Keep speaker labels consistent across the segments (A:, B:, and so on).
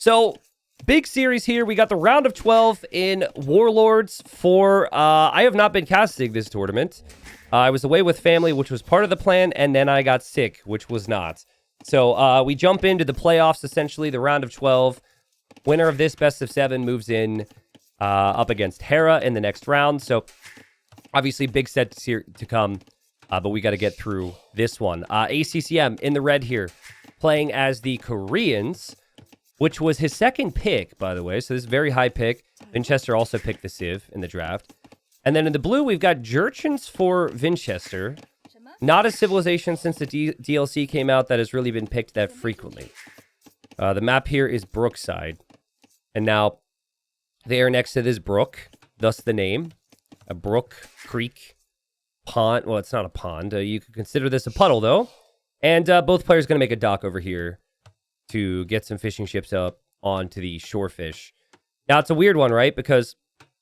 A: So, big series here. We got the round of 12 in Warlords for... I have not been casting this tournament. I was away with family, which was part of the plan, and then I got sick, which was not. So, we jump into the playoffs, essentially, the round of 12. Winner of this best of 7 moves in up against Hera in the next round. So, obviously, big set to come, but we got to get through this one. ACCM in the red here, playing as the Koreans, which was his second pick, by the way. So this is a very high pick. Vinchester also picked the Civ in the draft. And then in the blue, we've got Jurchens for Vinchester. Not a civilization since the DLC came out that has really been picked that frequently. The map here is Brookside. And now, they are next to this brook, thus the name. A brook, creek, pond. Well, it's not a pond. You could consider this a puddle, though. And both players going to make a dock over here to get some fishing ships up onto the shore fish. Now, it's a weird one, right? Because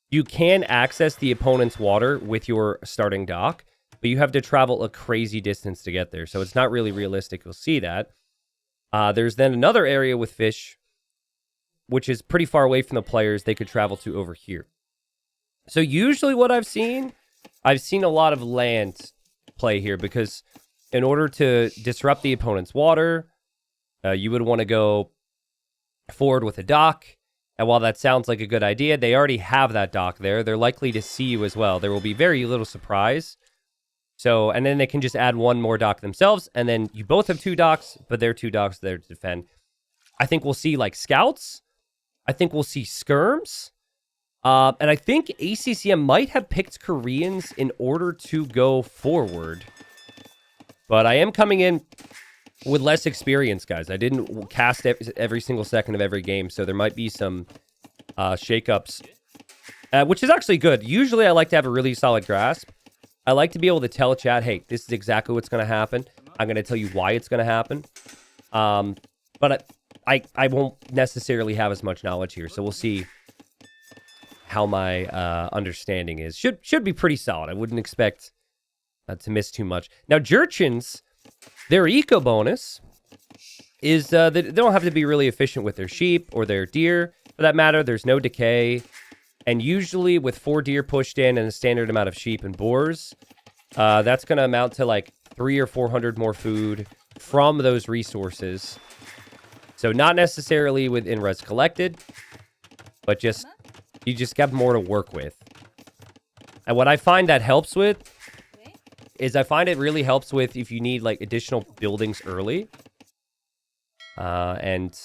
A: you can access the opponent's water with your starting dock, but you have to travel a crazy distance to get there. So it's not really realistic. You'll see that. There's then another area with fish, which is pretty far away from the players they could travel to over here. So usually what I've seen a lot of land play here because in order to disrupt the opponent's water, you would want to go forward with a dock. And while that sounds like a good idea, they already have that dock there. They're likely to see you as well. There will be very little surprise. So, and then they can just add one more dock themselves. And then you both have 2 docks, but they're 2 docks there to defend. I think we'll see like scouts. I think we'll see skirms. And I think ACCM might have picked Koreans in order to go forward. But I am coming in with less experience, guys. I didn't cast every single second of every game, so there might be some shakeups, which is actually good. Usually I like to have a really solid grasp. I like to be able to tell chat, hey, this is exactly what's going to happen. I'm going to tell you why it's going to happen. But I won't necessarily have as much knowledge here, so we'll see how my understanding is. Should be pretty solid. I wouldn't expect to miss too much. Now, Jurchens, their eco bonus is they don't have to be really efficient with their sheep or their deer. For that matter, there's no decay. And usually with 4 deer pushed in and a standard amount of sheep and boars, that's going to amount to like 300 or 400 more food from those resources. So not necessarily with in-res collected, but you just got more to work with. And what I find that helps with is I find it really helps with if you need like additional buildings early. And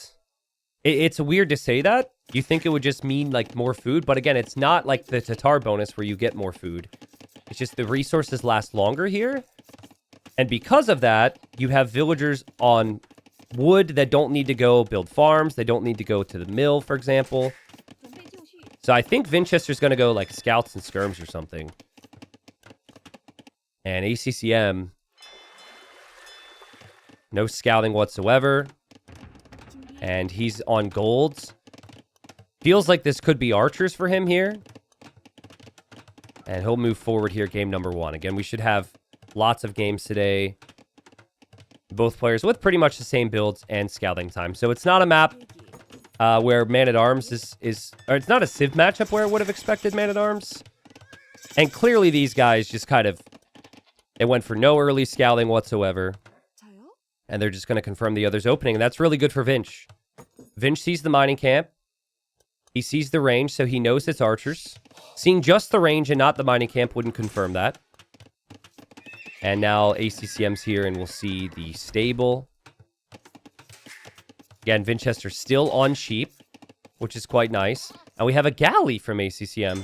A: it's weird to say that. You think it would just mean like more food, but again, it's not like the Tatar bonus where you get more food. It's just the resources last longer here. And because of that, you have villagers on wood that don't need to go build farms. They don't need to go to the mill, for example. So I think Vinchester's going to go like scouts and skirms or something. And ACCM, no scouting whatsoever. And he's on golds. Feels like this could be archers for him here. And he'll move forward here, game number 1. Again, we should have lots of games today. Both players with pretty much the same builds and scouting time. So it's not a map where Man-at-Arms is... Or it's not a Civ matchup where I would have expected Man-at-Arms. And clearly these guys just kind of... They went for no early scouting whatsoever. And they're just going to confirm the other's opening. And that's really good for Vinch. Vinch sees the mining camp. He sees the range, so he knows it's archers. Seeing just the range and not the mining camp wouldn't confirm that. And now ACCM's here, and we'll see the stable. Again, Vinchester still on sheep, which is quite nice. And we have a galley from ACCM.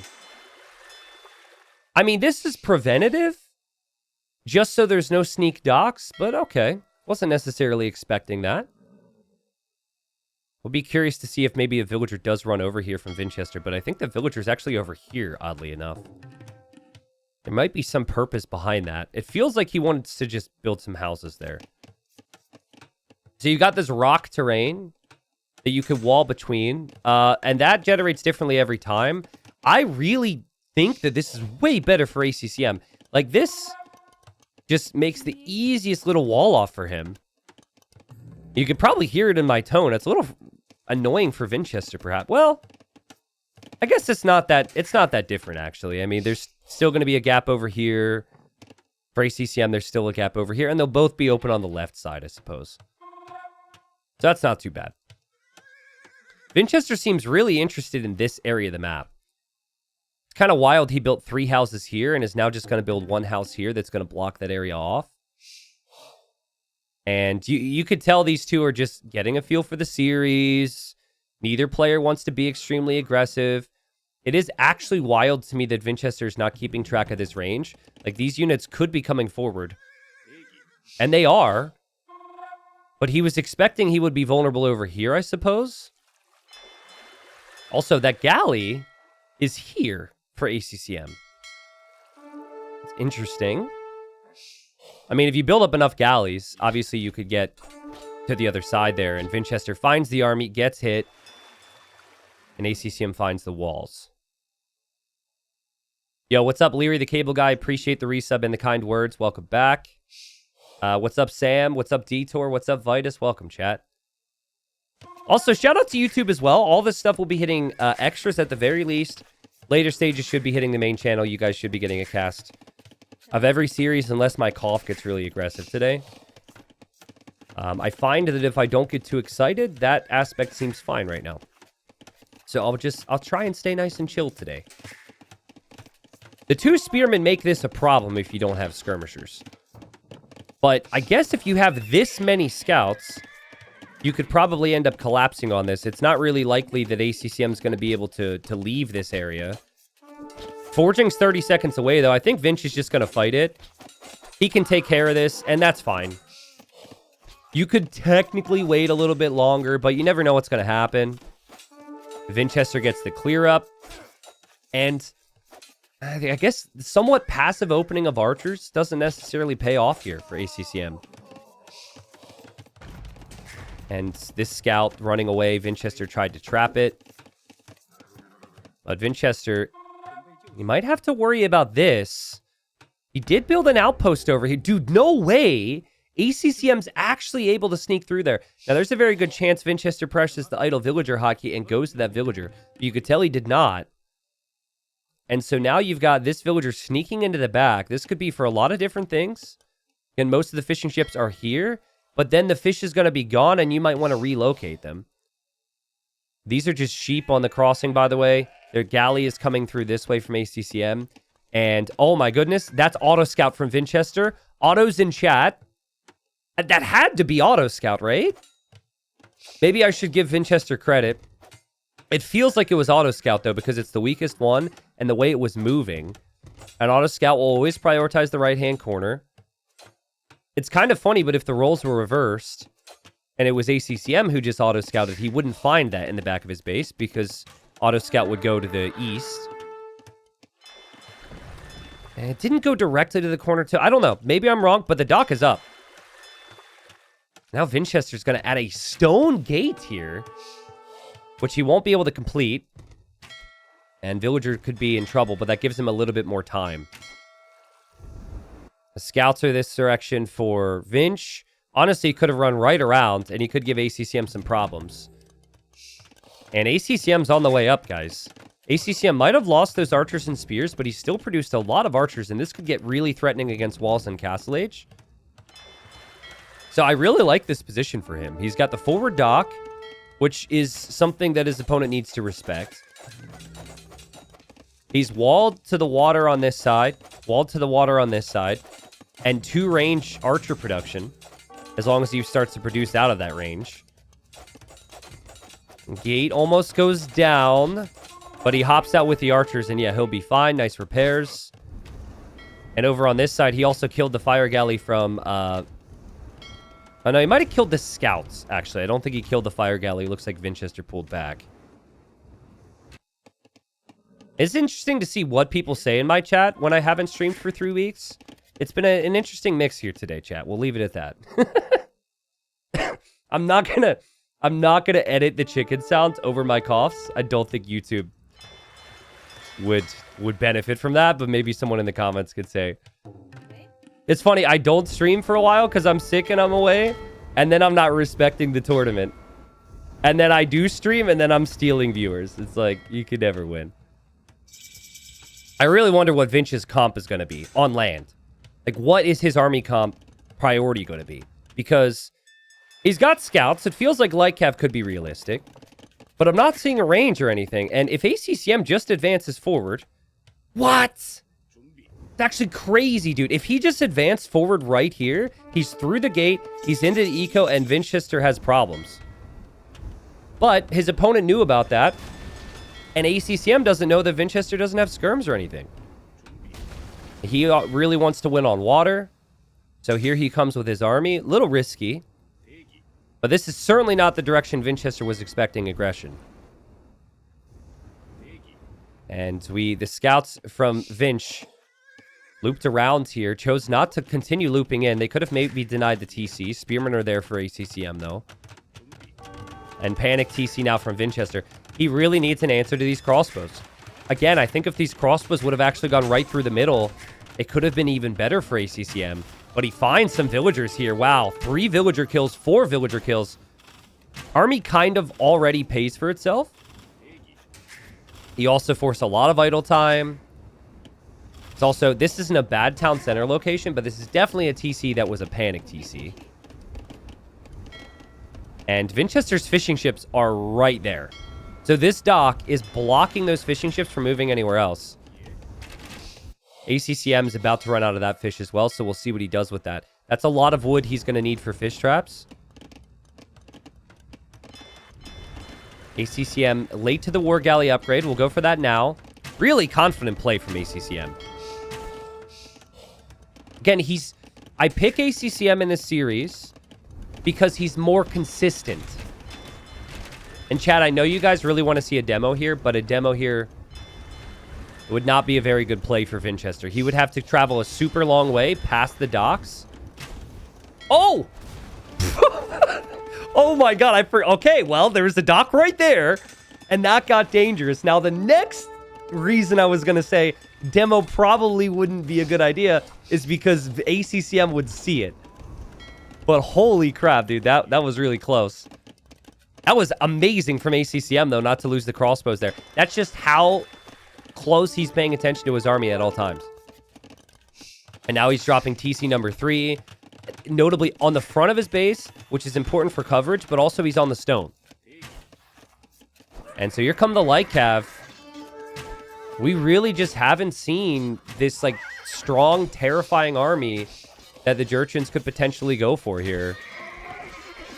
A: I mean, this is preventative. Just so there's no sneak docks, but okay. Wasn't necessarily expecting that. We'll be curious to see if maybe a villager does run over here from Vinchester, but I think the villager's actually over here, oddly enough. There might be some purpose behind that. It feels like he wants to just build some houses there. So you got this rock terrain that you could wall between, and that generates differently every time. I really think that this is way better for ACCM. Like, this just makes the easiest little wall off for him. You could probably hear it in my tone. It's a little annoying for Vinchester, perhaps. Well, I guess it's not that different, actually. I mean, there's still going to be a gap over here. For ACCM, there's still a gap over here, and they'll both be open on the left side, I suppose. So that's not too bad. Vinchester seems really interested in this area of the map. It's kind of wild he built 3 houses here and is now just going to build 1 house here that's going to block that area off. And you could tell these two are just getting a feel for the series. Neither player wants to be extremely aggressive. It is actually wild to me that Vinchester is not keeping track of this range. Like, these units could be coming forward. And they are. But he was expecting he would be vulnerable over here, I suppose. Also, that galley is here for ACCM. It's interesting. I mean, if you build up enough galleys, obviously you could get to the other side there. And Vinchester finds the army, gets hit. And ACCM finds the walls. Yo, what's up, Leary the Cable Guy? Appreciate the resub and the kind words. Welcome back. What's up, Sam? What's up, Detour? What's up, Vitus? Welcome, chat. Also, shout out to YouTube as well. All this stuff will be hitting extras at the very least. Later stages should be hitting the main channel. You guys should be getting a cast of every series unless my cough gets really aggressive today. I find that if I don't get too excited, that aspect seems fine right now. So I'll try and stay nice and chill today. The 2 spearmen make this a problem if you don't have skirmishers. But I guess if you have this many scouts, you could probably end up collapsing on this. It's not really likely that ACCM is going to be able to leave this area. Forging's 30 seconds away, though. I think Vinch is just going to fight it. He can take care of this, and that's fine. You could technically wait a little bit longer, but you never know what's going to happen. Vinchester gets the clear up. And I guess somewhat passive opening of archers doesn't necessarily pay off here for ACCM. And this scout running away, Vinchester tried to trap it. But Vinchester, you might have to worry about this. He did build an outpost over here. Dude, no way ACCM's actually able to sneak through there. Now, there's a very good chance Vinchester presses the idle villager hotkey and goes to that villager. But you could tell he did not. And so now you've got this villager sneaking into the back. This could be for a lot of different things. And most of the fishing ships are here. But then the fish is going to be gone, and you might want to relocate them. These are just sheep on the crossing, by the way. Their galley is coming through this way from ACCM. And, oh my goodness, that's Auto Scout from Vinchester. Auto's in chat. That had to be Auto Scout, right? Maybe I should give Vinchester credit. It feels like it was Auto Scout, though, because it's the weakest one, and the way it was moving. And Auto Scout will always prioritize the right-hand corner. It's kind of funny, but if the roles were reversed, and it was ACCM who just auto-scouted, he wouldn't find that in the back of his base, because auto-scout would go to the east. And it didn't go directly to the corner, too. I don't know. Maybe I'm wrong, but the dock is up. Now Vinchester's going to add a stone gate here, which he won't be able to complete. And Villager could be in trouble, but that gives him a little bit more time. The scouts are this direction for Vinch. Honestly, he could have run right around, and he could give ACCM some problems. And ACCM's on the way up, guys. ACCM might have lost those archers and spears, but he still produced a lot of archers, and this could get really threatening against walls and Castle Age. So I really like this position for him. He's got the forward dock, which is something that his opponent needs to respect. He's walled to the water on this side, walled to the water on this side, and 2 range archer production, as long as he starts to produce out of that range. Gate almost goes down, but he hops out with the archers, and yeah, he'll be fine. Nice repairs. And over on this side, he also killed the fire galley from... oh, no, he might have killed the scouts, actually. I don't think he killed the fire galley. It looks like Vinchester pulled back. It's interesting to see what people say in my chat when I haven't streamed for 3 weeks. It's been an interesting mix here today, chat. We'll leave it at that. I'm not gonna edit the chicken sounds over my coughs. I don't think YouTube would benefit from that, but maybe someone in the comments could say. It's funny, I don't stream for a while because I'm sick and I'm away, and then I'm not respecting the tournament. And then I do stream, and then I'm stealing viewers. It's like, you could never win. I really wonder what Vinch's comp is going to be on land. Like, what is his army comp priority going to be? Because he's got scouts. It feels like Lightcav could be realistic. But I'm not seeing a range or anything. And if ACCM just advances forward... What? It's actually crazy, dude. If he just advanced forward right here, he's through the gate, he's into the eco, and Vinchester has problems. But his opponent knew about that. And ACCM doesn't know that Vinchester doesn't have skirms or anything. He really wants to win on water. So here he comes with his army. A little risky. But this is certainly not the direction Vinchester was expecting aggression. And the scouts from Vinch looped around here. Chose not to continue looping in. They could have maybe denied the TC. Spearmen are there for ACCM, though. And panic TC now from Vinchester. He really needs an answer to these crossbows. Again, I think if these crossbows would have actually gone right through the middle, it could have been even better for ACCM. But he finds some villagers here. Wow, 3 villager kills, 4 villager kills. Army kind of already pays for itself. He also forced a lot of idle time. It's also, this isn't a bad town center location, but this is definitely a TC that was a panic TC. And Vinchester's fishing ships are right there. So this dock is blocking those fishing ships from moving anywhere else. ACCM is about to run out of that fish as well, so we'll see what he does with that. That's a lot of wood he's going to need for fish traps. ACCM late to the War Galley upgrade. We'll go for that now. Really confident play from ACCM. Again, I pick ACCM in this series because he's more consistent. And chat, I know you guys really want to see a demo here, but a demo here would not be a very good play for Vinchester. He would have to travel a super long way past the docks. Oh! Oh my god, okay, well, there's the dock right there, and that got dangerous. Now, the next reason I was going to say demo probably wouldn't be a good idea is because ACCM would see it. But holy crap, dude, that was really close. That was amazing from ACCM, though, not to lose the crossbows there. That's just how close he's paying attention to his army at all times. And now he's dropping TC number 3. Notably on the front of his base, which is important for coverage, but also he's on the stone. And so here come the light cav. We really just haven't seen this like strong, terrifying army that the Jurchens could potentially go for here.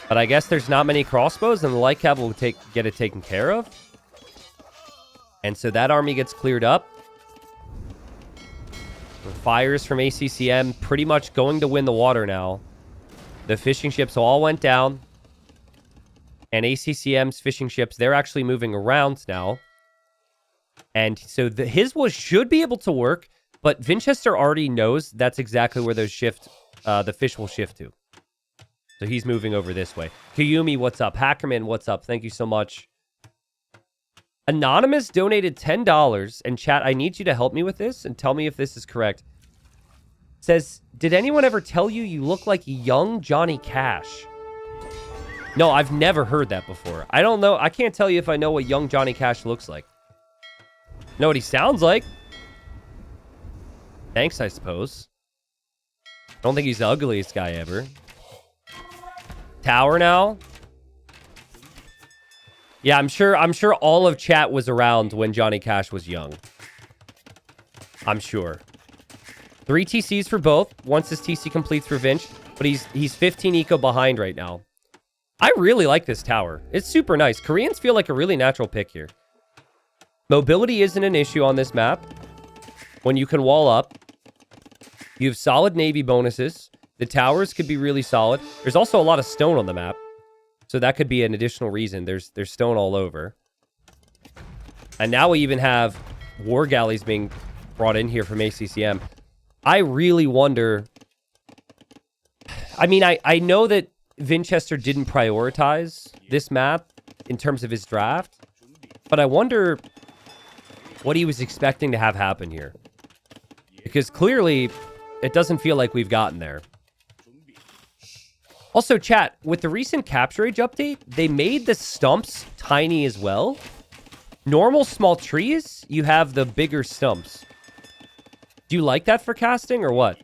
A: But I guess there's not many crossbows, and the light cav will get it taken care of. And so that army gets cleared up. Fires from ACCM pretty much going to win the water now. The fishing ships all went down. And ACCM's fishing ships, they're actually moving around now. And so his should be able to work, but Vinchester already knows that's exactly where those the fish will shift to. So he's moving over this way. Kayumi, what's up? Hackerman, what's up? Thank you so much. Anonymous donated $10. And chat, I need you to help me with this and tell me if this is correct. It says, did anyone ever tell you you look like young Johnny Cash? No, I've never heard that before. I don't know. I can't tell you if I know what young Johnny Cash looks like. Know what he sounds like? Thanks, I suppose. I don't think he's the ugliest guy ever. Tower now. Yeah, I'm sure all of chat was around when Johnny Cash was young. I'm sure. 3 TCs for both. Once this TC completes for Vinch. But he's 15 eco behind right now. I really like this tower. It's super nice. Koreans feel like a really natural pick here. Mobility isn't an issue on this map. When you can wall up. You have solid Navy bonuses. The towers could be really solid. There's also a lot of stone on the map. So that could be an additional reason. There's stone all over. And now we even have war galleys being brought in here from ACCM. I really wonder... I mean, I know that Vinchester didn't prioritize this map in terms of his draft. But I wonder what he was expecting to have happen here. Because clearly, it doesn't feel like we've gotten there. Also, chat, with the recent Capture Age update, they made the stumps tiny as well. Normal small trees, you have the bigger stumps. Do you like that for casting or what?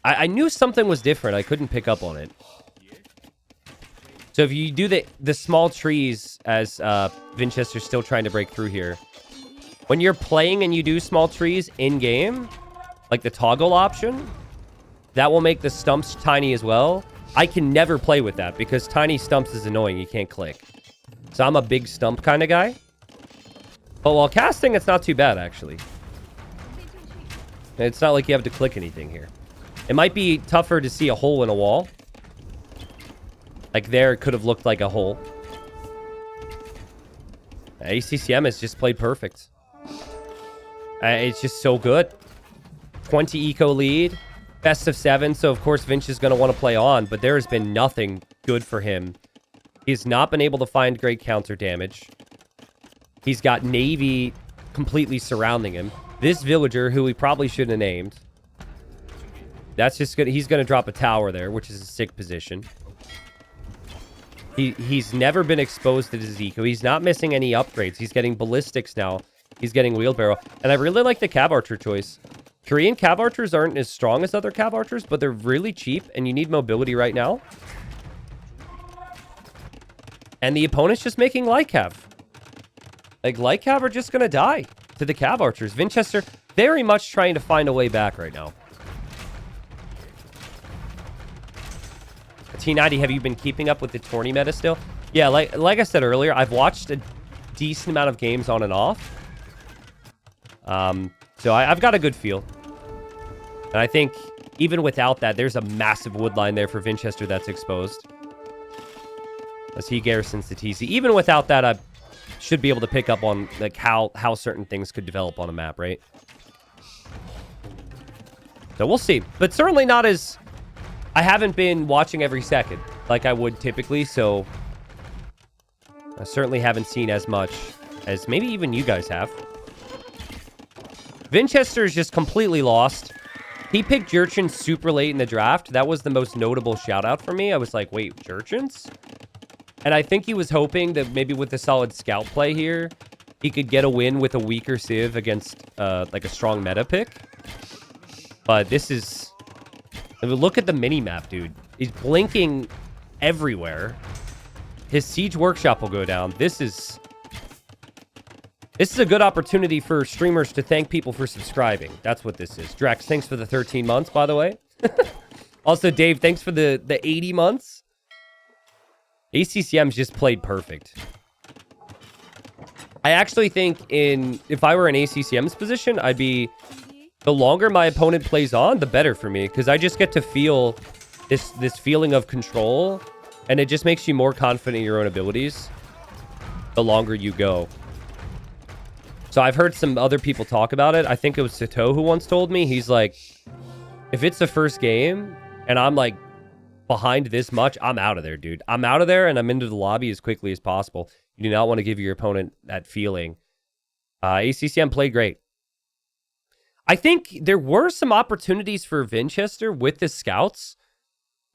A: I knew something was different. I couldn't pick up on it. So if you do the small trees, as Vinchester's still trying to break through here, when you're playing and you do small trees in-game, like the toggle option, that will make the stumps tiny as well. I can never play with that because tiny stumps is annoying. You can't click. So I'm a big stump kind of guy. But while casting, it's not too bad, actually. It's not like you have to click anything here. It might be tougher to see a hole in a wall. Like there, it could have looked like a hole. ACCM has just played perfect. It's just so good. 20 eco lead. Best of 7. So, of course, Vinch is going to want to play on. But there has been nothing good for him. He's not been able to find great counter damage. He's got Navy completely surrounding him. This villager, who we probably shouldn't have named. That's just good. He's going to drop a tower there, which is a sick position. He's never been exposed to his eco. He's not missing any upgrades. He's getting ballistics now. He's getting wheelbarrow. And I really like the Cav Archer choice. Korean Cav Archers aren't as strong as other Cav Archers, but they're really cheap, and you need mobility right now. And the opponent's just making Light Cav. Like, Light Cav are just going to die to the Cav Archers. Vinchester very much trying to find a way back right now. T90, have you been keeping up with the tourney meta still? Yeah, like I said earlier, I've watched a decent amount of games on and off. So I've got a good feel. And I think even without that, there's a massive wood line there for Vinchester that's exposed. As he garrisons the TC. Even without that, I should be able to pick up on like how certain things could develop on a map, right? So we'll see. But certainly not as... I haven't been watching every second like I would typically, so I certainly haven't seen as much as maybe even you guys have. Vinchester is just completely lost. He picked Jurchen super late in the draft. That was the most notable shout out for me. I was like, wait, Jurchens? And I think he was hoping that maybe with a solid scout play here, he could get a win with a weaker Civ against like a strong meta pick. But this is... I mean, look at the mini-map, dude. He's blinking everywhere. His Siege Workshop will go down. This is a good opportunity for streamers to thank people for subscribing. That's what this is. Drax, thanks for the 13 months, by the way. Also, Dave, thanks for the 80 months. ACCM's just played perfect. I actually think if I were in ACCM's position, I'd be... The longer my opponent plays on, the better for me. Because I just get to feel this feeling of control. And it just makes you more confident in your own abilities. The longer you go. So I've heard some other people talk about it. I think it was Sato who once told me. He's like, if it's the first game and I'm like behind this much, I'm out of there, dude. I'm out of there and I'm into the lobby as quickly as possible. You do not want to give your opponent that feeling. ACCM played great. I think there were some opportunities for Vinchester with the scouts.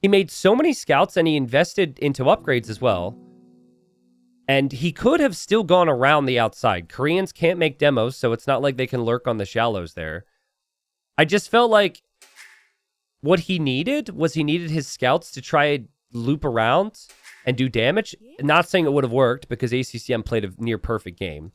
A: He made so many scouts and he invested into upgrades as well. And he could have still gone around the outside. Koreans can't make demos, so it's not like they can lurk on the shallows there. I just felt like what he needed was he needed his scouts to try and loop around and do damage. Not saying it would have worked because ACCM played a near perfect game.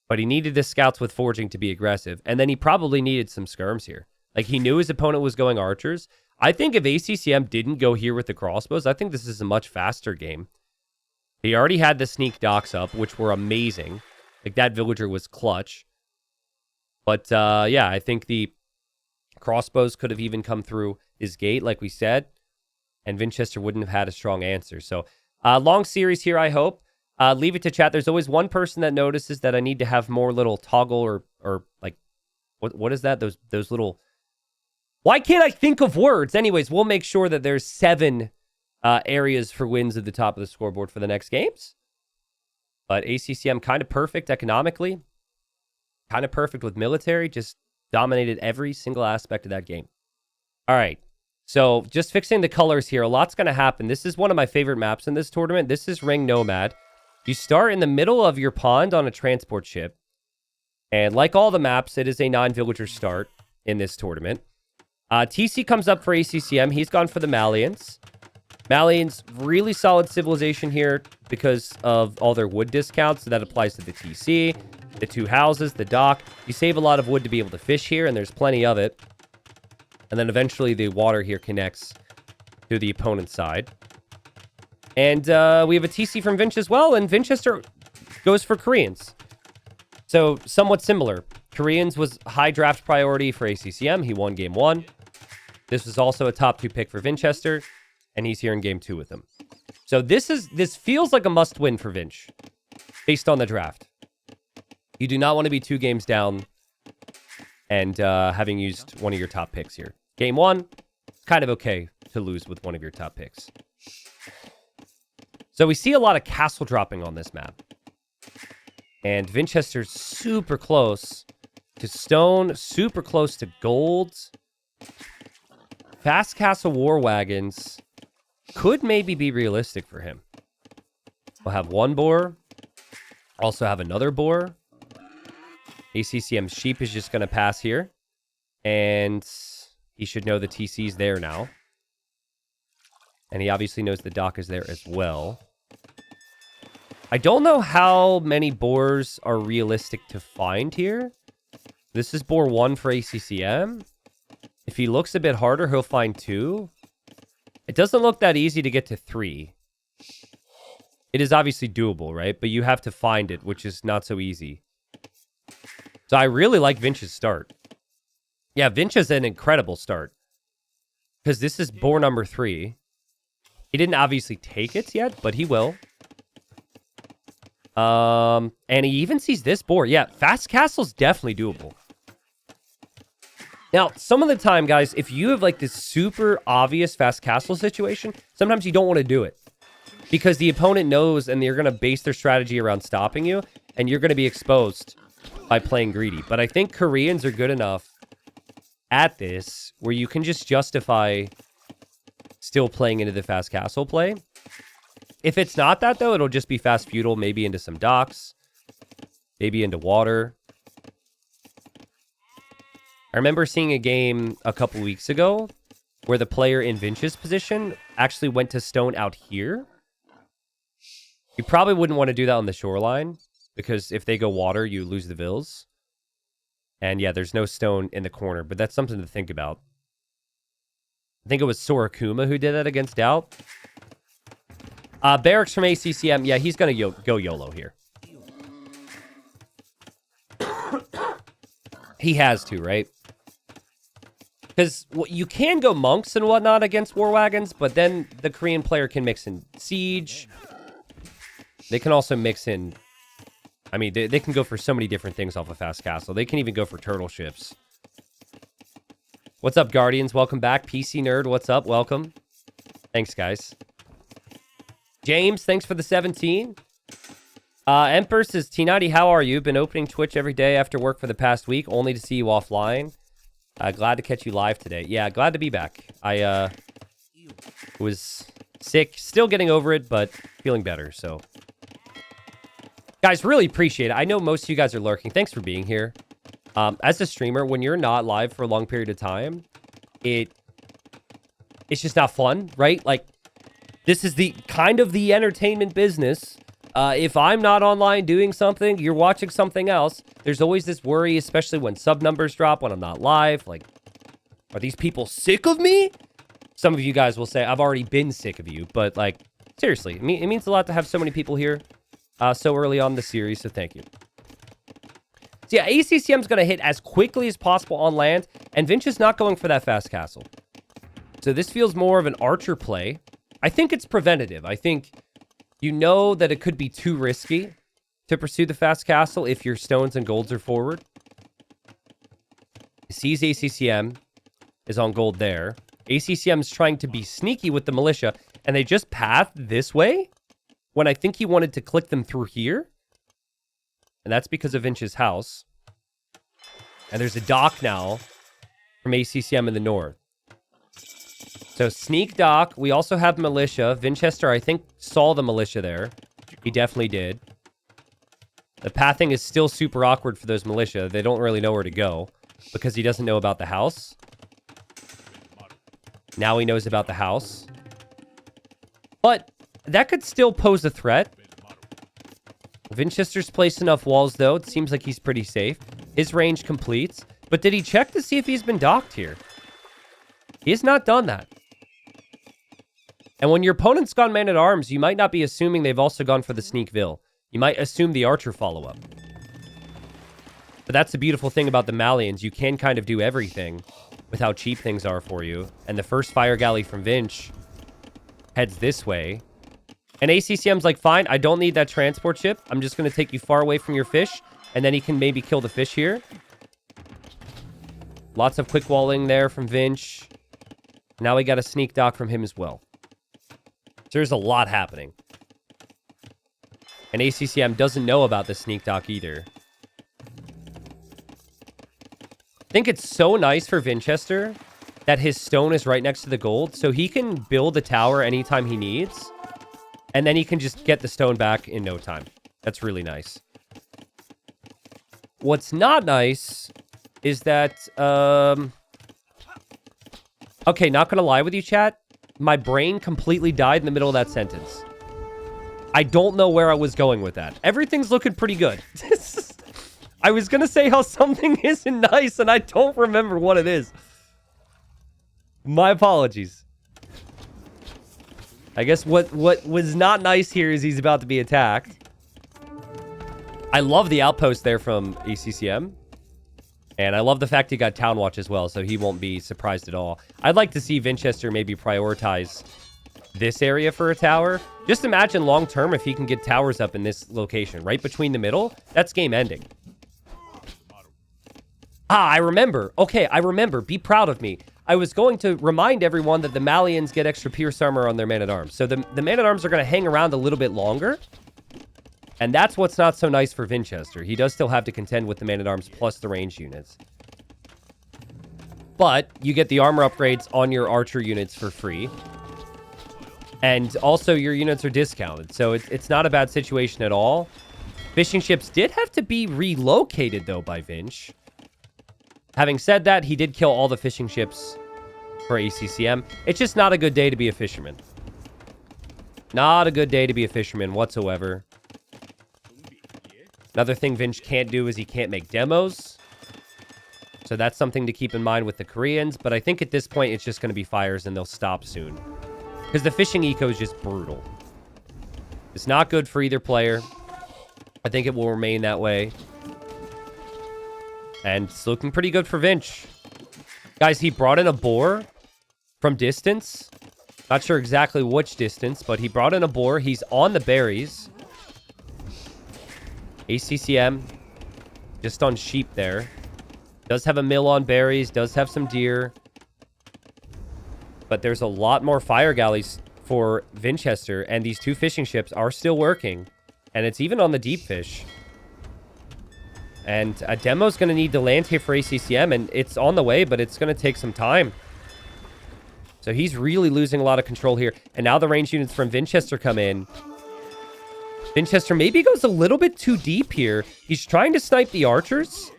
A: But he needed the scouts with forging to be aggressive. And then he probably needed some skirms here. Like, he knew his opponent was going archers. I think if ACCM didn't go here with the crossbows, I think this is a much faster game. He already had the sneak docks up, which were amazing. Like, that villager was clutch. But, yeah, I think the crossbows could have even come through his gate, like we said. And Vinchester wouldn't have had a strong answer. So, long series here, I hope. Leave it to chat. There's always one person that notices that I need to have more little toggle or like, what is that? Those little... Why can't I think of words? Anyways, we'll make sure that there's 7 areas for wins at the top of the scoreboard for the next games. But ACCM kind of perfect economically. Kind of perfect with military. Just dominated every single aspect of that game. All right. So just fixing the colors here, a lot's going to happen. This is one of my favorite maps in this tournament. This is Ring Nomad. You start in the middle of your pond on a transport ship. And like all the maps, it is a 9-villager start in this tournament. TC comes up for ACCM. He's gone for the Malians. Malians, really solid civilization here because of all their wood discounts. So that applies to the TC, the 2 houses, the dock. You save a lot of wood to be able to fish here, and there's plenty of it. And then eventually the water here connects to the opponent's side. And we have a TC from Vinch as well, and Vinchester goes for Koreans. So somewhat similar. Koreans was high draft priority for ACCM. He won game 1. This was also a top 2 pick for Vinchester, and he's here in game 2 with him. So this feels like a must-win for Vinch, based on the draft. You do not want to be 2 games down and having used one of your top picks here. Game 1, it's kind of okay to lose with one of your top picks. So we see a lot of castle dropping on this map. And Vinchester's super close to stone, super close to gold. Fast castle war wagons could maybe be realistic for him. We'll have 1 boar. Also have another boar. ACCM sheep is just going to pass here. And he should know the TC's there now. And he obviously knows the dock is there as well. I don't know how many boars are realistic to find here. This is boar 1 for ACCM. If he looks a bit harder, he'll find 2. It doesn't look that easy to get to 3. It is obviously doable, right? But you have to find it, which is not so easy. So I really like Vinch's start. Yeah, Vinch is an incredible start. Because this is boar number 3. He didn't obviously take it yet, but he will. And he even sees this boar. Yeah, fast castle's definitely doable. Now, some of the time, guys, if you have like this super obvious fast castle situation, sometimes you don't want to do it. Because the opponent knows and they're going to base their strategy around stopping you. And you're going to be exposed by playing greedy. But I think Koreans are good enough at this where you can just justify still playing into the fast castle play. If it's not that, though, it'll just be fast feudal, maybe into some docks, maybe into water. I remember seeing a game a couple weeks ago where the player in Vinch's position actually went to stone out here. You probably wouldn't want to do that on the shoreline because if they go water, you lose the vills. And yeah, there's no stone in the corner, but that's something to think about. I think it was Sorakuma who did that against Doubt. Barracks from ACCM. Yeah, he's going to go YOLO here. He has to, right? Because you can go monks and whatnot against war wagons, but then the Korean player can mix in siege. They can also mix in... I mean, they can go for so many different things off of Fast Castle. They can even go for turtle ships. What's up, Guardians? Welcome back. PC Nerd, what's up? Welcome. Thanks, guys. James, thanks for the 17. Emperor says, T90, how are you? Been opening Twitch every day after work for the past week, only to see you offline. Glad to catch you live today. Yeah, glad to be back. I was sick, still getting over it, but feeling better, so. Guys, really appreciate it. I know most of you guys are lurking. Thanks for being here. As a streamer, when you're not live for a long period of time, it's just not fun, right? Like, this is the kind of the entertainment business. If I'm not online doing something, you're watching something else. There's always this worry, especially when sub numbers drop, when I'm not live. Like, are these people sick of me? Some of you guys will say, I've already been sick of you. But, like, seriously, it means a lot to have so many people here so early on in the series, so thank you. So, yeah, ACCM's going to hit as quickly as possible on land, and Vinch is not going for that fast castle. So this feels more of an archer play. I think it's preventative. I think you know that it could be too risky to pursue the fast castle if your stones and golds are forward. Sees ACCM is on gold there. ACCM is trying to be sneaky with the militia, and they just pathed this way when I think he wanted to click them through here. And that's because of Vinch's house. And there's a dock now from ACCM in the north. So sneak dock. We also have militia. Vinchester, I think, saw the militia there. He definitely did. The pathing is still super awkward for those militia. They don't really know where to go because he doesn't know about the house. Now he knows about the house. But that could still pose a threat. Vinchester's placed enough walls, though. It seems like he's pretty safe. His range completes. But did he check to see if he's been docked here? He has not done that. And when your opponent's gone man-at-arms, you might not be assuming they've also gone for the sneak vil. You might assume the archer follow-up. But that's the beautiful thing about the Malians. You can kind of do everything with how cheap things are for you. And the first fire galley from Vinch heads this way. And ACCM's like, fine, I don't need that transport ship. I'm just going to take you far away from your fish. And then he can maybe kill the fish here. Lots of quick walling there from Vinch. Now we got a sneak dock from him as well. So there's a lot happening. And ACCM doesn't know about the sneak dock either. I think it's so nice for Vinchester that his stone is right next to the gold. So he can build a tower anytime he needs. And then he can just get the stone back in no time. That's really nice. What's not nice is that... Okay, not gonna lie with you, chat. My brain completely died in the middle of that sentence. I don't know where I was going with that. Everything's looking pretty good. I was gonna say how something isn't nice, and I don't remember what it is. My apologies. I guess what was not nice here is he's about to be attacked. I love the outpost there from ACCM. And I love the fact he got Town Watch as well, so he won't be surprised at all. I'd like to see Vinchester maybe prioritize this area for a tower. Just imagine long-term if he can get towers up in this location, right between the middle. That's game ending. Ah, I remember. Okay, I remember. Be proud of me. I was going to remind everyone that the Malians get extra Pierce Armor on their Man-at-Arms. So the Man-at-Arms are going to hang around a little bit longer. And that's what's not so nice for Vinchester. He does still have to contend with the Man-at-Arms plus the range units. But you get the armor upgrades on your archer units for free. And also your units are discounted. So it's not a bad situation at all. Fishing ships did have to be relocated, though, by Vinch. Having said that, he did kill all the fishing ships for ACCM. It's just not a good day to be a fisherman. Not a good day to be a fisherman whatsoever. Another thing Vinch can't do is he can't make demos. So that's something to keep in mind with the Koreans. But I think at this point, it's just going to be fires and they'll stop soon. Because the fishing eco is just brutal. It's not good for either player. I think it will remain that way. And it's looking pretty good for Vinch. Guys, he brought in a boar from distance. Not sure exactly which distance, but he brought in a boar. He's on the berries. ACCM, just on sheep there. Does have a mill on berries, does have some deer. But there's a lot more fire galleys for Vinchester, and these two fishing ships are still working. And it's even on the deep fish. And a demo's going to need to land here for ACCM, and it's on the way, but it's going to take some time. So he's really losing a lot of control here. And now the range units from Vinchester come in. Vinchester maybe goes a little bit too deep here. He's trying to snipe the archers.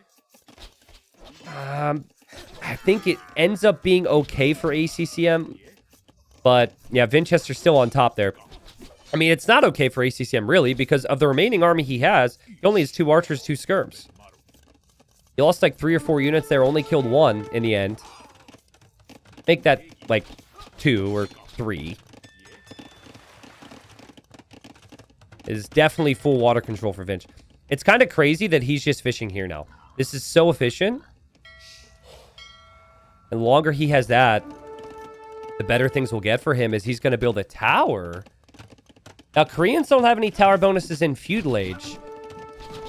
A: I think it ends up being okay for ACCM. But, yeah, Vinchester's still on top there. I mean, it's not okay for ACCM, really, because of the remaining army he has, he only has 2 archers, 2 skirms. He lost, like, 3 or 4 units there, only killed 1 in the end. Make that, like, 2 or 3. Is definitely full water control for Vinch. It's kind of crazy that he's just fishing here now. This is so efficient. And the longer he has that, the better things will get for him as he's going to build a tower. Now, Koreans don't have any tower bonuses in Feudal Age.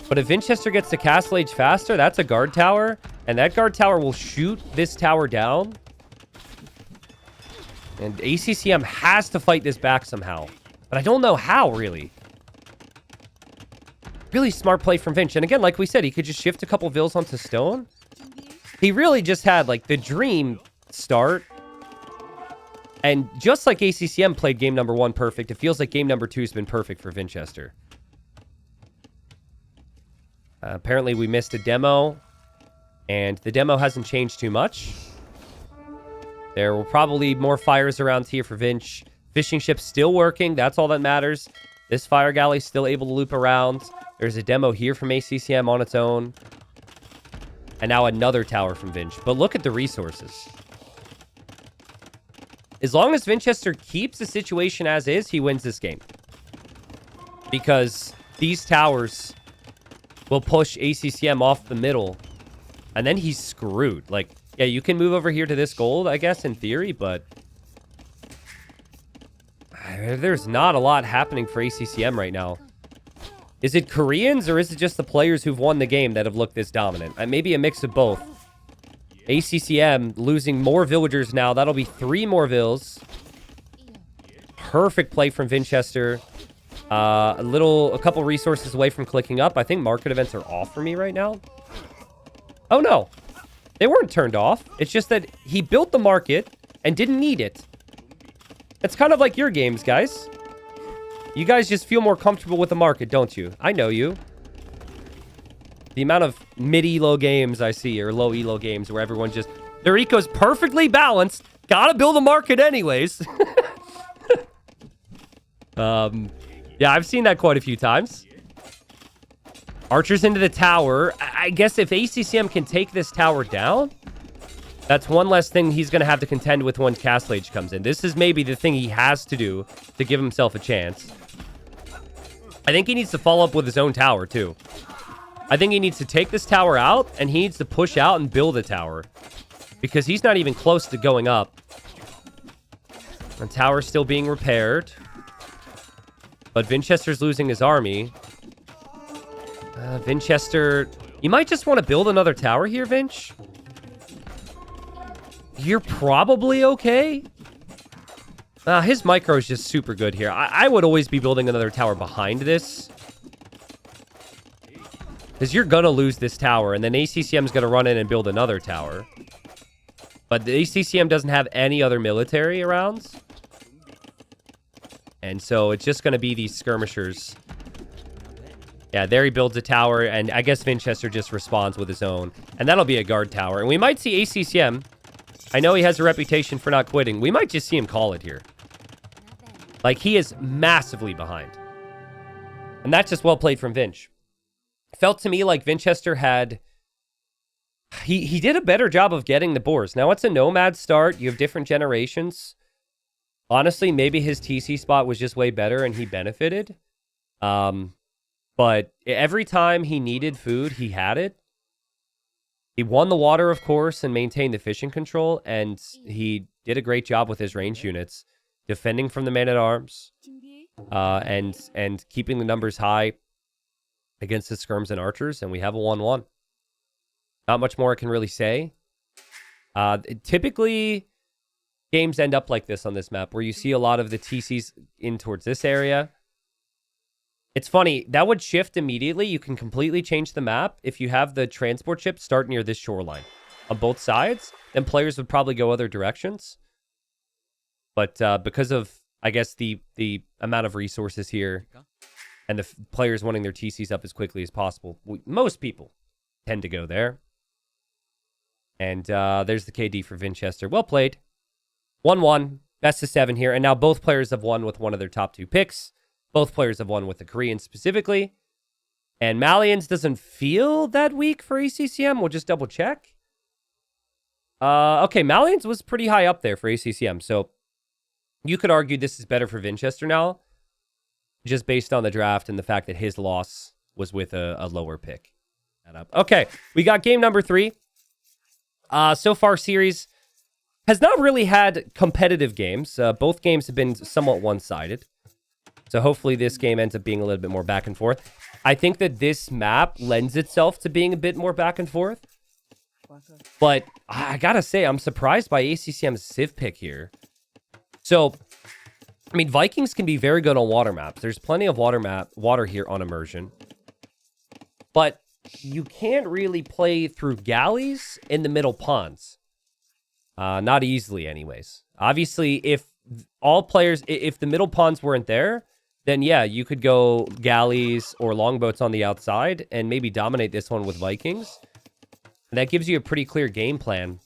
A: But if Vinchester gets to Castle Age faster, that's a guard tower. And that guard tower will shoot this tower down. And ACCM has to fight this back somehow. But I don't know how, really. Really smart play from Vinch. And again, like we said, he could just shift a couple vills onto stone. He really just had, like, the dream start. And just like ACCM played game number 1 perfect, it feels like game number 2 has been perfect for Vinchester. Apparently, we missed a demo, and the demo hasn't changed too much. There will probably be more fires around here for Vinch. Fishing ship's still working. That's all that matters. This fire galley's still able to loop around. There's a demo here from ACCM on its own. And now another tower from Vinch. But look at the resources. As long as Vinchester keeps the situation as is, he wins this game. Because these towers will push ACCM off the middle. And then he's screwed. Like, yeah, you can move over here to this gold, I guess, in theory, but there's not a lot happening for ACCM right now. Is it Koreans, or is it just the players who've won the game that have looked this dominant? Maybe a mix of both. ACCM losing more villagers now. That'll be 3 more vills. Perfect play from Vinchester. A couple resources away from clicking up. I think market events are off for me right now. Oh, no. They weren't turned off. It's just that he built the market and didn't need it. It's kind of like your games, guys. You guys just feel more comfortable with the market, don't you? I know you. The amount of mid-elo games I see, or low-elo games, where everyone just... Their eco's perfectly balanced. Gotta build a market anyways. Yeah, I've seen that quite a few times. Archers into the tower. I guess if ACCM can take this tower down, that's one less thing he's going to have to contend with when Castle Age comes in. This is maybe the thing he has to do to give himself a chance. I think he needs to follow up with his own tower, too. I think he needs to take this tower out, and he needs to push out and build a tower. Because he's not even close to going up. The tower's still being repaired. But Vinchester's losing his army. Vinchester... You might just want to build another tower here, Vinch. You're probably okay. His micro is just super good here. I would always be building another tower behind this. Because you're going to lose this tower, and then ACCM's going to run in and build another tower. But the ACCM doesn't have any other military around. And so it's just going to be these skirmishers. Yeah, there he builds a tower, and I guess Vinchester just responds with his own. And that'll be a guard tower. And we might see ACCM. I know he has a reputation for not quitting. We might just see him call it here. Like, he is massively behind. And that's just well played from Vinch. Felt to me like Vinchester had... He did a better job of getting the boars. Now, it's a nomad start. You have different generations. Honestly, maybe his TC spot was just way better and he benefited. But every time he needed food, he had it. He won the water, of course, and maintained the fishing control. And he did a great job with his range units. Defending from the man-at-arms. And keeping the numbers high against the skirms and archers. And we have a 1-1. Not much more I can really say. Typically, games end up like this on this map, where you see a lot of the TCs in towards this area. It's funny, that would shift immediately. You can completely change the map if you have the transport ship start near this shoreline. On both sides, then players would probably go other directions. But because of, I guess, the amount of resources here, and the players wanting their TCs up as quickly as possible, most people tend to go there. And there's the KD for Vinchester. Well played. 1-1. Best of 7 here. And now both players have won with one of their top 2 picks. Both players have won with the Koreans specifically. And Malians doesn't feel that weak for ACCM. We'll just double check. Okay, Malians was pretty high up there for ACCM. So you could argue this is better for Vinchester now. Just based on the draft and the fact that his loss was with a lower pick. Okay, we got game number 3. So far, series has not really had competitive games. Both games have been somewhat one-sided. So hopefully this game ends up being a little bit more back and forth. I think that this map lends itself to being a bit more back and forth. But I gotta say, I'm surprised by ACCM's Civ pick here. So, I mean, Vikings can be very good on water maps. There's plenty of water here on immersion. But you can't really play through galleys in the middle ponds. Not easily, anyways. Obviously, if all players, if the middle pawns weren't there, then yeah, you could go galleys or longboats on the outside and maybe dominate this one with Vikings. And that gives you a pretty clear game plan.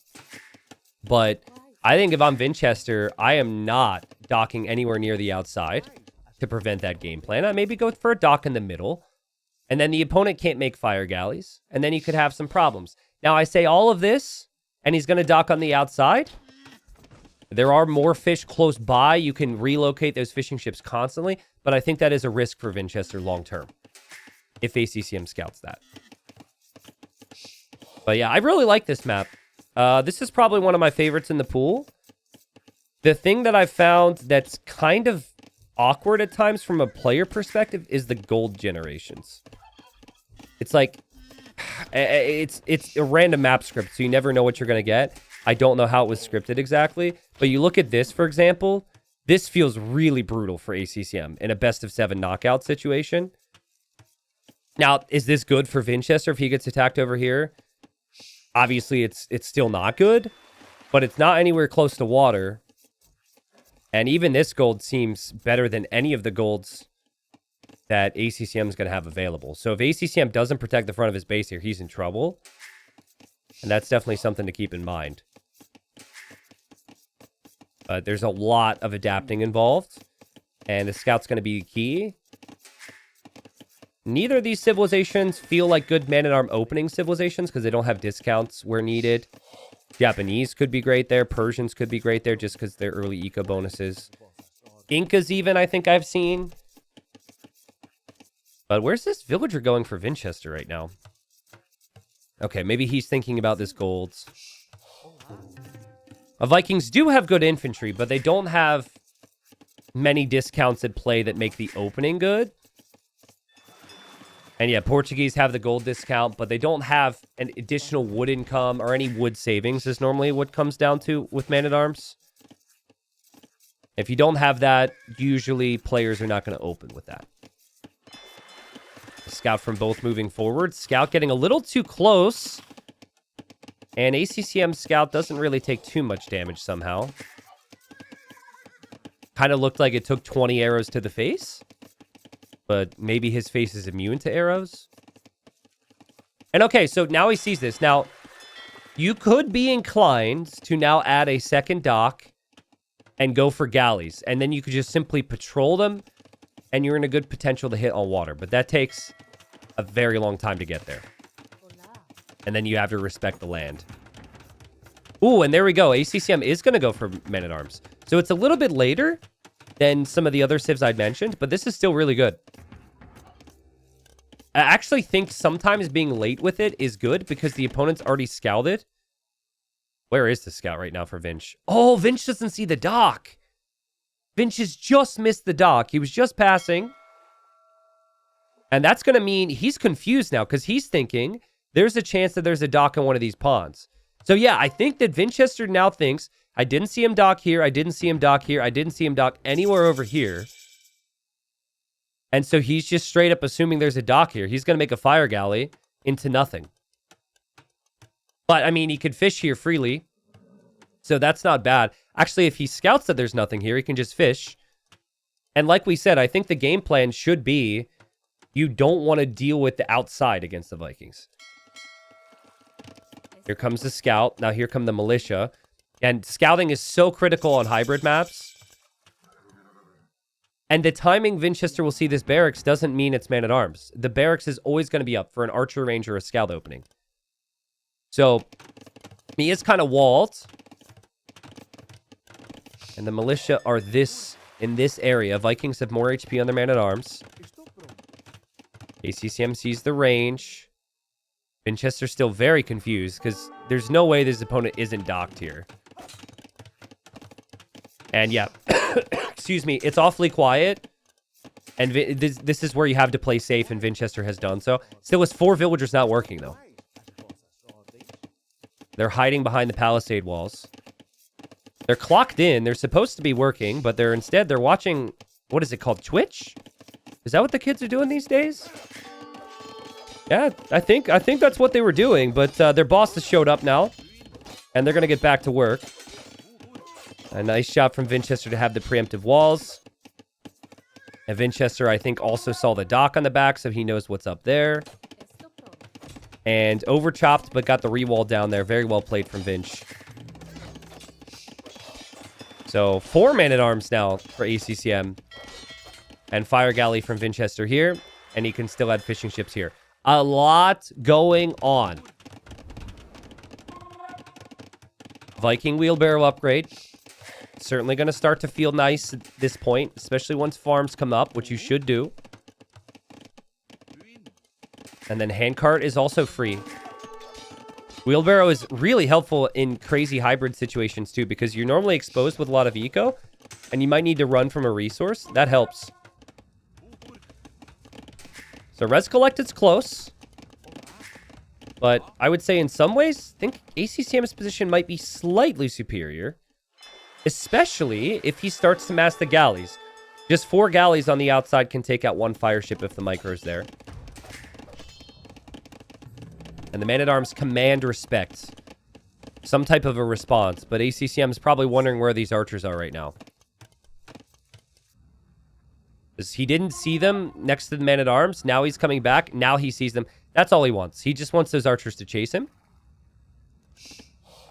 A: But I think if I'm Vinchester, I am not docking anywhere near the outside to prevent that game plan. I maybe go for a dock in the middle. And then the opponent can't make fire galleys. And then you could have some problems. Now, I say all of this, and he's going to dock on the outside. There are more fish close by. You can relocate those fishing ships constantly. But I think that is a risk for Vinchester long term, if ACCM scouts that. But yeah, I really like this map. This is probably one of my favorites in the pool. The thing that I've found that's kind of awkward at times from a player perspective is the gold generations. It's like, it's a random map script, so you never know what you're going to get. I don't know how it was scripted exactly, but you look at this, for example, this feels really brutal for ACCM in a best of 7 knockout situation. Now, is this good for Vinchester if he gets attacked over here? Obviously, it's still not good, but it's not anywhere close to water. And even this gold seems better than any of the golds that ACCM is going to have available. So if ACCM doesn't protect the front of his base here, he's in trouble. And that's definitely something to keep in mind. But there's a lot of adapting involved. And the scout's going to be key. Neither of these civilizations feel like good man-at-arm opening civilizations because they don't have discounts where needed. Japanese could be great there. Persians could be great there just because they're early eco bonuses. Incas even, I think I've seen. But where's this villager going for Vinchester right now? Okay, maybe he's thinking about this golds. Vikings do have good infantry, but they don't have many discounts at play that make the opening good. And yeah, Portuguese have the gold discount, but they don't have an additional wood income or any wood savings is normally what comes down to with man-at-arms. If you don't have that, usually players are not going to open with that. Scout from both moving forward. Scout getting a little too close. And ACCM Scout doesn't really take too much damage somehow. Kind of looked like it took 20 arrows to the face. But maybe his face is immune to arrows. And okay, so now he sees this. Now, you could be inclined to now add a second dock and go for galleys. And then you could just simply patrol them, and you're in a good potential to hit on water. But that takes a very long time to get there. And then you have to respect the land. Ooh, and there we go. ACCM is going to go for men-at-arms. So it's a little bit later than some of the other civs I'd mentioned, but this is still really good. I actually think sometimes being late with it is good because the opponent's already scouted. Where is the scout right now for Vinch? Oh, Vinch doesn't see the dock. Vinch has just missed the dock. He was just passing. And that's going to mean he's confused now because he's thinking there's a chance that there's a dock on one of these pawns. So yeah, I think that Vinchester now thinks, I didn't see him dock here. I didn't see him dock here. I didn't see him dock anywhere over here. And so he's just straight up assuming there's a dock here. He's going to make a fire galley into nothing. But, I mean, he could fish here freely. So that's not bad. Actually, if he scouts that there's nothing here, he can just fish. And like we said, I think the game plan should be you don't want to deal with the outside against the Vikings. Here comes the scout. Now here come the militia. And scouting is so critical on hybrid maps. And the timing Vinchester will see this barracks doesn't mean it's man-at-arms. The barracks is always going to be up for an archer range or a scout opening. So, he is kind of walled. And the militia are in this area. Vikings have more HP on their man-at-arms. ACCM sees the range. Vinchester's still very confused because there's no way this opponent isn't docked here. And yeah, excuse me, it's awfully quiet. And this is where you have to play safe, and Vinchester has done so. Still, with 4 villagers not working, though. They're hiding behind the palisade walls. They're clocked in. They're supposed to be working, but they're watching, what is it called, Twitch? Is that what the kids are doing these days? Yeah, I think that's what they were doing, but their boss has showed up now, and they're going to get back to work. A nice job from Vinchester to have the preemptive walls. And Vinchester, I think, also saw the dock on the back, so he knows what's up there. And over-chopped, but got the re-wall down there. Very well played from Vinch. So, 4 man-at-arms now for ACCM. And Fire Galley from Vinchester here. And he can still add fishing ships here. A lot going on. Viking wheelbarrow upgrade. Certainly going to start to feel nice at this point, especially once farms come up, which you should do. And then handcart is also free. Wheelbarrow is really helpful in crazy hybrid situations too, because you're normally exposed with a lot of eco, and you might need to run from a resource. That helps. So res collected's close. But I would say in some ways, I think ACCM's position might be slightly superior. Especially if he starts to mass the galleys. Just 4 galleys on the outside can take out 1 fire ship if the micro's there. And the man-at-arms command respect. Some type of a response. But ACCM is probably wondering where these archers are right now. Because he didn't see them next to the man-at-arms. Now he's coming back. Now he sees them. That's all he wants. He just wants those archers to chase him.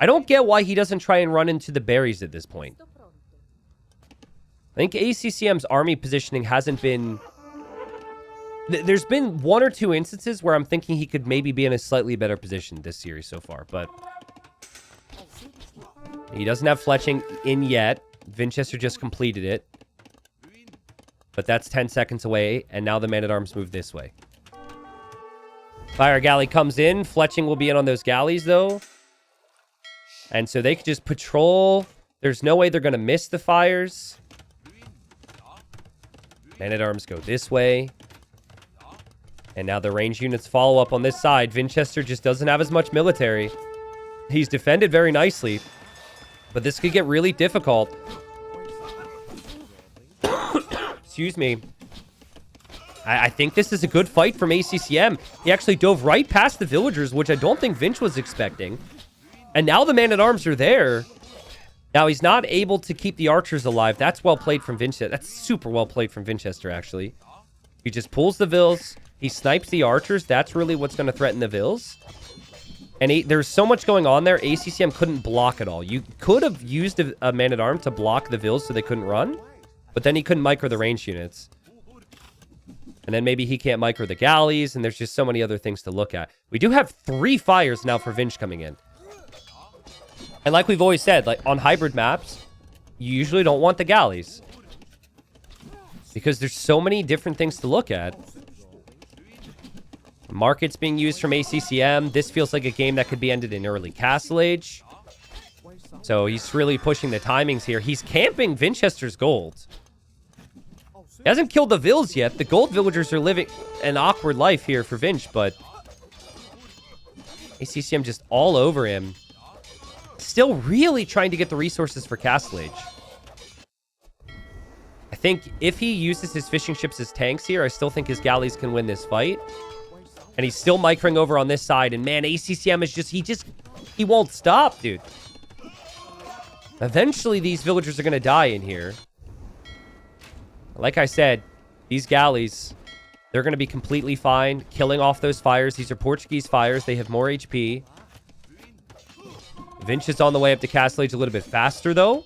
A: I don't get why he doesn't try and run into the berries at this point. I think ACCM's army positioning hasn't been... There's been 1 or 2 instances where I'm thinking he could maybe be in a slightly better position this series so far, but... He doesn't have fletching in yet. Vinchester just completed it. But that's 10 seconds away, and now the man-at-arms move this way. Fire Galley comes in. Fletching will be in on those galleys, though. And so they could just patrol. There's no way they're going to miss the fires. Man-at-arms go this way. And now the range units follow up on this side. Vinchester just doesn't have as much military. He's defended very nicely. But this could get really difficult. Excuse me. I think this is a good fight from ACCM. He actually dove right past the villagers, which I don't think Vinch was expecting. And now the man-at-arms are there. Now, he's not able to keep the archers alive. That's well played from Vinchester. That's super well played from Vinchester, actually. He just pulls the vills. He snipes the archers. That's really what's going to threaten the vills. And there's so much going on there, ACCM couldn't block it all. You could have used a man-at-arm to block the vills so they couldn't run. But then he couldn't micro the range units. And then maybe he can't micro the galleys. And there's just so many other things to look at. We do have 3 fires now for Vinch coming in. And like we've always said, like on hybrid maps, you usually don't want the galleys. Because there's so many different things to look at. Markets being used from ACCM. This feels like a game that could be ended in early Castle Age. So he's really pushing the timings here. He's camping Vinchester's gold. He hasn't killed the vills yet. The gold villagers are living an awkward life here for Vinch, but ACCM just all over him. Still really trying to get the resources for Castle Age. I think if he uses his fishing ships as tanks here, I still think his galleys can win this fight. And he's still microing over on this side. And man, ACCM is he won't stop, dude. Eventually, these villagers are going to die in here. Like I said, these galleys, they're going to be completely fine. Killing off those fires. These are Portuguese fires. They have more HP. Vinch is on the way up to Castle Age a little bit faster, though.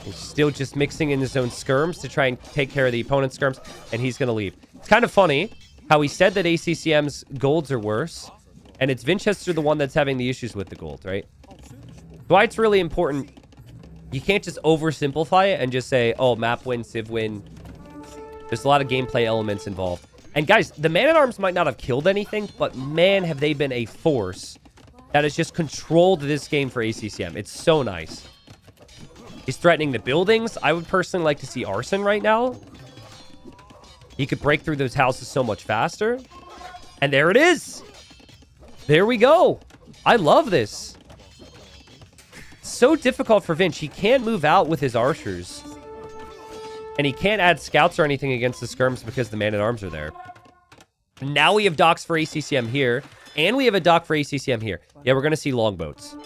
A: He's still just mixing in his own skirms to try and take care of the opponent's skirms. And he's going to leave. It's kind of funny how he said that ACCM's golds are worse. And it's Vinchester the one that's having the issues with the gold, right? Why it's really important. You can't just oversimplify it and just say, oh, map win, civ win. There's a lot of gameplay elements involved. And guys, the man-at-arms might not have killed anything, but man, have they been a force that has just controlled this game for ACCM. It's so nice. He's threatening the buildings. I would personally like to see arson right now. He could break through those houses so much faster. And there it is. There we go. I love this. So difficult for Vinch. He can't move out with his archers. And he can't add scouts or anything against the skirms because the man-at-arms are there. Now we have docks for ACCM here. And we have a dock for ACCM here. Yeah, we're going to see longboats.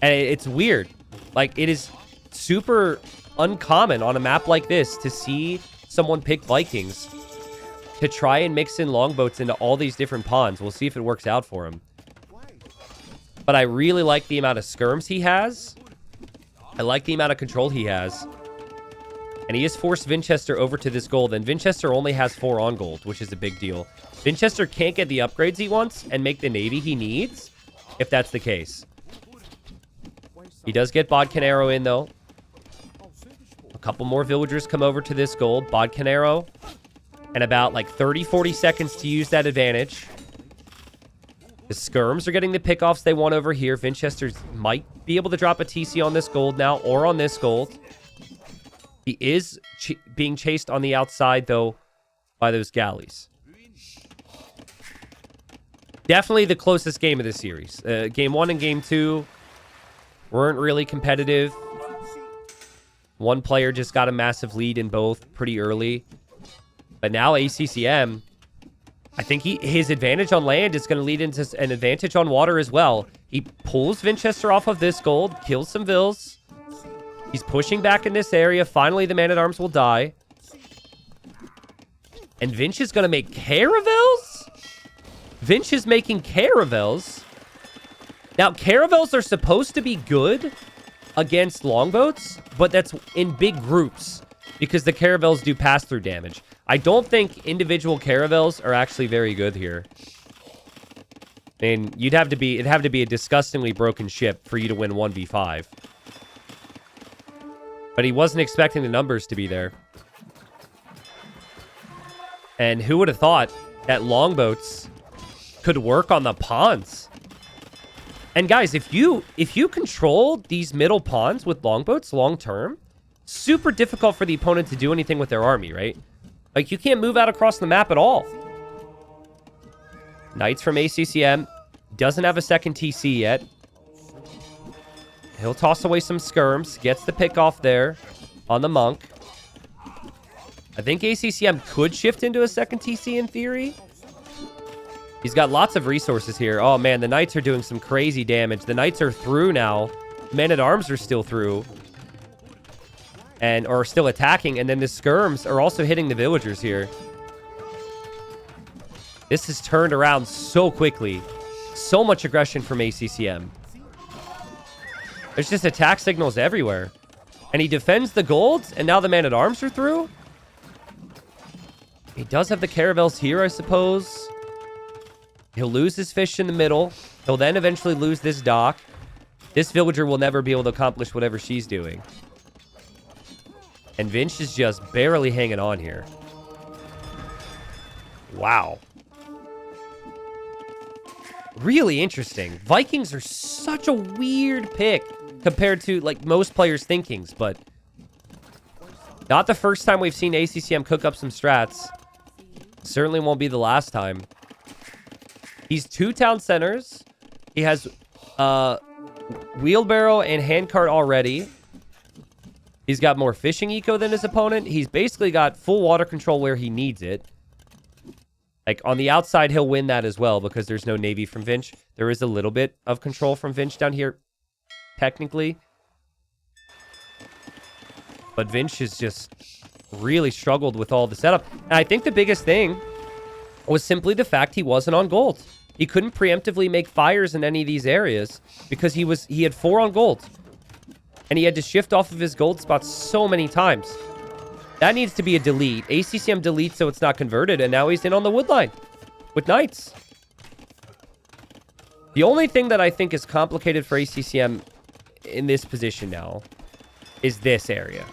A: And it's weird. Like, it is super uncommon on a map like this to see someone pick Vikings to try and mix in longboats into all these different pawns. We'll see if it works out for him. But I really like the amount of skirms he has. I like the amount of control he has. And he has forced Vinchester over to this gold. And Vinchester only has 4 on gold, which is a big deal. Vinchester can't get the upgrades he wants and make the navy he needs, if that's the case. He does get Bodcanero in, though. A couple more villagers come over to this gold. Bodcanero. And about, like, 30, 40 seconds to use that advantage. The skirms are getting the pickoffs they want over here. Vinchester might be able to drop a TC on this gold now, or on this gold. He is being chased on the outside, though, by those galleys. Definitely the closest game of this series. Game 1 and Game 2 weren't really competitive. One player just got a massive lead in both pretty early. But now ACCM, I think his advantage on land is going to lead into an advantage on water as well. He pulls Vinchester off of this gold, kills some vills. He's pushing back in this area. Finally, the man-at-arms will die. And Vinch is going to make caravels? Vinch is making caravels. Now, caravels are supposed to be good against longboats, but that's in big groups because the caravels do pass-through damage. I don't think individual caravels are actually very good here. I mean, it'd have to be a disgustingly broken ship for you to win 1v5. But he wasn't expecting the numbers to be there. And who would have thought that longboats could work on the pawns? And guys, if you control these middle pawns with longboats long term, super difficult for the opponent to do anything with their army, right? Like, you can't move out across the map at all. Knights from ACCM. Doesn't have a second TC yet. He'll toss away some skirms. Gets the pick off there on the monk. I think ACCM could shift into a second TC in theory. He's got lots of resources here. Oh, man, the knights are doing some crazy damage. The knights are through now. Men-at-arms are still through. And are still attacking, and then the skirms are also hitting the villagers here. This has turned around so quickly. So much aggression from ACCM. There's just attack signals everywhere. And he defends the golds, and now the man-at-arms are through. He does have the caravels here, I suppose. He'll lose his fish in the middle. He'll then eventually lose this dock. This villager will never be able to accomplish whatever she's doing. And Vinch is just barely hanging on here. Wow. Really interesting. Vikings are such a weird pick compared to, like, most players' thinkings, but not the first time we've seen ACCM cook up some strats. Certainly won't be the last time. He's 2 town centers. He has wheelbarrow and handcart already. He's got more fishing eco than his opponent. He's basically got full water control where he needs it. Like, on the outside, he'll win that as well because there's no navy from Vinch. There is a little bit of control from Vinch down here, technically. But Vinch has just really struggled with all the setup. And I think the biggest thing was simply the fact he wasn't on gold. He couldn't preemptively make fires in any of these areas because he had 4 on gold. And he had to shift off of his gold spots so many times. That needs to be a delete. ACCM deletes so it's not converted, and now he's in on the wood line with knights. The only thing that I think is complicated for ACCM in this position now is this area.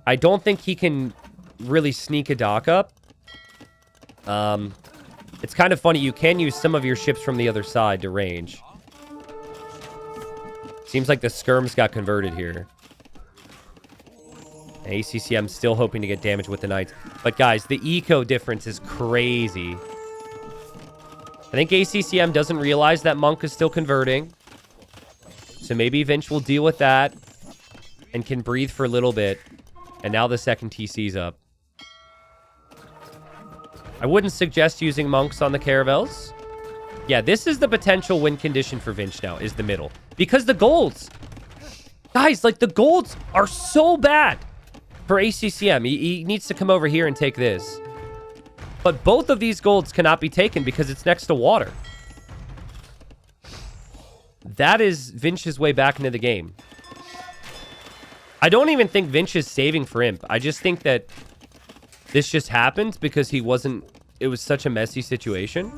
A: I don't think he can really sneak a dock up. It's kind of funny. You can use some of your ships from the other side to range. Seems like the skirms got converted here. And ACCM still hoping to get damage with the knights. But guys, the eco difference is crazy. I think ACCM doesn't realize that monk is still converting. So maybe Vinch will deal with that and can breathe for a little bit. And now the second TC's up. I wouldn't suggest using monks on the caravels. Yeah, this is the potential win condition for Vinch now, is the middle. Because the golds. Guys, like, the golds are so bad for ACCM. He needs to come over here and take this. But both of these golds cannot be taken because it's next to water. That is Vinch's way back into the game. I don't even think Vinch is saving for Imp. I just think that this just happened because he wasn't... It was such a messy situation.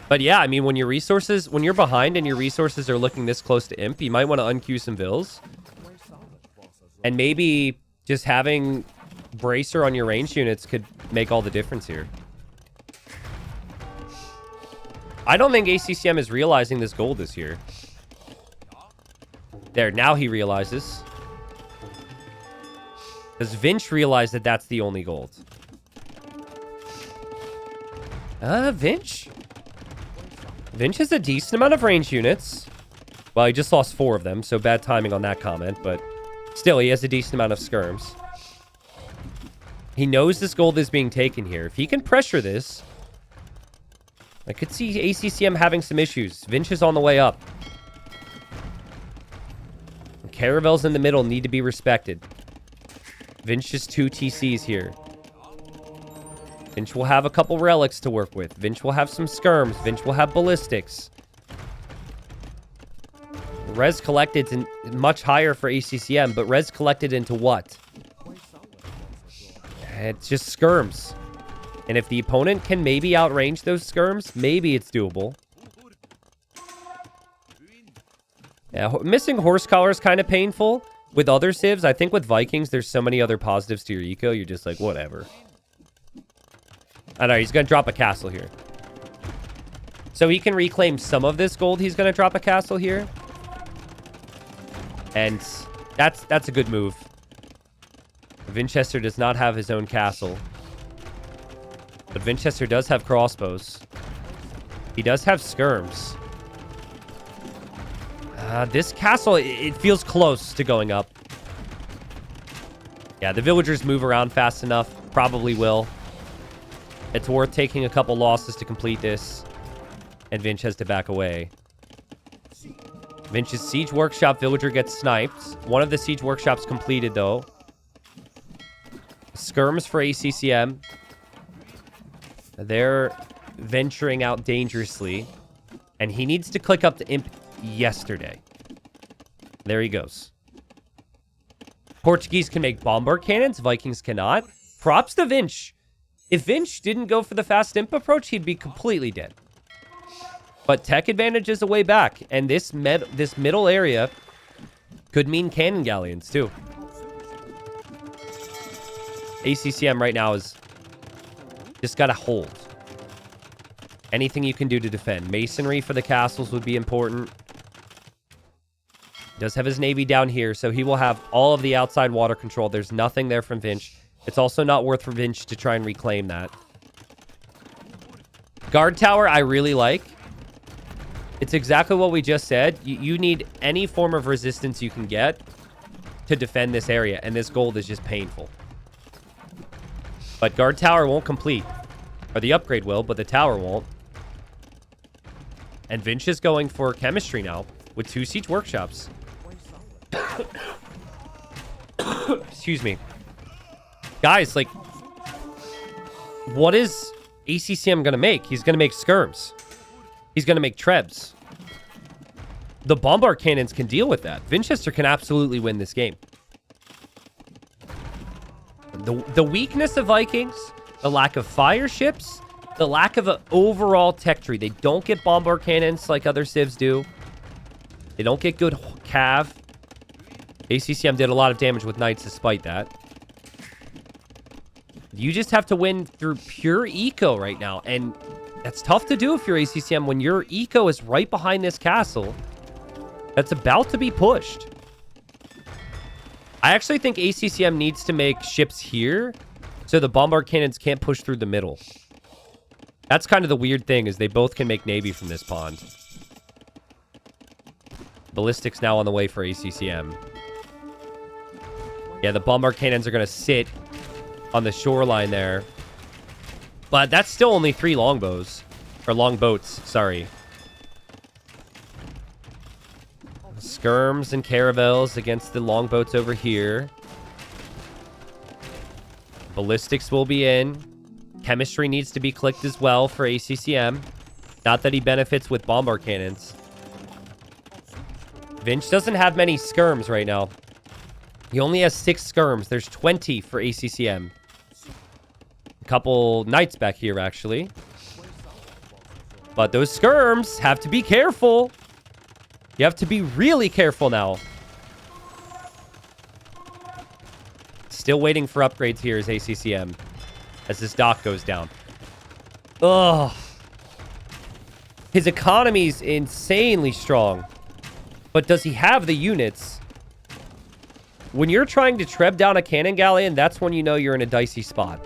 A: But yeah, I mean, when you're behind and your resources are looking this close to Imp, you might want to unqueue some Vills. And maybe just having Bracer on your ranged units could make all the difference here. I don't think ACCM is realizing this gold this year. There, now he realizes. Because Vinch realized that that's the only gold. Vinch? Vinch has a decent amount of range units. Well, he just lost 4 of them, so bad timing on that comment, but still, he has a decent amount of skirms. He knows this gold is being taken here. If he can pressure this, I could see ACCM having some issues. Vinch is on the way up. Caravels in the middle need to be respected. Vinch is 2 TCs here. Vinch will have a couple relics to work with. Vinch will have some skirms. Vinch will have ballistics. Res collected is much higher for ACCM, but res collected into what? It's just skirms. And if the opponent can maybe outrange those skirms, maybe it's doable. Yeah, missing horse collar is kind of painful. With other civs, I think with Vikings, there's so many other positives to your eco, you're just like, whatever. I know, he's going to drop a castle here. So he can reclaim some of this gold. He's going to drop a castle here. And that's a good move. Vinchester does not have his own castle. But Vinchester does have crossbows. He does have skirms. This castle, it feels close to going up. Yeah, the villagers move around fast enough. Probably will. It's worth taking a couple losses to complete this. And Vinch has to back away. Vinch's Siege Workshop villager gets sniped. One of the Siege Workshops completed, though. Skirms for ACCM. They're venturing out dangerously. And he needs to click up to Imp yesterday. There he goes. Portuguese can make bombard cannons. Vikings cannot. Props to Vinch. If Vinch didn't go for the fast Imp approach, he'd be completely dead. But tech advantage is a way back. And this middle area could mean cannon galleons, too. ACCM right now is just got to hold. Anything you can do to defend. Masonry for the castles would be important. Does have his navy down here, so he will have all of the outside water control. There's nothing there from Vinch. It's also not worth for Vinch to try and reclaim that. Guard tower, I really like. It's exactly what we just said. You need any form of resistance you can get to defend this area, and this gold is just painful. But guard tower won't complete. Or the upgrade will, but the tower won't. And Vinch is going for chemistry now with 2 siege workshops. Excuse me. Guys, like, what is ACCM going to make? He's going to make skirms. He's going to make trebs. The bombard cannons can deal with that. Vinchester can absolutely win this game. The weakness of Vikings, the lack of fire ships, the lack of an overall tech tree. They don't get bombard cannons like other civs do. They don't get good cav. ACCM did a lot of damage with knights despite that. You just have to win through pure eco right now. And that's tough to do if you're ACCM when your eco is right behind this castle that's about to be pushed. I actually think ACCM needs to make ships here so the bombard cannons can't push through the middle. That's kind of the weird thing, is they both can make navy from this pond. Ballistics now on the way for ACCM. Yeah, the bombard cannons are going to sit on the shoreline there. But that's still only 3 longbows. Or longboats, sorry. Skirms and caravels against the longboats over here. Ballistics will be in. Chemistry needs to be clicked as well for ACCM. Not that he benefits with bombard cannons. Vinch doesn't have many skirms right now. He only has 6 skirms. There's 20 for ACCM. A couple knights back here, actually. But those skirms have to be careful. You have to be really careful now. Still waiting for upgrades here is ACCM. As this dock goes down. Ugh. His economy's insanely strong. But does he have the units? When you're trying to treb down a cannon galleon, that's when you know you're in a dicey spot.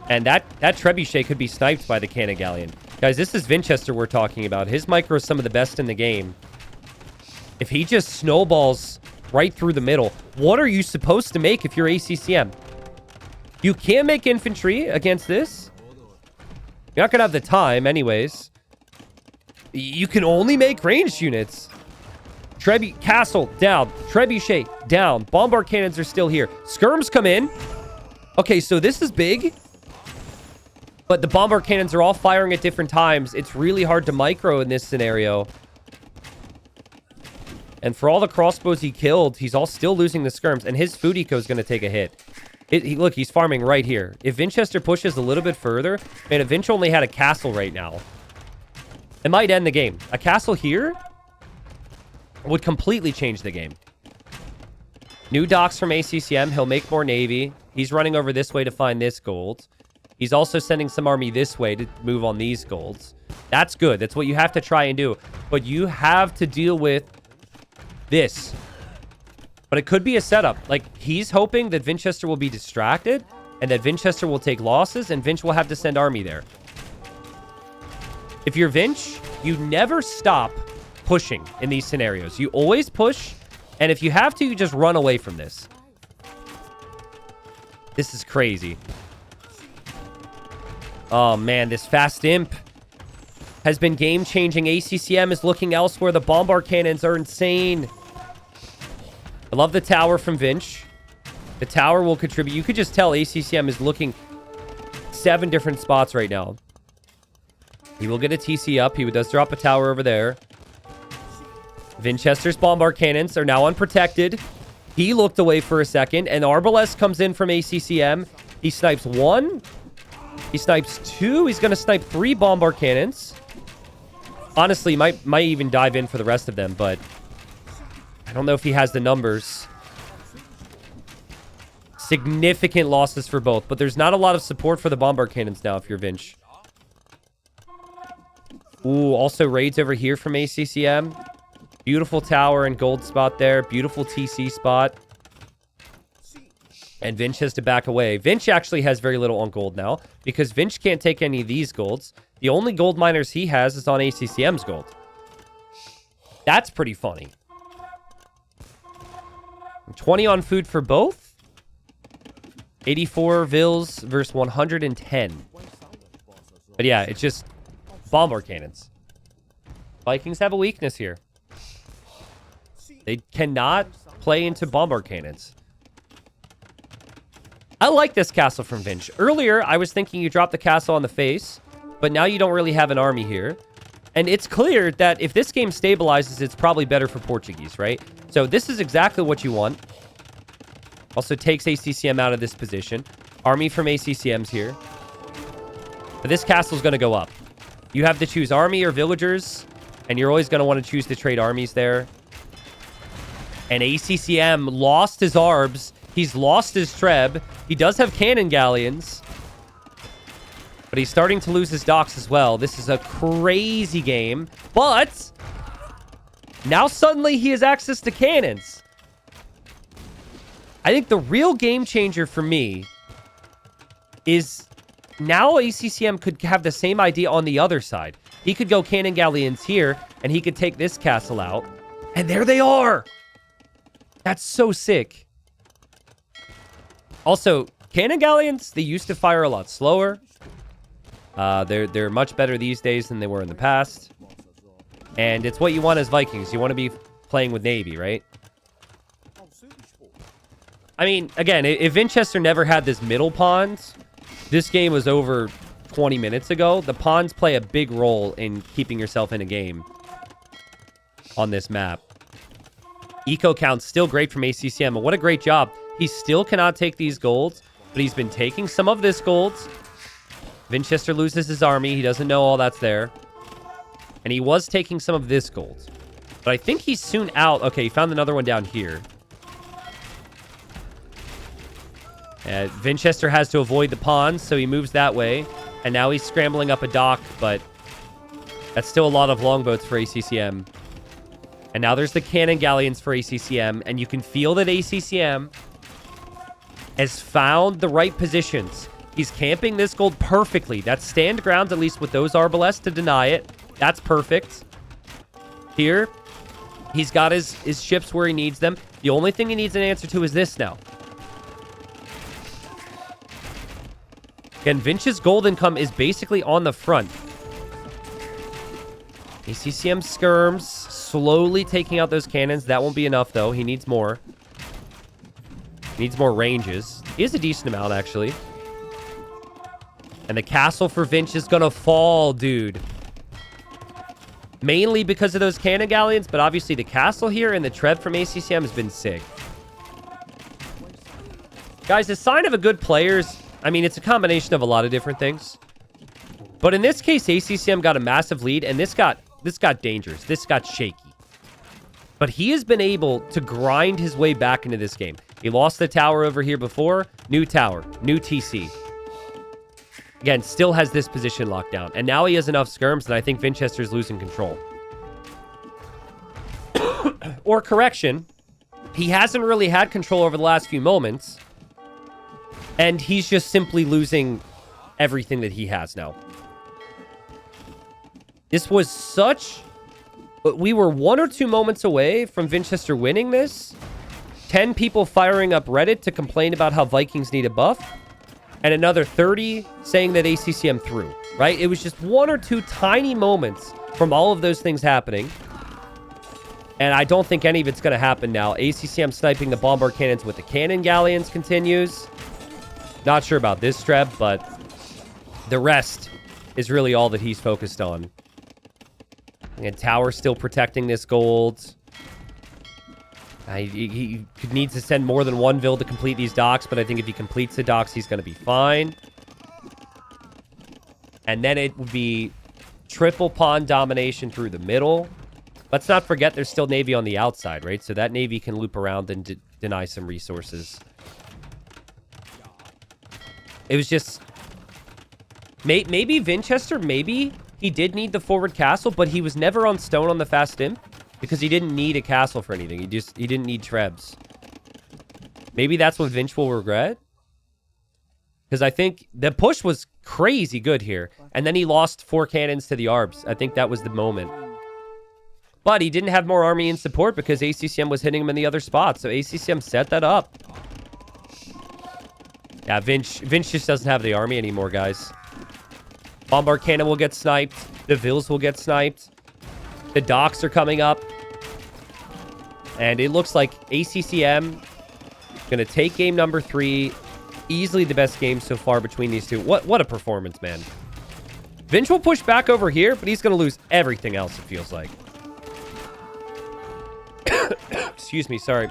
A: And that trebuchet could be sniped by the cannon galleon. Guys, this is Vinchester we're talking about. His micro is some of the best in the game. If he just snowballs right through the middle, what are you supposed to make if you're ACCM? You can't make infantry against this. You're not going to have the time anyways. You can only make ranged units. Castle down. Trebuchet down. Bombard cannons are still here. Skirms come in. Okay, so this is big. But the bombard cannons are all firing at different times. It's really hard to micro in this scenario. And for all the crossbows he killed, he's all still losing the skirms. And his food eco is going to take a hit. Look, he's farming right here. If Vinchester pushes a little bit further... Man, if Vinch only had a castle right now, it might end the game. A castle here would completely change the game. New docks from ACCM. He'll make more navy. He's running over this way to find this gold. He's also sending some army this way to move on these golds. That's good. That's what you have to try and do. But you have to deal with this. But it could be a setup. Like, he's hoping that Vinchester will be distracted and that Vinchester will take losses and Vinch will have to send army there. If you're Vinch, you never stop pushing in these scenarios. You always push, and if you have to, you just run away from this. This is crazy. Oh, man, this fast imp has been game-changing. ACCM is looking elsewhere. The bombard cannons are insane. I love the tower from Vinch. The tower will contribute. You could just tell ACCM is looking 7 different spots right now. He will get a TC up. He does drop a tower over there. Vinchester's bombard cannons are now unprotected. He looked away for a second, and Arbalest comes in from ACCM. He snipes 1. He snipes 2. He's going to snipe 3 bombard cannons. Honestly, might even dive in for the rest of them, but I don't know if he has the numbers. Significant losses for both, but there's not a lot of support for the bombard cannons now if you're Vinch. Ooh, also raids over here from ACCM. Beautiful tower and gold spot there. Beautiful TC spot. And Vinch has to back away. Vinch actually has very little on gold now because Vinch can't take any of these golds. The only gold miners he has is on ACCM's gold. That's pretty funny. 20 on food for both. 84 Vils versus 110. But yeah, it's just bombard cannons. Vikings have a weakness here. They cannot play into bombard cannons. I like this castle from Vinch. Earlier, I was thinking you drop the castle on the face, but now you don't really have an army here. And it's clear that if this game stabilizes, it's probably better for Portuguese, right? So this is exactly what you want. Also takes ACCM out of this position. Army from ACCM's here. But this castle's going to go up. You have to choose army or villagers, and you're always going to want to choose to trade armies there. And ACCM lost his arbs. He's lost his treb. He does have cannon galleons. But he's starting to lose his docks as well. This is a crazy game. But now suddenly he has access to cannons. I think the real game changer for me is now ACCM could have the same idea on the other side. He could go cannon galleons here, and he could take this castle out. And there they are! That's so sick. Also, cannon galleons, they used to fire a lot slower. They're much better these days than they were in the past. And it's what you want as Vikings. You want to be playing with Navy, right? I mean, again, if Vinchester never had this middle pond, this game was over 20 minutes ago. The ponds play a big role in keeping yourself in a game on this map. Eco count's still great from ACCM, and what a great job. He still cannot take these golds, but he's been taking some of this golds. Vinchester loses his army. He doesn't know all that's there. And he was taking some of this gold. But I think he's soon out. Okay, he found another one down here. Vinchester has to avoid the ponds, so he moves that way. And now he's scrambling up a dock, but that's still a lot of longboats for ACCM. And now there's the cannon galleons for ACCM, and you can feel that ACCM has found the right positions. He's camping this gold perfectly. That's stand ground, at least with those arbalests to deny it. That's perfect. Here, he's got his ships where he needs them. The only thing he needs an answer to is this now. Again, Vinch's gold income is basically on the front. ACCM skirms, slowly taking out those cannons. That won't be enough, though. He needs more. He needs more ranges. He has a decent amount, actually. And the castle for Vinch is going to fall, dude. Mainly because of those cannon galleons, but obviously the castle here and the trev from ACCM has been sick. Guys, a sign of a good player's... I mean, it's a combination of a lot of different things. But in this case, ACCM got a massive lead, and this got dangerous. This got shaky. But he has been able to grind his way back into this game. He lost the tower over here before. New tower. New TC. Again, still has this position locked down. And now he has enough skirms, and I think Vinchester's losing control. Or correction, he hasn't really had control over the last few moments. And he's just simply losing everything that he has now. This was such... We were 1 or 2 moments away from Vinchester winning this. 10 people firing up Reddit to complain about how Vikings need a buff. And another 30 saying that ACCM threw, right? It was just 1 or 2 tiny moments from all of those things happening. And I don't think any of it's going to happen now. ACCM sniping the bombard cannons with the cannon galleons continues. Not sure about this Treb, but the rest is really all that he's focused on. And Tower still protecting this gold. He needs to send more than one Vil to complete these docks, but I think if he completes the docks, he's going to be fine. And then it would be triple pawn domination through the middle. Let's not forget there's still Navy on the outside, right? So that Navy can loop around and deny some resources. It was just... Maybe Vinchester, maybe he did need the forward castle, but he was never on stone on the fast imp because he didn't need a castle for anything. He didn't need trebs. Maybe that's what Vinch will regret. Because I think the push was crazy good here. And then he lost 4 cannons to the Arbs. I think that was the moment. But he didn't have more army in support because ACCM was hitting him in the other spots. So ACCM set that up. Yeah, Vinch just doesn't have the army anymore, guys. Bombard cannon will get sniped. The Vils will get sniped. The docks are coming up. And it looks like ACCM going to take game number 3. Easily the best game so far between these two. What a performance, man. Vinch will push back over here, but he's going to lose everything else, it feels like. Excuse me, sorry.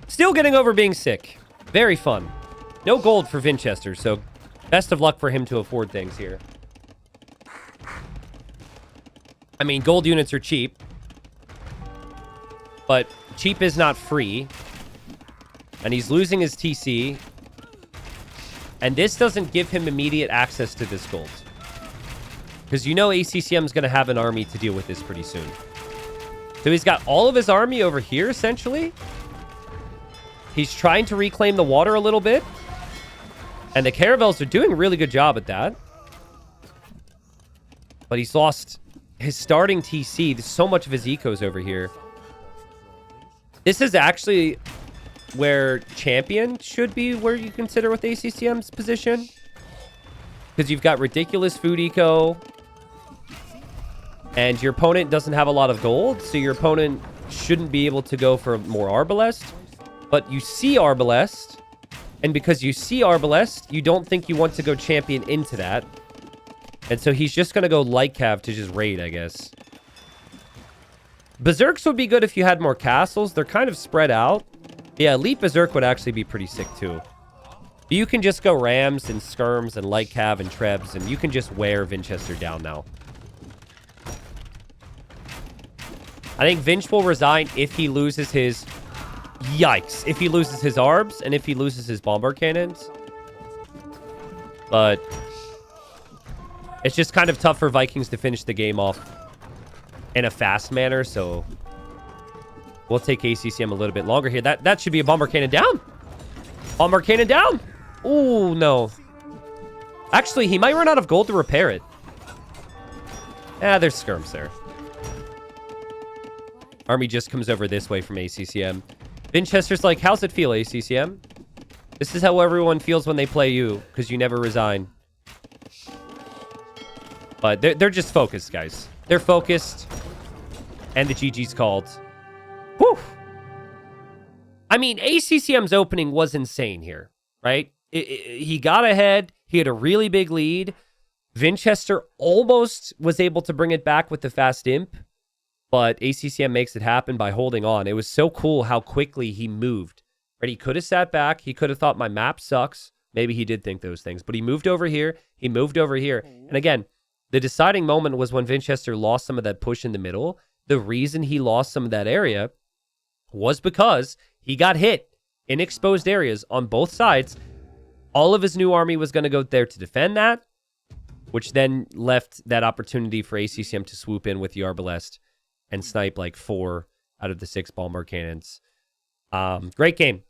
A: Still getting over being sick. Very fun. No gold for Vinchester, so best of luck for him to afford things here. I mean, gold units are cheap. But cheap is not free. And he's losing his TC. And this doesn't give him immediate access to this gold. Because you know ACCM is going to have an army to deal with this pretty soon. So he's got all of his army over here, essentially. He's trying to reclaim the water a little bit. And the caravels are doing a really good job at that. But he's lost his starting TC. There's so much of his ecos over here. This is actually where champion should be where you consider with ACCM's position. Because you've got ridiculous food eco. And your opponent doesn't have a lot of gold. So your opponent shouldn't be able to go for more Arbalest. But you see Arbalest. And because you see Arbalest, you don't think you want to go champion into that. And so he's just going to go light cav to just raid, I guess. Berserks would be good if you had more castles. They're kind of spread out. Yeah, Elite Berserk would actually be pretty sick too. You can just go Rams and Skirms and light cav and Trebs, and you can just wear Vinchester down now. I think Vinch will resign if he loses his... Yikes. If he loses his Arbs and if he loses his Bombard Cannons. But... it's just kind of tough for Vikings to finish the game off in a fast manner, so... we'll take ACCM a little bit longer here. That should be a Bombard Cannon down. Bombard Cannon down. Ooh, no. Actually, he might run out of gold to repair it. Ah, there's skirms there. Army just comes over this way from ACCM. Vinchester's like, how's it feel, ACCM? This is how everyone feels when they play you, because you never resign. But they're just focused, guys. They're focused. And the GG's called. Whew. I mean, ACCM's opening was insane here, right? He got ahead. He had a really big lead. Vinchester almost was able to bring it back with the fast imp. But ACCM makes it happen by holding on. It was so cool how quickly he moved. Right? He could have sat back. He could have thought my map sucks. Maybe he did think those things. But he moved over here. He moved over here. And again, the deciding moment was when Vinchester lost some of that push in the middle. The reason he lost some of that area was because he got hit in exposed areas on both sides. All of his new army was going to go there to defend that, which then left that opportunity for ACCM to swoop in with the Arbalest and snipe like 4 out of the 6 Bombard Cannons. Great game.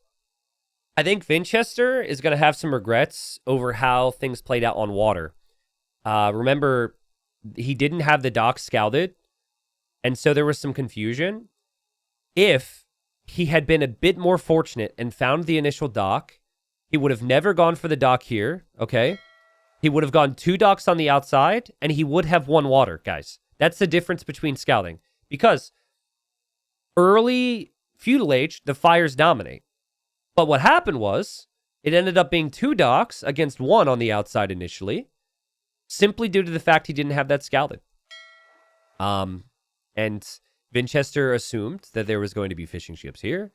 A: I think Vinchester is going to have some regrets over how things played out on water. Remember, he didn't have the dock scouted, and so there was some confusion. If he had been a bit more fortunate and found the initial dock, he would have never gone for the dock here, okay? He would have gone 2 docks on the outside, and he would have won water, guys. That's the difference between scouting. Because early Feudal Age, the fires dominate. But what happened was, it ended up being 2 docks against 1 on the outside initially, simply due to the fact he didn't have that scouted. And Vinchester assumed that there was going to be fishing ships here,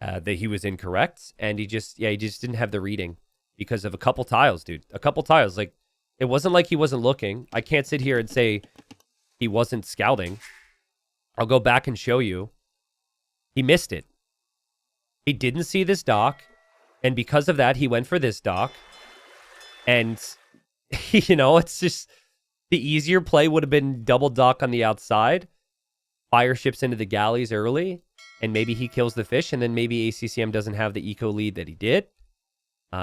A: that he was incorrect, and he just didn't have the reading because of a couple tiles, dude. A couple tiles. Like, it wasn't like he wasn't looking. I can't sit here and say he wasn't scouting. I'll go back and show you. He missed it. He didn't see this dock, and because of that, he went for this dock. And, you know, it's just the easier play would have been double dock on the outside, fire ships into the galleys early, and maybe he kills the fish, and then maybe ACCM doesn't have the eco lead that he did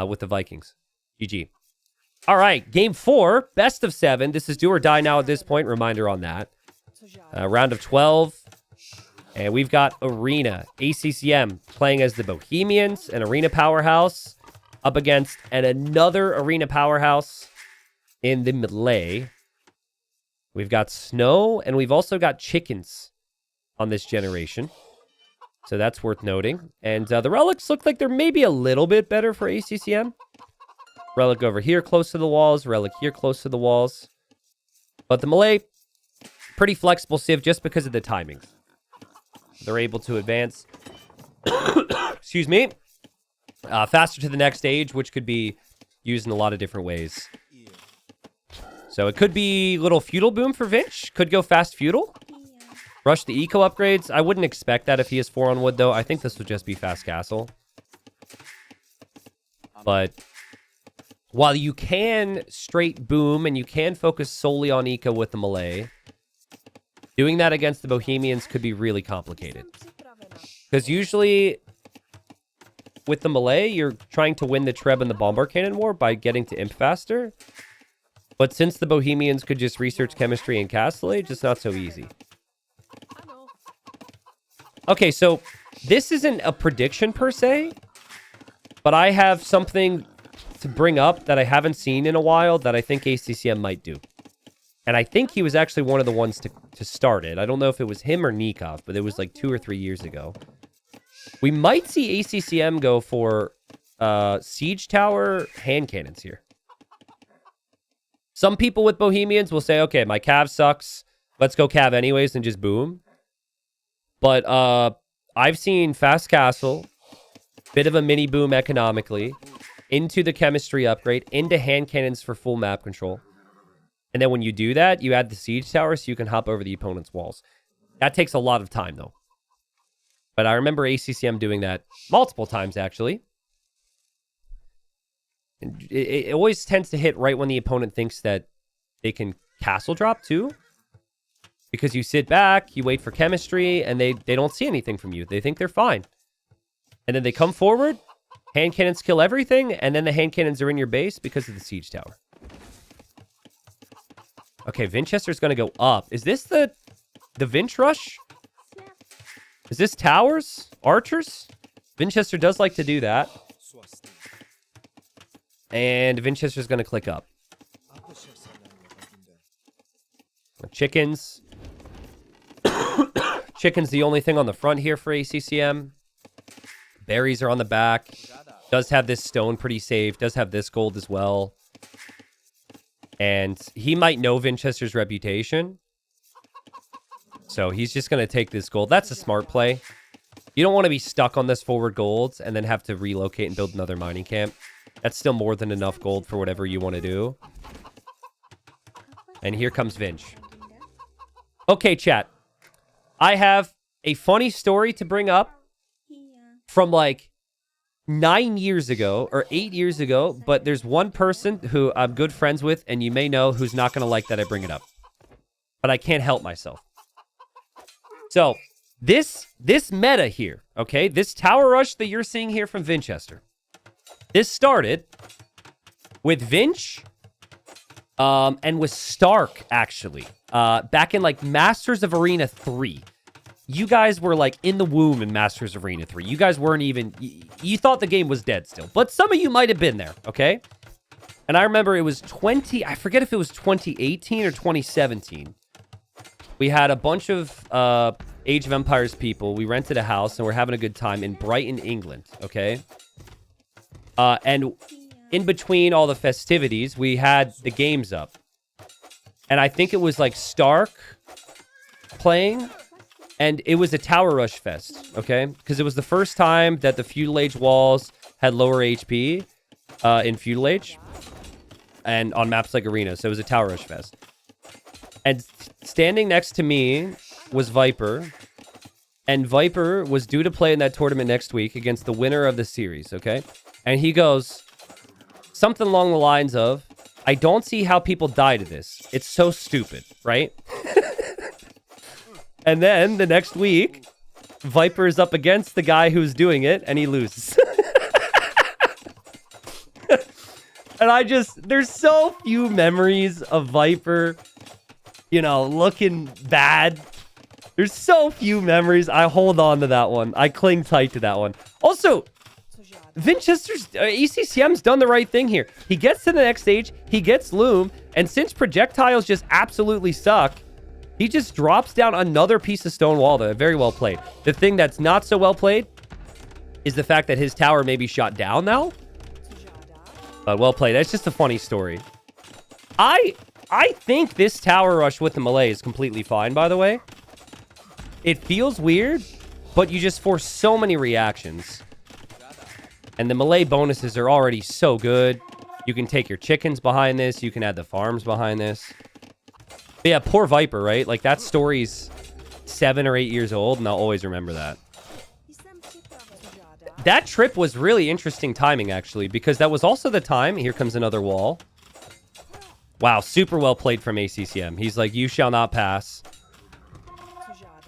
A: with the Vikings. GG. All right, game 4, best of 7. This is do or die now at this point. Reminder on that. Round of 12. And we've got Arena. ACCM playing as the Bohemians, an Arena powerhouse, up against another Arena powerhouse in the melee. We've got snow, and we've also got chickens on this generation. So that's worth noting. And the relics look like they're maybe a little bit better for ACCM. Relic over here close to the walls. Relic here close to the walls. But the melee, pretty flexible civ just because of the timings. They're able to advance, excuse me, faster to the next stage, which could be used in a lot of different ways. So it could be little feudal boom for Vinch. Could go fast feudal. Rush the eco upgrades. I wouldn't expect that if he has 4 on wood, though. I think this would just be fast castle. But while you can straight boom and you can focus solely on eco with the melee, doing that against the Bohemians could be really complicated. Because usually with the melee, you're trying to win the Treb and the Bombard Cannon war by getting to imp faster. But since the Bohemians could just research chemistry and castle age, it's not so easy. Okay, so This isn't a prediction per se, but I have something to bring up that I haven't seen in a while that I think ACCM might do. And I think he was actually one of the ones to start it. I don't know if it was him or Nikov, but it was like 2 or 3 years ago. We might see ACCM go for siege tower hand cannons here. Some people with Bohemians will say, okay, my cav sucks. Let's go cav anyways and just boom. But I've seen fast castle, bit of a mini boom economically, into the chemistry upgrade, into hand cannons for full map control. And then when you do that, you add the siege tower so you can hop over the opponent's walls. That takes a lot of time, though. But I remember ACCM doing that multiple times, actually. And it always tends to hit right when the opponent thinks that they can castle drop, too. Because you sit back, you wait for chemistry, and they don't see anything from you. They think they're fine. And then they come forward, hand cannons kill everything, and then the hand cannons are in your base because of the siege tower. Okay, Vinchester's going to go up. Is this the Vinch rush? Is this towers? Archers? Vinchester does like to do that. And Vinchester's going to click up. Chickens. Chicken's the only thing on the front here for ACCM. Berries are on the back. Does have this stone pretty safe. Does have this gold as well. And he might know Vinchester's reputation. So he's just going to take this gold. That's a smart play. You don't want to be stuck on this forward gold and then have to relocate and build another mining camp. That's still more than enough gold for whatever you want to do. And here comes Vinch. Okay, chat. I have a funny story to bring up from like 9 years ago or 8 years ago, but there's one person who I'm good friends with, and you may know who's not going to like that I bring it up. But I can't help myself. So, this meta here, okay? This tower rush that you're seeing here from Vinchester. This started with Vinch and with Stark, actually. Back in, like, Masters of Arena 3. You guys were, like, in the womb in Masters of Arena 3. You guys weren't even... You thought the game was dead still. But some of you might have been there, okay? And I remember it was I forget if it was 2018 or 2017. We had a bunch of Age of Empires people. We rented a house, and we're having a good time in Brighton, England, okay? And in between all the festivities, we had the games up. And I think it was, like, Stark playing... And it was a tower rush fest, okay? Because it was the first time that the feudal age walls had lower HP in feudal age. And on maps like Arena, so it was a tower rush fest. And standing next to me was Viper. And Viper was due to play in that tournament next week against the winner of the series, okay? And he goes something along the lines of, I don't see how people die to this. It's so stupid, right? And then the next week, Viper is up against the guy who's doing it, and he loses. And there's so few memories of Viper, you know, looking bad. There's so few memories. I hold on to that one. I cling tight to that one. Also, Vinchester's ACCM's done the right thing here. He gets to the next stage, he gets Loom, and since projectiles just absolutely suck, he just drops down another piece of stone wall that very well played. The thing that's not so well played is the fact that his tower may be shot down now. But well played. That's just a funny story. I think this tower rush with the melee is completely fine, by the way. It feels weird, but you just force so many reactions. And the melee bonuses are already so good. You can take your chickens behind this. You can add the farms behind this. But yeah, poor Viper, right? Like, that story's 7 or 8 years old, and I'll always remember that. That trip was really interesting timing, actually, because that was also the time... Here comes another wall. Wow, super well played from ACCM. He's like, you shall not pass.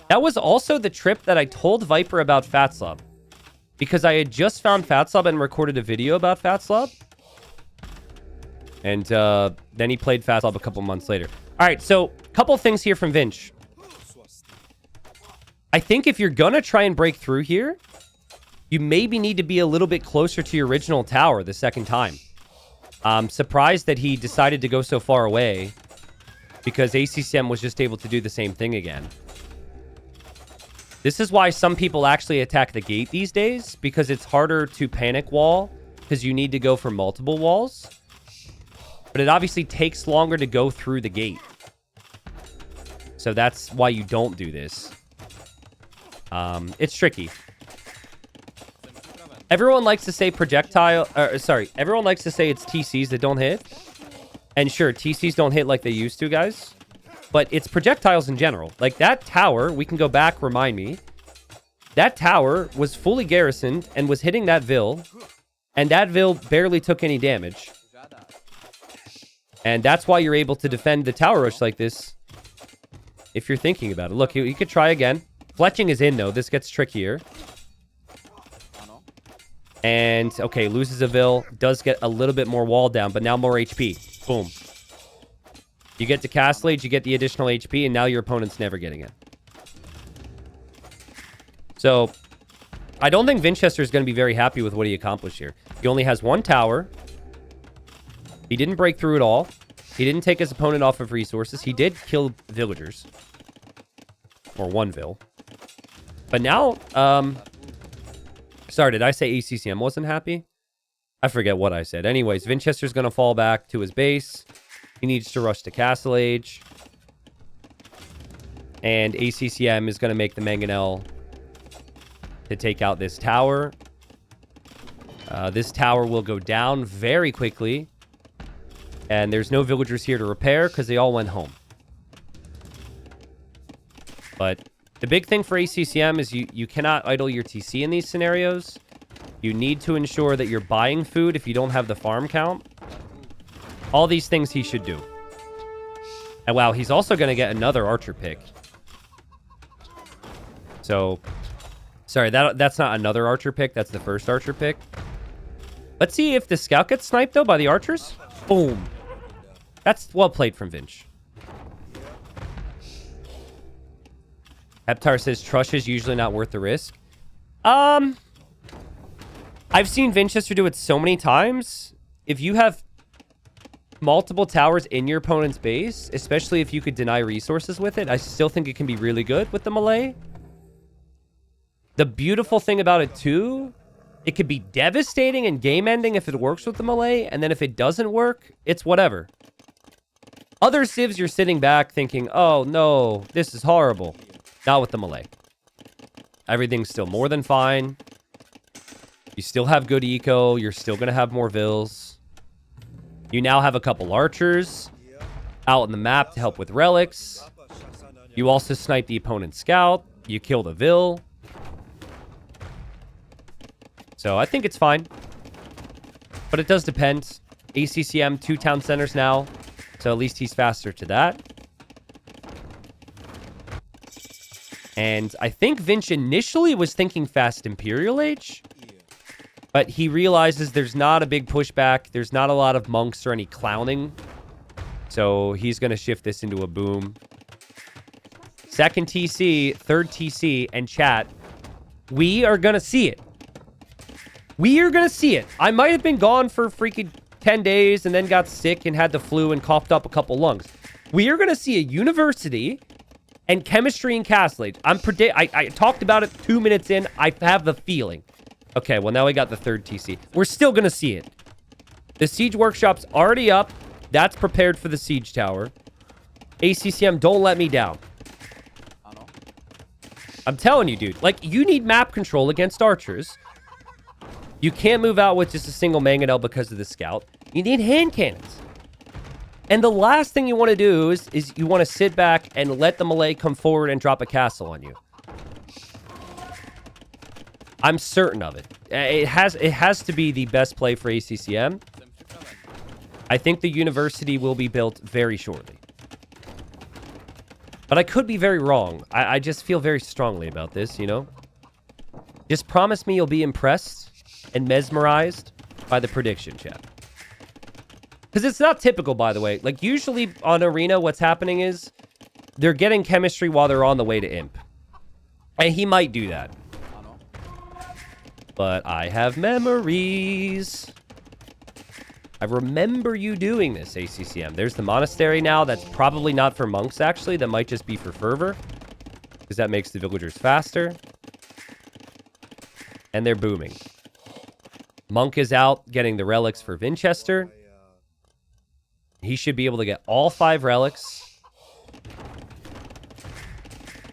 A: That was also the trip that I told Viper about Fatslab. Because I had just found Fatslab and recorded a video about Fatslab. And then he played Fatslab a couple months later. All right, so a couple things here from Vinch. I think if you're going to try and break through here, you maybe need to be a little bit closer to your original tower the second time. I'm surprised that he decided to go so far away because ACCM was just able to do the same thing again. This is why some people actually attack the gate these days, because it's harder to panic wall because you need to go for multiple walls. But it obviously takes longer to go through the gate. So that's why you don't do this. It's tricky. Everyone likes to say projectile... everyone likes to say it's TCs that don't hit. And sure, TCs don't hit like they used to, guys. But it's projectiles in general. Like, that tower, we can go back, remind me. That tower was fully garrisoned and was hitting that Vil. And that Vil barely took any damage. And that's why you're able to defend the tower rush like this. If you're thinking about it. Look, you could try again. Fletching is in, though. This gets trickier. And, okay, loses a Vil. Does get a little bit more wall down, but now more HP. Boom. You get to Castle Age, you get the additional HP, and now your opponent's never getting it. So, I don't think Vinchester is going to be very happy with what he accomplished here. He only has one tower. He didn't break through at all. He didn't take his opponent off of resources. He did kill villagers. Or one Vil. But now, sorry, did I say ACCM wasn't happy? I forget what I said. Anyways, Vinchester's going to fall back to his base. He needs to rush to Castle Age. And ACCM is going to make the mangonel to take out this tower. This tower will go down very quickly. And there's no villagers here to repair because they all went home. But the big thing for ACCM is you cannot idle your TC in these scenarios. You need to ensure that you're buying food if you don't have the farm count. All these things he should do. And wow, he's also going to get another archer pick. So, sorry, that's not another archer pick. That's the first archer pick. Let's see if the scout gets sniped, though, by the archers. Boom. That's well played from Vinch. Heptar says, Trush is usually not worth the risk. I've seen Vinchester do it so many times. If you have multiple towers in your opponent's base, especially if you could deny resources with it, I still think it can be really good with the melee. The beautiful thing about it, too, it could be devastating and game-ending if it works with the melee, and then if it doesn't work, it's whatever. Other civs, you're sitting back thinking, oh, no, this is horrible. Not with the melee. Everything's still more than fine. You still have good eco. You're still going to have more Vils. You now have a couple archers out on the map to help with relics. You also snipe the opponent's scout. You kill the Vil. So I think it's fine. But it does depend. ACCM, 2 town centers now. So at least he's faster to that. And I think Vinch initially was thinking fast Imperial Age. But he realizes there's not a big pushback. There's not a lot of monks or any clowning. So he's going to shift this into a boom. Second TC, third TC, and chat. We are going to see it. We are going to see it. I might have been gone for freaking 10 days and then got sick and had the flu and coughed up a couple lungs. We are going to see a university and chemistry and Castle Age. I talked about it 2 minutes in. I have the feeling. Okay, well, now we got the third TC. We're still going to see it. The Siege Workshop's already up. That's prepared for the Siege Tower. ACCM, don't let me down. I'm telling you, dude. Like, you need map control against archers. You can't move out with just a single mangonel because of the scout. You need hand cannons. And the last thing you want to do is you want to sit back and let the melee come forward and drop a castle on you. I'm certain of it. It has to be the best play for ACCM. I think the university will be built very shortly. But I could be very wrong. I just feel very strongly about this, you know? Just promise me you'll be impressed and mesmerized by the prediction, chat. Because it's not typical, by the way. Like, usually on Arena, what's happening is they're getting chemistry while they're on the way to Imp. And he might do that. But I have memories. I remember you doing this, ACCM. There's the monastery now. That's probably not for monks, actually. That might just be for fervor. Because that makes the villagers faster. And they're booming. Monk is out getting the relics for Vinchester. He should be able to get all 5 relics.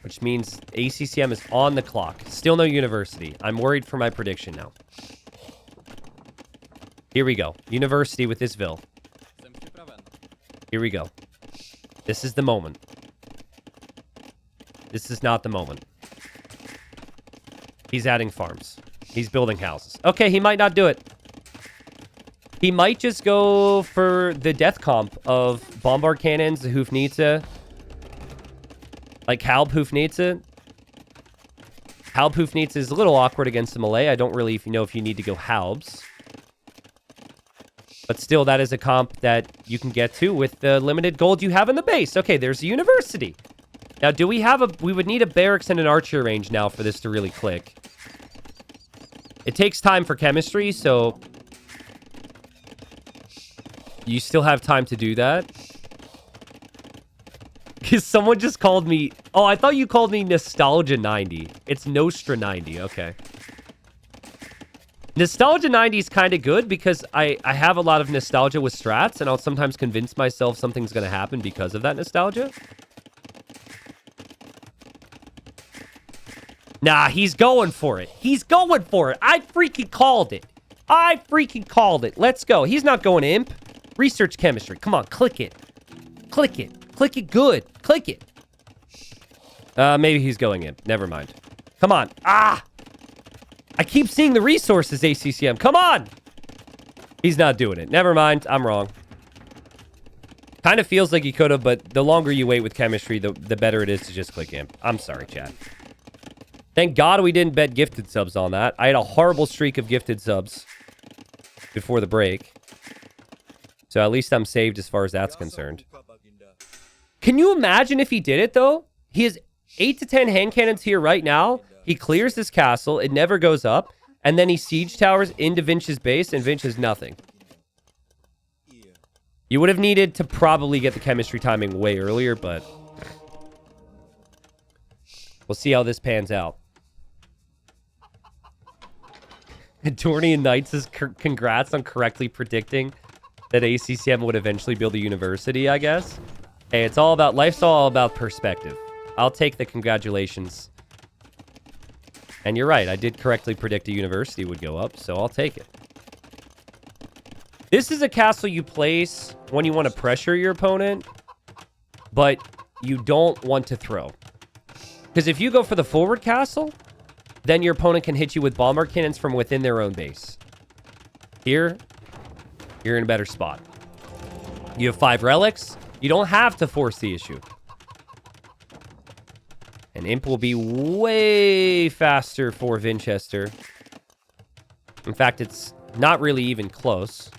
A: Which means ACCM is on the clock. Still no university. I'm worried for my prediction now. Here we go. University with this Vil. Here we go. This is the moment. This is not the moment. He's adding farms. He's building houses. Okay, he might not do it. He might just go for the death comp of bombard cannons, the Hoofnitsa. Like Halb Hoofnitsa. Halb Hoofnitsa is a little awkward against the melee. I don't really know if you need to go Halbs. But still, that is a comp that you can get to with the limited gold you have in the base. Okay, there's a university. Now, do we have a... We would need a barracks and an archer range now for this to really click. It takes time for chemistry, so... You still have time to do that. Because someone just called me... Oh, I thought you called me Nostalgia 90. It's Nostra 90. Okay. Nostalgia 90 is kind of good because I have a lot of nostalgia with strats, and I'll sometimes convince myself something's going to happen because of that nostalgia. Nah, he's going for it. He's going for it. I freaking called it. I freaking called it. Let's go. He's not going imp. Research chemistry. Come on, click it. Click it. Click it good. Click it. Maybe he's going imp. Never mind. Come on. Ah! I keep seeing the resources, ACCM. Come on! He's not doing it. Never mind. I'm wrong. Kind of feels like he could have, but the longer you wait with chemistry, the better it is to just click imp. I'm sorry, chat. Thank God we didn't bet gifted subs on that. I had a horrible streak of gifted subs before the break. So at least I'm saved as far as that's concerned. Can you imagine if he did it, though? He has 8 to 10 hand cannons here right now. He clears this castle. It never goes up. And then he siege towers into Vinch's base, and Vinch has nothing. You would have needed to probably get the chemistry timing way earlier, but... We'll see how this pans out. Dornian Knights says, congrats on correctly predicting that ACCM would eventually build a university, I guess. Hey, it's all about... Life's all about perspective. I'll take the congratulations. And you're right, I did correctly predict a university would go up, so I'll take it. This is a castle you place when you want to pressure your opponent, but you don't want to throw. Because if you go for the forward castle, then your opponent can hit you with bombard cannons from within their own base. Here, you're in a better spot. You have 5 relics. You don't have to force the issue. And imp will be way faster for Vinchester. In fact, it's not really even close.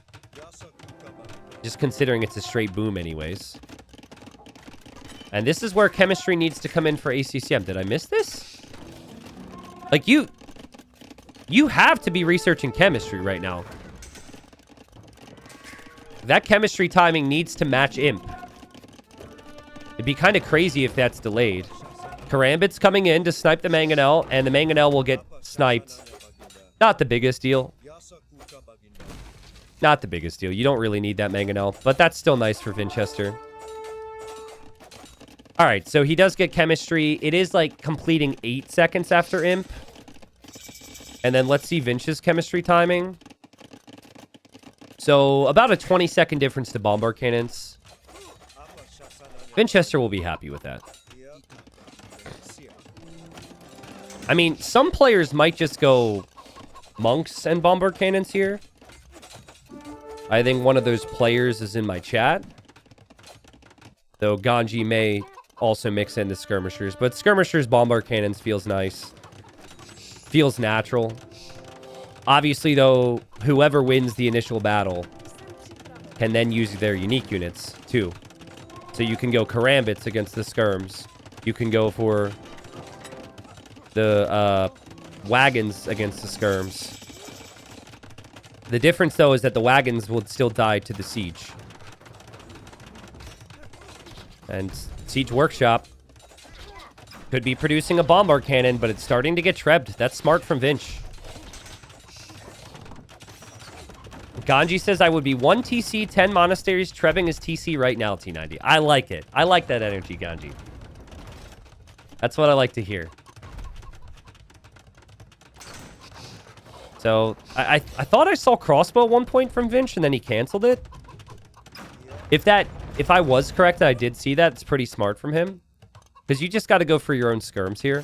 A: Just considering it's a straight boom anyways. And this is where chemistry needs to come in for ACCM. Did I miss this? Like, you have to be researching chemistry right now. That chemistry timing needs to match imp. It'd be kind of crazy if that's delayed. Karambit's coming in to snipe the Mangonel, and the Mangonel will get sniped. Not the biggest deal. Not the biggest deal. You don't really need that Mangonel, but that's still nice for Vinchester. All right, so he does get chemistry. It is like completing 8 seconds after imp. And then let's see Vinch's chemistry timing. So about a 20-second difference to bombard cannons. Vinchester will be happy with that. I mean, some players might just go monks and bombard cannons here. I think one of those players is in my chat. Though Ganji may also mix in the skirmishers. But skirmishers, bombard cannons feels nice. Feels natural. Obviously, though, whoever wins the initial battle can then use their unique units, too. So you can go Karambits against the skirms. You can go for the wagons against the skirms. The difference, though, is that the wagons will still die to the siege. And Siege Workshop could be producing a bombard cannon, but it's starting to get trebbed. That's smart from Vinch. Ganji says, I would be 1 TC, 10 monasteries. Trebbing is TC right now, T90. I like it. I like that energy, Ganji. That's what I like to hear. So, I thought I saw crossbow at one point from Vinch, and then he canceled it. If I was correct and I did see that, it's pretty smart from him. Because you just got to go for your own skirms here.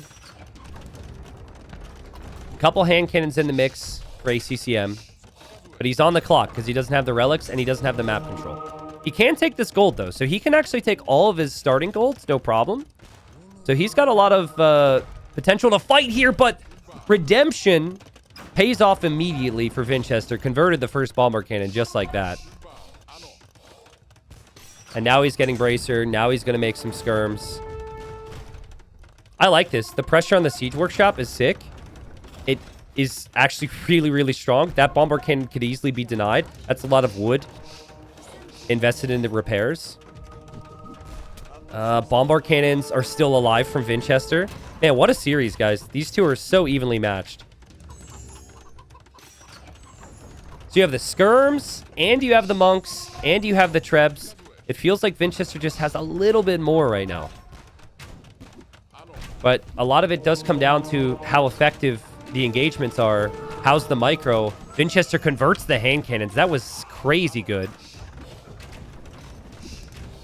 A: A couple hand cannons in the mix for ACCM. But he's on the clock because he doesn't have the relics and he doesn't have the map control. He can take this gold, though. So he can actually take all of his starting golds, no problem. So he's got a lot of potential to fight here, but redemption pays off immediately for Vinchester. Converted the first bomber cannon just like that. And now he's getting bracer. Now he's going to make some skirms. I like this. The pressure on the Siege Workshop is sick. It is actually really, really strong. That bomber cannon could easily be denied. That's a lot of wood invested in the repairs. Bombard cannons are still alive from Vinchester. Man, what a series, guys. These two are so evenly matched. So you have the skirms, and you have the monks, and you have the trebs. It feels like Vinchester just has a little bit more right now. But a lot of it does come down to how effective the engagements are. How's the micro? Vinchester converts the hand cannons. That was crazy good.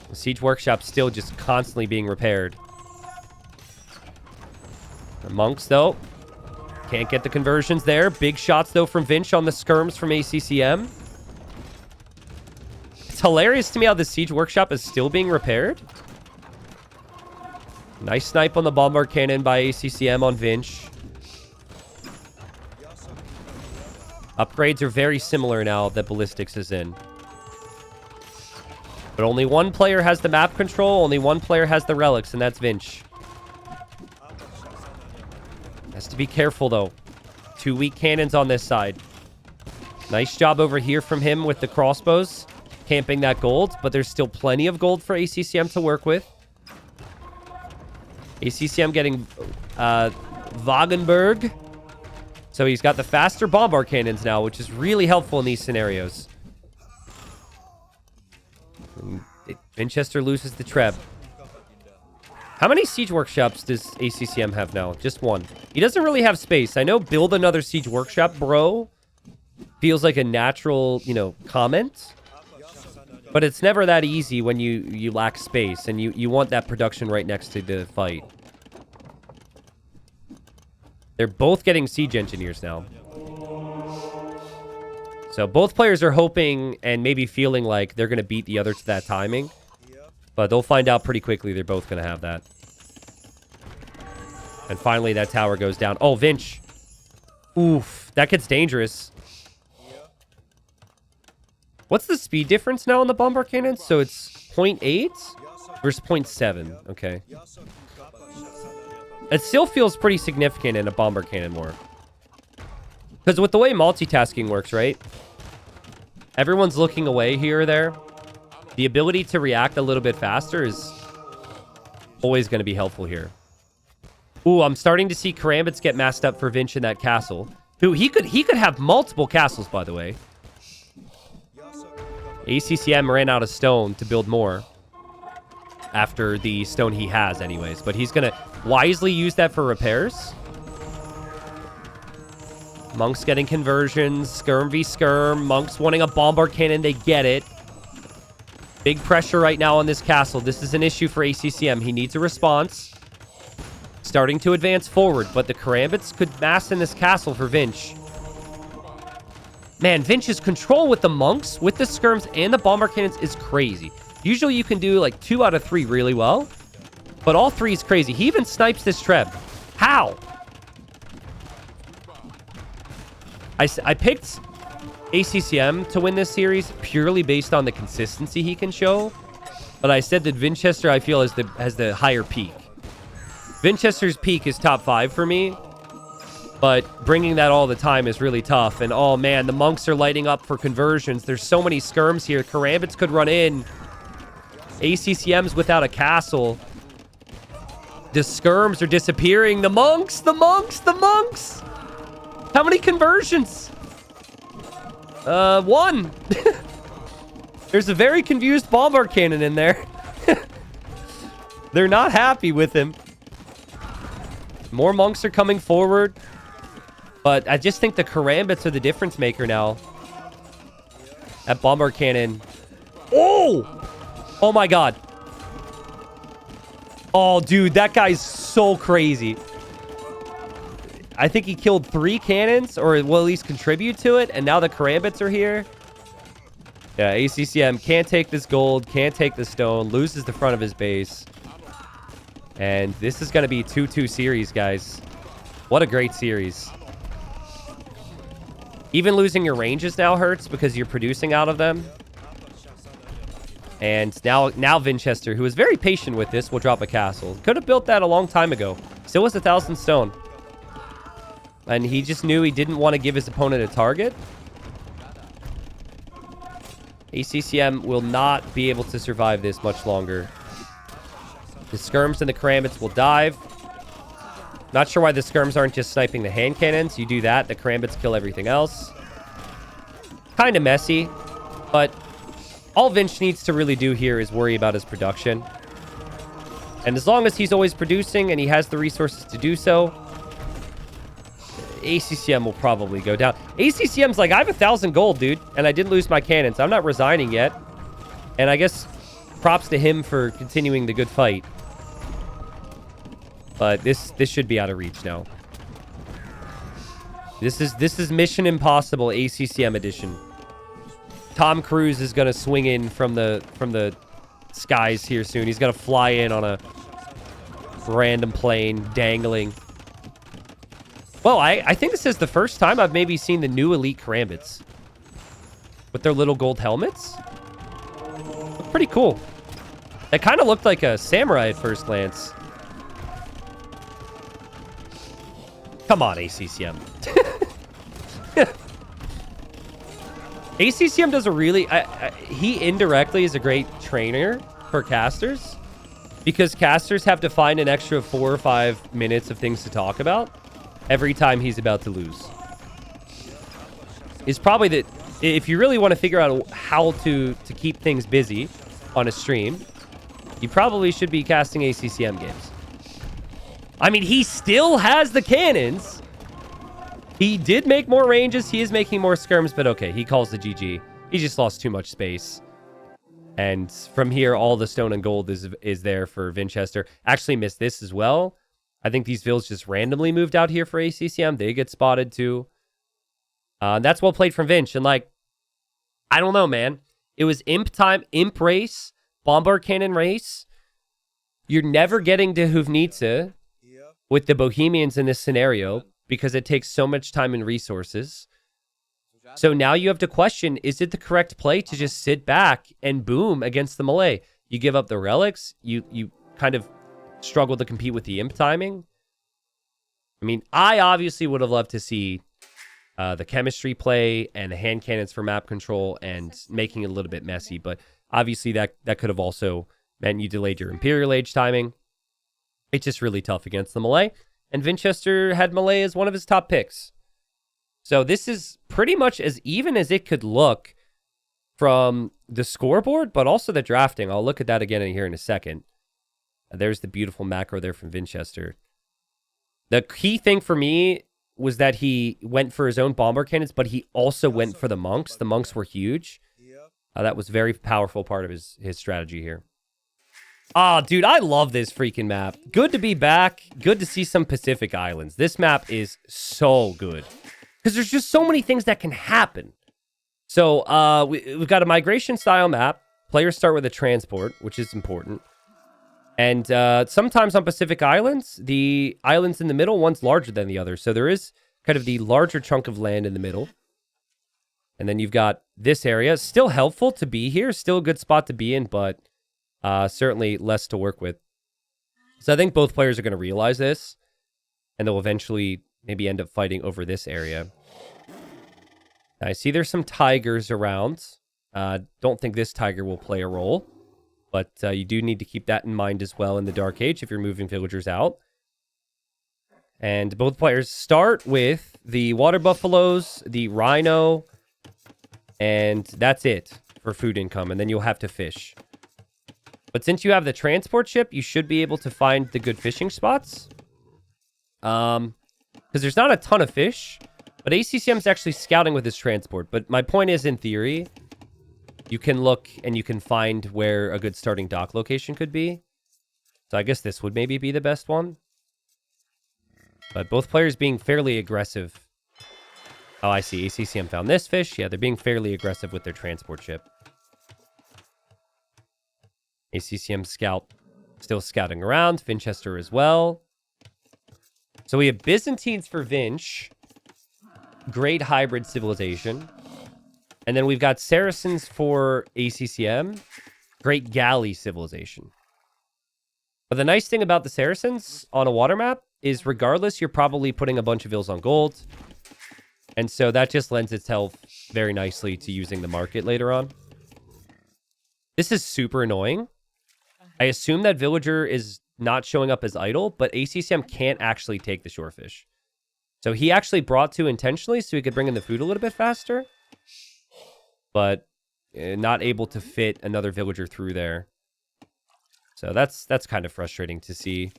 A: The Siege Workshop still just constantly being repaired. The monks, though, can't get the conversions there. Big shots, though, from Vinch on the skirms from ACCM. It's hilarious to me how the Siege Workshop is still being repaired. Nice snipe on the bombard cannon by ACCM on Vinch. Upgrades are very similar now that Ballistics is in. But only one player has the map control. Only one player has the relics, and that's Vinch. Has to be careful, though. 2 weak cannons on this side. Nice job over here from him with the crossbows. Camping that gold, but there's still plenty of gold for ACCM to work with. ACCM getting Wagenberg. So he's got the faster bombard cannons now, which is really helpful in these scenarios. Vinchester loses the Treb. How many Siege Workshops does ACCM have now? Just one. He doesn't really have space. I know build another Siege Workshop, bro. Feels like a natural, comment. But it's never that easy when you lack space and you want that production right next to the fight. They're both getting siege engineers now. So both players are hoping and maybe feeling like they're going to beat the other to that timing. But they'll find out pretty quickly they're both going to have that. And finally that tower goes down. Oh, Vinch. Oof. That gets dangerous. What's the speed difference now on the bombard cannon? So it's 0.8 versus 0.7. Okay. It still feels pretty significant in a bombard cannon war. Because with the way multitasking works, right? Everyone's looking away here or there. The ability to react a little bit faster is always going to be helpful here. Ooh, I'm starting to see Karambits get masked up for Vinch in that castle. Who he could have multiple castles, by the way. ACCM ran out of stone to build more. After the stone he has anyways. But he's going to wisely use that for repairs. Monks getting conversions. Skirm v skirm. Monks wanting a bombard cannon. They get it. Big pressure right now on this castle. This is an issue for ACCM. He needs a response. Starting to advance forward. But the Karambits could mass in this castle for Vinch. Man, Vinch's control with the monks, with the skirms, and the bombard cannons is crazy. Usually you can do like 2 out of 3 really well. But all 3 is crazy. He even snipes this Treb. How? I picked ACCM to win this series purely based on the consistency he can show. But I said that Vinchester, I feel, has the higher peak. Vinchester's peak is top 5 for me, but bringing that all the time is really tough. And oh man, the monks are lighting up for conversions. There's so many skirms here. Karambits could run in. ACCM's without a castle. The skirms are disappearing. The monks, the monks, the monks. How many conversions? 1. There's a very confused bombard cannon in there. They're not happy with him. More monks are coming forward. But I just think the Karambits are the difference maker now. That bombard cannon. Oh! Oh my god. Oh, dude, that guy's so crazy. I think he killed 3 cannons, or will at least contribute to it, and now the Karambits are here. Yeah, ACCM can't take this gold, can't take the stone, loses the front of his base. And this is going to be 2-2 series, guys. What a great series. Even losing your ranges now hurts because you're producing out of them. And now Vinchester, who is very patient with this, will drop a castle. Could have built that a long time ago. Still was 1,000 stone. And he just knew he didn't want to give his opponent a target. ACCM will not be able to survive this much longer. The skirms and the Karambits will dive. Not sure why the skirms aren't just sniping the hand cannons. You do that, the Karambits kill everything else. Kind of messy, but all Vinch needs to really do here is worry about his production. And as long as he's always producing and he has the resources to do so, ACCM will probably go down. ACCM's like, I have 1,000 gold, dude, and I didn't lose my cannons. I'm not resigning yet. And I guess props to him for continuing the good fight. But this should be out of reach now. This is Mission Impossible ACCM edition. Tom Cruise is gonna swing in from the skies here soon. He's gonna fly in on a random plane dangling. Well, I think this is the first time I've maybe seen the new elite Karambits with their little gold helmets. Look pretty cool. It kind of looked like a samurai at first glance. Come on, ACCM. ACCM does a really... he indirectly is a great trainer for casters, because casters have to find an extra 4 or 5 minutes of things to talk about every time he's about to lose. It's probably that if you really want to figure out how to keep things busy on a stream, you probably should be casting ACCM games. I mean, he still has the cannons. He did make more ranges. He is making more skirms, but okay, he calls the GG. He just lost too much space. And from here, all the stone and gold is there for Vinchester. Actually missed this as well. I think these vills just randomly moved out here for ACCM. They get spotted too. That's well played from Vinch. And like, I don't know, man. It was imp time, imp race, bombard cannon race. You're never getting to Huvnitsa with the Bohemians in this scenario because it takes so much time and resources. So now you have to question, is it the correct play to just sit back and boom against the melee? You give up the relics. You kind of struggle to compete with the imp timing. I mean, I obviously would have loved to see the chemistry play and the hand cannons for map control and making it a little bit messy. But obviously that could have also meant you delayed your Imperial Age timing. It's just really tough against the melee. And Vinchester had melee as one of his top picks. So this is pretty much as even as it could look from the scoreboard, but also the drafting. I'll look at that again here in a second. There's the beautiful macro there from Vinchester. The key thing for me was that he went for his own bomber cannons, but he also went for the monks. The monks were huge. That was a very powerful part of his strategy here. Oh, dude, I love this freaking map. Good to be back. Good to see some Pacific Islands. This map is so good because there's just so many things that can happen. So we've got a migration style map. Players start with a transport, which is important. And sometimes on Pacific Islands, the islands in the middle, one's larger than the other. So there is kind of the larger chunk of land in the middle. And then you've got this area. Still helpful to be here. Still a good spot to be in, but certainly less to work with. So I think both players are going to realize this, and they'll eventually maybe end up fighting over this area. I see there's some tigers around. Don't think this tiger will play a role, but you do need to keep that in mind as well in the Dark Age if you're moving villagers out. And both players start with the water buffaloes, the rhino, and that's it for food income, and then you'll have to fish. But since you have the transport ship, you should be able to find the good fishing spots. Because there's not a ton of fish, but ACCM is actually scouting with his transport. But my point is, in theory, you can look and you can find where a good starting dock location could be. So I guess this would maybe be the best one. But both players being fairly aggressive. Oh, I see. ACCM found this fish. Yeah, they're being fairly aggressive with their transport ship. ACCM scout still scouting around. Vinchester as well. So we have Byzantines for Vinch. Great hybrid civilization. And then we've got Saracens for ACCM. Great galley civilization. But the nice thing about the Saracens on a water map is regardless, you're probably putting a bunch of vills on gold. And so that just lends itself very nicely to using the market later on. This is super annoying. I assume that villager is not showing up as idle, but ACCM can't actually take the shorefish. So he actually brought two intentionally so he could bring in the food a little bit faster. But not able to fit another villager through there. So that's kind of frustrating to see.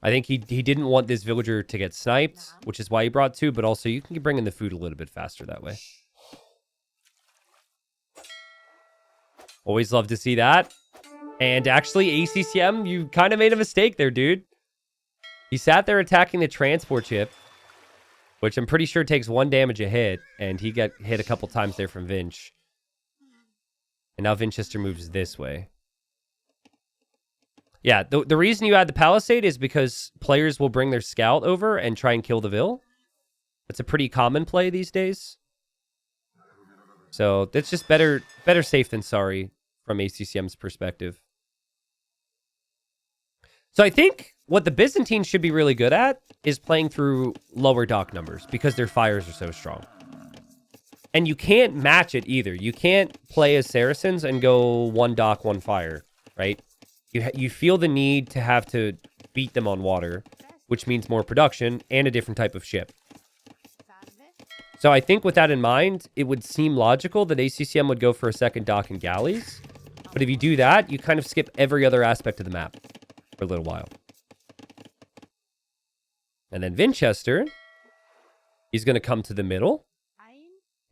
A: I think he didn't want this villager to get sniped, which is why he brought two, but also you can bring in the food a little bit faster that way. Always love to see that. And actually, ACCM, you kind of made a mistake there, dude. He sat there attacking the transport ship, which I'm pretty sure takes 1 damage a hit, and he got hit a couple times there from Vinch. And now Vinchester moves this way. Yeah, the reason you add the palisade is because players will bring their scout over and try and kill the vill. It's a pretty common play these days. So that's just better safe than sorry from ACCM's perspective. So I think what the Byzantines should be really good at is playing through lower dock numbers because their fires are so strong. And you can't match it either. You can't play as Saracens and go 1 dock, 1 fire, right? You feel the need to have to beat them on water, which means more production and a different type of ship. So I think with that in mind, it would seem logical that ACCM would go for a second dock and galleys. But if you do that, you kind of skip every other aspect of the map for a little while. And then Vinchester, he's going to come to the middle.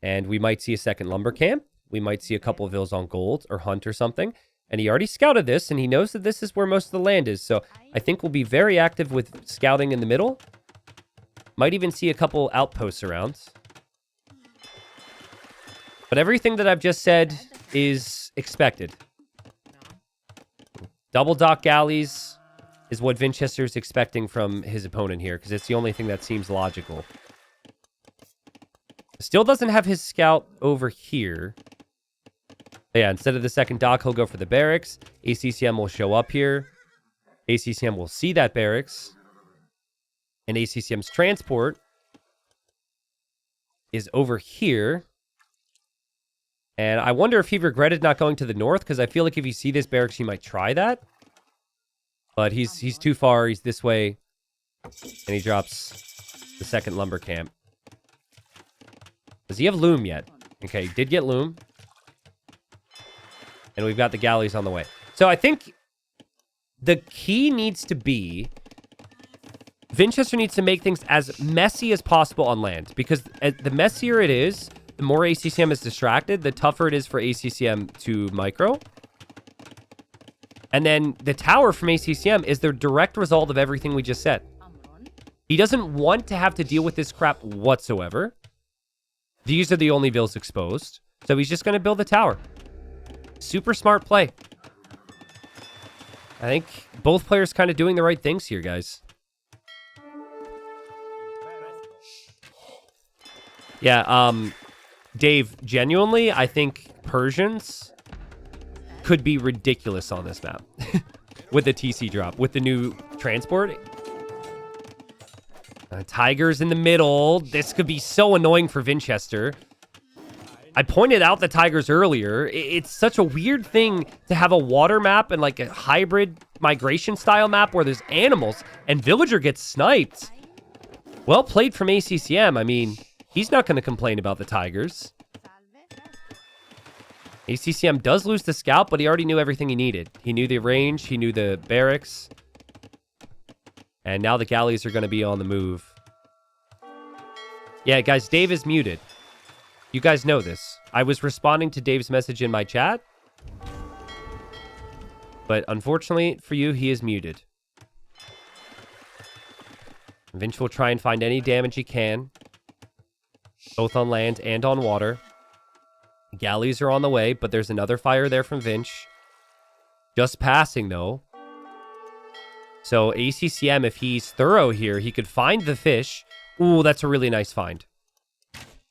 A: And we might see a second lumber camp. We might see a couple of vills on gold or hunt or something. And he already scouted this, and he knows that this is where most of the land is. So I think we'll be very active with scouting in the middle. Might even see a couple outposts around. But everything that I've just said is expected. Double dock galleys is what Vinchester is expecting from his opponent here, because it's the only thing that seems logical. Still doesn't have his scout over here. Yeah, instead of the second dock, he'll go for the barracks. ACCM will show up here. ACCM will see that barracks. And ACCM's transport is over here. And I wonder if he regretted not going to the north, because I feel like if you see this barracks, he might try that. But he's too far. He's this way. And he drops the second lumber camp. Does he have loom yet? Okay, he did get loom. And we've got the galleys on the way. So I think the key needs to be Vinchester needs to make things as messy as possible on land. Because the messier it is, the more ACCM is distracted, the tougher it is for ACCM to micro. And then the tower from ACCM is the direct result of everything we just said. He doesn't want to have to deal with this crap whatsoever. These are the only vills exposed. So he's just going to build the tower. Super smart play. I think both players kind of doing the right things here, guys. Yeah, Dave, genuinely, I think Persians could be ridiculous on this map. with the TC drop, with the new transport. Tigers in the middle. This could be so annoying for Vinchester. I pointed out the tigers earlier. It's such a weird thing to have a water map and like a hybrid migration style map where there's animals and villager gets sniped. Well played from ACCM. I mean, he's not going to complain about the tigers. ACCM does lose the scout, but he already knew everything he needed. He knew the range. He knew the barracks. And now the galleys are going to be on the move. Yeah, guys, Dave is muted. You guys know this. I was responding to Dave's message in my chat. But unfortunately for you, he is muted. Vinch will try and find any damage he can. Both on land and on water. Galleys are on the way, but there's another fire there from Vinch. Just passing, though. So ACCM, if he's thorough here, he could find the fish. Ooh, that's a really nice find.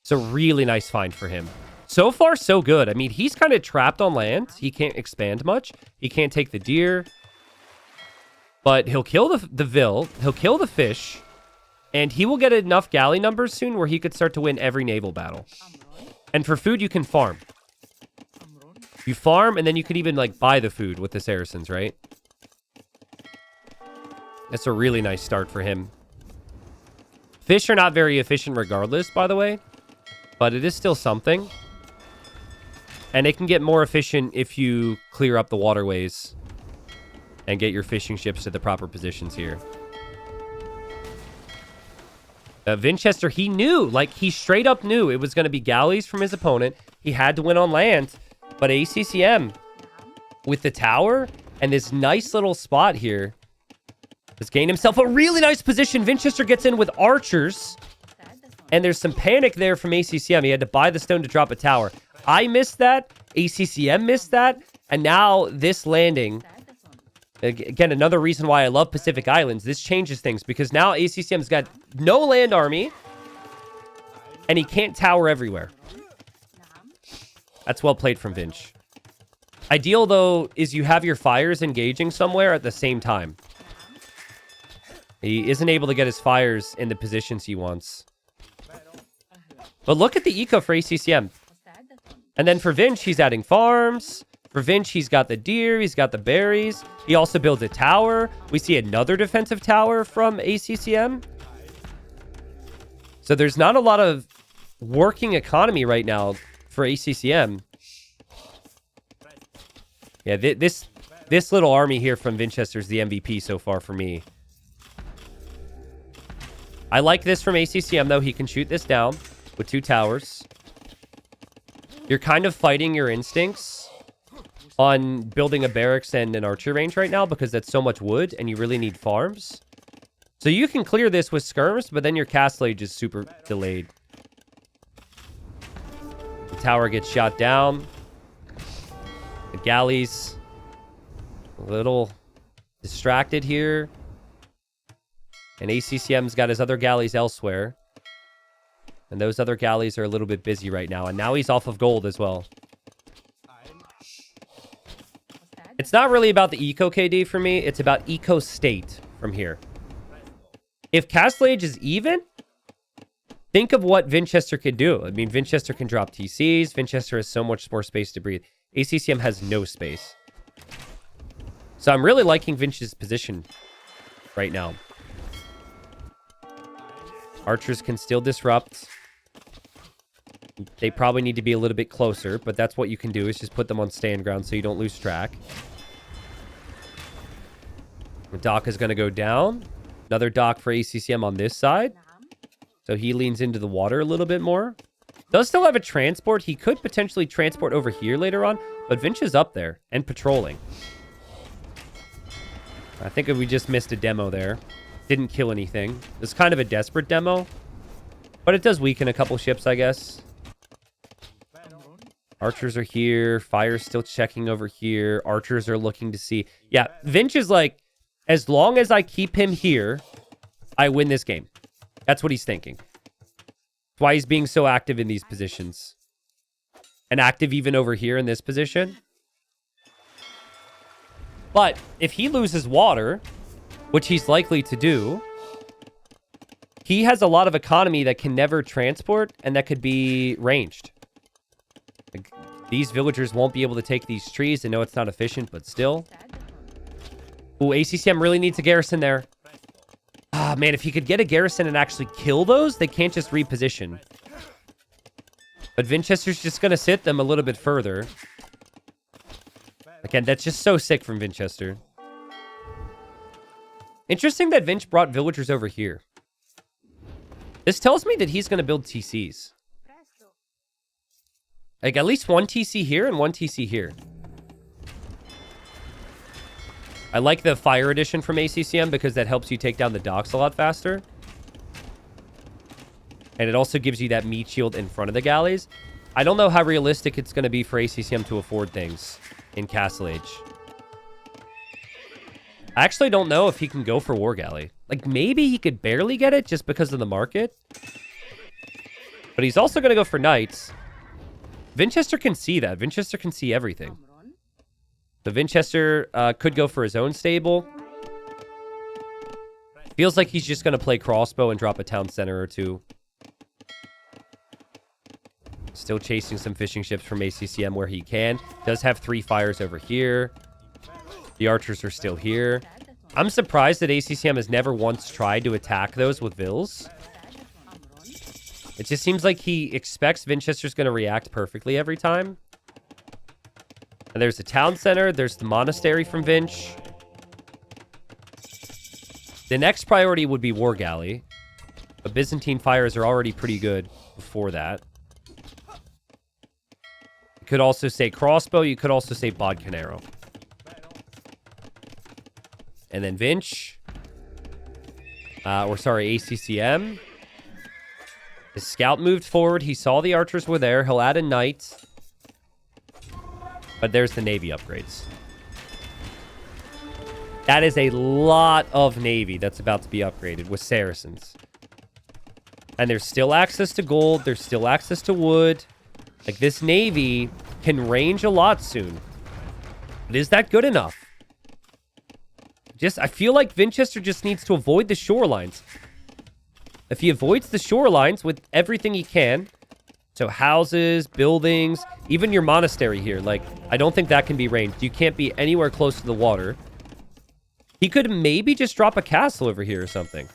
A: It's a really nice find for him. So far, so good. I mean, he's kind of trapped on land. He can't expand much. He can't take the deer. But he'll kill the vill. He'll kill the fish. And he will get enough galley numbers soon where he could start to win every naval battle. And for food, you can farm. You farm, and then you can even, like, buy the food with the Saracens, right? That's a really nice start for him. Fish are not very efficient regardless, by the way. But it is still something. And it can get more efficient if you clear up the waterways and get your fishing ships to the proper positions here. Vinchester, he knew. Like, he straight up knew it was going to be galleys from his opponent. He had to win on land. But ACCM, with the tower and this nice little spot here, has gained himself a really nice position. Vinchester gets in with archers. And there's some panic there from ACCM. He had to buy the stone to drop a tower. I missed that. ACCM missed that. And now this landing. Again, another reason why I love Pacific Islands. This changes things because now ACCM's got no land army. And he can't tower everywhere. That's well played from Vinch. Ideal, though, is you have your fires engaging somewhere at the same time. He isn't able to get his fires in the positions he wants. But look at the eco for ACCM. And then for Vinch, he's adding farms. For Vinch, he's got the deer. He's got the berries. He also builds a tower. We see another defensive tower from ACCM. So there's not a lot of working economy right now for ACCM. Yeah, this little army here from Vinchester is the MVP so far for me. I like this from ACCM, though. He can shoot this down with 2 towers. You're kind of fighting your instincts on building a barracks and an archer range right now because that's so much wood and you really need farms. So you can clear this with skirms, but then your castle age is super delayed. The tower gets shot down. The galleys a little distracted here. And ACCM's got his other galleys elsewhere. And those other galleys are a little bit busy right now. And now he's off of gold as well. It's not really about the eco KD for me. It's about eco state from here. If castle age is even, think of what Vinchester could do. I mean, Vinchester can drop TCs. Vinchester has so much more space to breathe. ACCM has no space. So I'm really liking Vinch's position right now. Archers can still disrupt. They probably need to be a little bit closer, but that's what you can do is just put them on stand ground so you don't lose track. The dock is going to go down. Another dock for ACCM on this side. So he leans into the water a little bit more. Does still have a transport. He could potentially transport over here later on, but Vinch is up there and patrolling. I think we just missed a demo there. Didn't kill anything. It's kind of a desperate demo, but it does weaken a couple ships, I guess. Archers are here. Fire's still checking over here. Archers are looking to see. Yeah, Vinch is like, as long as I keep him here, I win this game. That's what he's thinking. That's why he's being so active in these positions. And active even over here in this position. But if he loses water, which he's likely to do, he has a lot of economy that can never transport and that could be ranged. Like, these villagers won't be able to take these trees. I know it's not efficient, but still. Ooh, ACCM really needs a garrison there. Ah, man, if he could get a garrison and actually kill those, they can't just reposition. But Vinchester's just going to sit them a little bit further. Again, that's just so sick from Vinchester. Interesting that Vinch brought villagers over here. This tells me that he's going to build TCs. Like, at least one TC here and one TC here. I like the fire edition from ACCM because that helps you take down the docks a lot faster. And it also gives you that meat shield in front of the galleys. I don't know how realistic it's going to be for ACCM to afford things in Castle Age. I actually don't know if he can go for War Galley. Like, maybe he could barely get it just because of the market. But he's also going to go for Knights. Vinchester can see that. Vinchester can see everything. The Vinchester could go for his own stable. Feels like he's just going to play crossbow and drop a town center or two. Still chasing some fishing ships from ACCM where he can. Does have 3 fires over here. The archers are still here. I'm surprised that ACCM has never once tried to attack those with Vills. It just seems like he expects Vinchester's going to react perfectly every time. And there's the town center. There's the monastery from Vinch. The next priority would be War Galley. But Byzantine fires are already pretty good before that. You could also say crossbow. You could also say Bodcanero. And then Vinch. ACCM. His scout moved forward. He saw the archers were there. He'll add a knight. But there's the navy upgrades. That is a lot of navy that's about to be upgraded with Saracens. And there's still access to gold. There's still access to wood. Like, this navy can range a lot soon. But is that good enough? I feel like Vinchester just needs to avoid the shorelines. If he avoids the shorelines with everything he can, so houses, buildings, even your monastery here, like, I don't think that can be ranged. You can't be anywhere close to the water. He could maybe just drop a castle over here or something.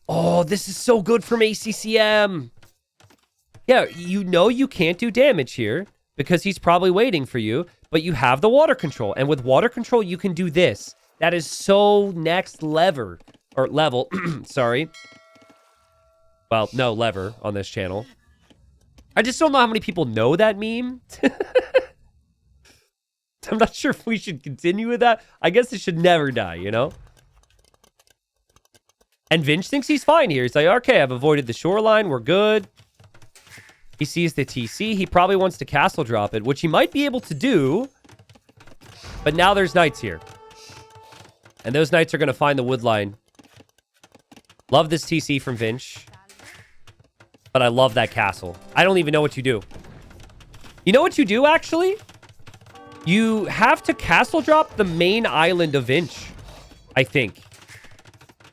A: Oh, this is so good from ACCM. Yeah, you know you can't do damage here because he's probably waiting for you, but you have the water control. And with water control, you can do this. That is so next level. Sorry. Well, no, lever on this channel. I just don't know how many people know that meme. I'm not sure if we should continue with that. I guess it should never die, you know? And Vinch thinks he's fine here. He's like, okay, I've avoided the shoreline. We're good. He sees the TC. He probably wants to castle drop it, which he might be able to do. But now there's knights here. And those knights are going to find the wood line. Love this TC from Vinch. But I love that castle. I don't even know what you do. You know what you do, actually? You have to castle drop the main island of Vinch, I think.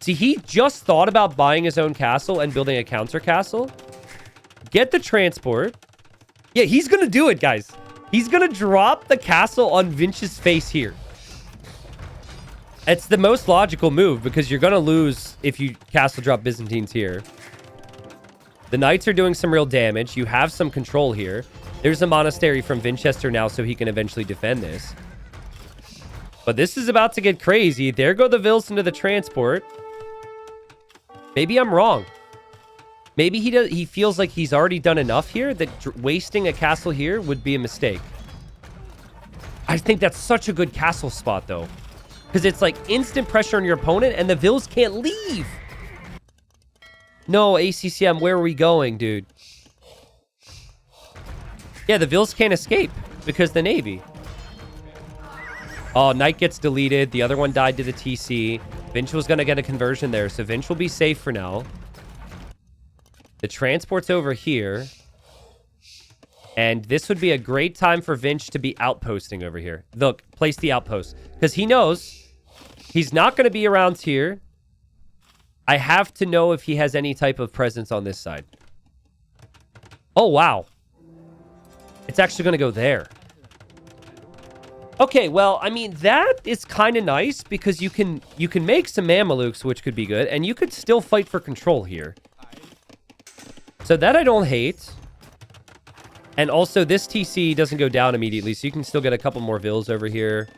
A: See, he just thought about buying his own castle and building a counter castle. Get the transport. Yeah, he's going to do it, guys. He's going to drop the castle on Vinch's face here. It's the most logical move because you're going to lose if you castle drop Byzantines here. The knights are doing some real damage. You have some control here. There's a monastery from Vinchester now so he can eventually defend this. But this is about to get crazy. There go the Vills into the transport. Maybe I'm wrong. Maybe he feels like he's already done enough here that wasting a castle here would be a mistake. I think that's such a good castle spot, though. Because it's like instant pressure on your opponent and the Vills can't leave. No, ACCM, where are we going, dude? Yeah, the Vills can't escape because the Navy. Oh, Knight gets deleted. The other one died to the TC. Vinch was going to get a conversion there, so Vinch will be safe for now. The transport's over here. And this would be a great time for Vinch to be outposting over here. Look, place the outpost. Because he knows he's not going to be around here. I have to know if he has any type of presence on this side. Oh, wow. It's actually going to go there. Okay, well, I mean, that is kind of nice because you can make some Mamelukes, which could be good, and you could still fight for control here. So that I don't hate. And also, this TC doesn't go down immediately, so you can still get a couple more vills over here.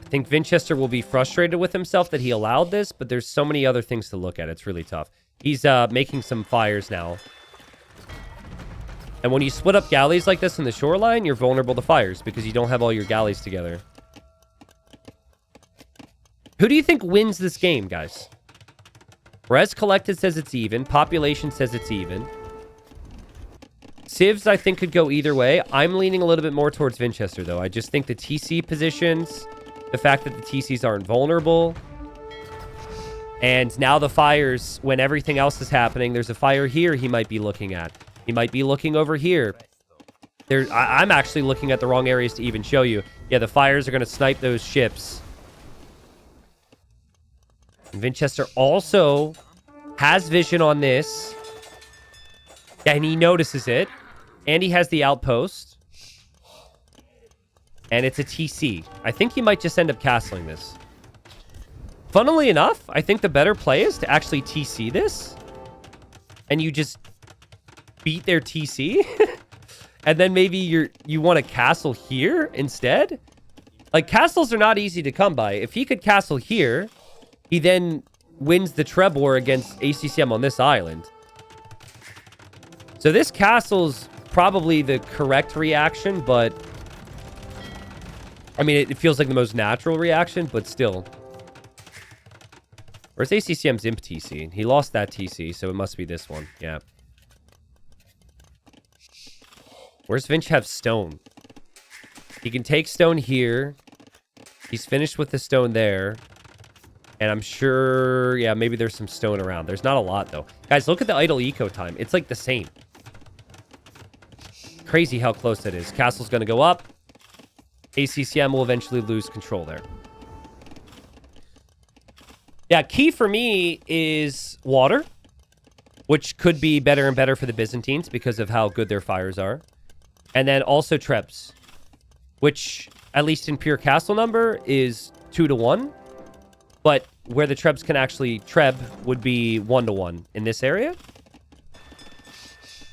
A: I think Vinchester will be frustrated with himself that he allowed this, but there's so many other things to look at. It's really tough. He's making some fires now. And when you split up galleys like this in the shoreline, you're vulnerable to fires because you don't have all your galleys together. Who do you think wins this game, guys? Res collected says it's even. Population says it's even. Civs, I think, could go either way. I'm leaning a little bit more towards Vinchester, though. I just think the TC positions, the fact that the TCs aren't vulnerable, and now the fires, when everything else is happening, there's a fire here he might be looking at. He might be looking over here. I'm actually looking at the wrong areas to even show you. Yeah, the fires are going to snipe those ships. And Vinchester also has vision on this. Yeah, and he notices it. And he has the outpost. And it's a TC. I think he might just end up castling this. Funnily enough, I think the better play is to actually TC this. And you just beat their TC. And then maybe you want to castle here instead. Like, castles are not easy to come by. If he could castle here, he then wins the Treb War against ACCM on this island. So this castle's probably the correct reaction, but I mean, it feels like the most natural reaction, but still. Where's ACCM's Imp TC? He lost that TC, so it must be this one. Yeah. Where's Vinch have stone? He can take stone here. He's finished with the stone there. And I'm sure, yeah, maybe there's some stone around. There's not a lot, though. Guys, look at the idle eco time. It's like the same. Crazy how close that is. Castle's going to go up. ACCM will eventually lose control there. Yeah, key for me is water, which could be better and better for the Byzantines because of how good their fires are. And then also Trebs, which, at least in pure castle number, is 2-to-1. But where the Trebs can actually Treb would be 1-to-1 in this area.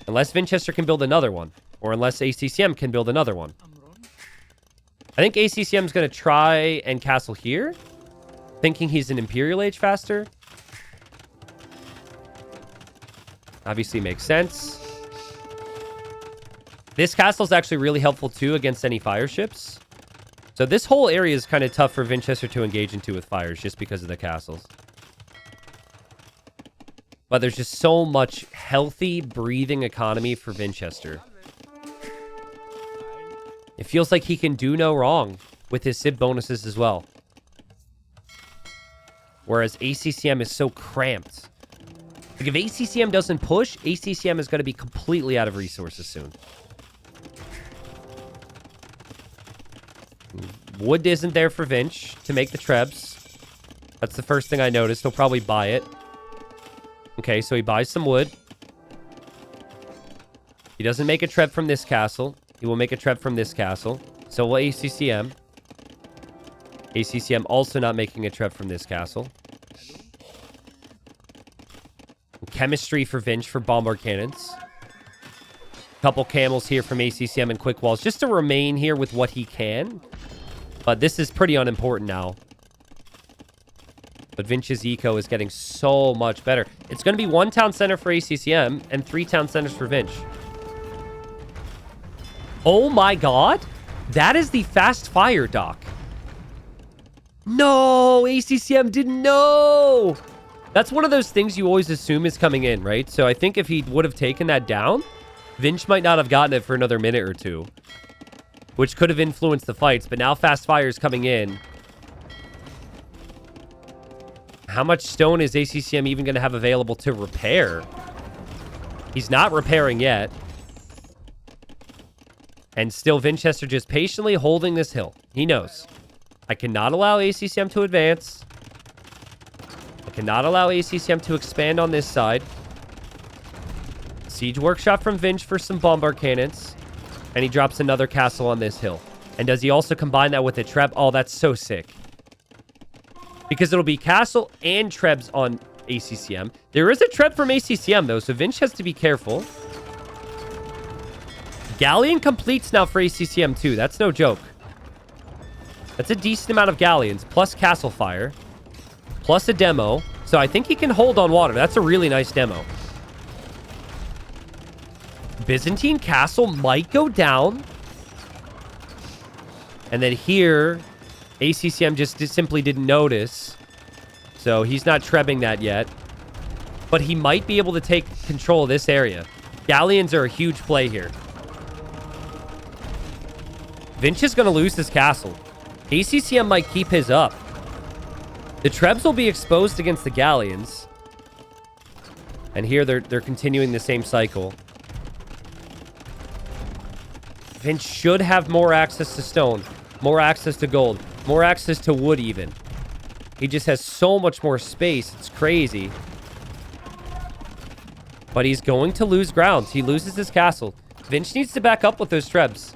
A: Unless Vinchester can build another one. Or unless ACCM can build another one. I think ACCM is going to try and castle here. Thinking he's an Imperial Age faster. Obviously makes sense. This castle is actually really helpful too against any fire ships. So this whole area is kind of tough for Vinchester to engage into with fires just because of the castles. But there's just so much healthy, breathing economy for Vinchester. It feels like he can do no wrong with his Civ bonuses as well. Whereas ACCM is so cramped. Like, if ACCM doesn't push, ACCM is going to be completely out of resources soon. Wood isn't there for Vinch to make the Trebs. That's the first thing I noticed. He'll probably buy it. Okay, so he buys some wood. He doesn't make a Treb from this castle. He will make a Treb from this castle. So will ACCM. ACCM also not making a Treb from this castle. Chemistry for Vinch for bombard cannons. Couple camels here from ACCM and quick walls just to remain here with what he can. But this is pretty unimportant now. But Vinch's eco is getting so much better. It's going to be 1 town center for ACCM and 3 town centers for Vinch. Oh my god. That is the fast fire dock. No, ACCM didn't know. That's one of those things you always assume is coming in, right? So I think if he would have taken that down, Vinch might not have gotten it for another minute or two, which could have influenced the fights. But now fast fire is coming in. How much stone is ACCM even going to have available to repair? He's not repairing yet. And still Vinchester just patiently holding this hill. He knows. I cannot allow ACCM to advance. I cannot allow ACCM to expand on this side. Siege workshop from Vinch for some bombard cannons. And he drops another castle on this hill. And does he also combine that with a treb? Oh, that's so sick. Because it'll be castle and trebs on ACCM. There is a treb from ACCM, though, so Vinch has to be careful. Galleon completes now for ACCM, too. That's no joke. That's a decent amount of galleons, plus castle fire, plus a demo. So I think he can hold on water. That's a really nice demo. Byzantine castle might go down. And then here, ACCM just simply didn't notice. So he's not trebbing that yet. But he might be able to take control of this area. Galleons are a huge play here. Vinch is going to lose this castle. ACCM might keep his up. The trebs will be exposed against the galleons. And here they're continuing the same cycle. Vinch should have more access to stone, more access to gold, more access to wood even. He just has so much more space. It's crazy. But he's going to lose ground. He loses his castle. Vinch needs to back up with those trebs.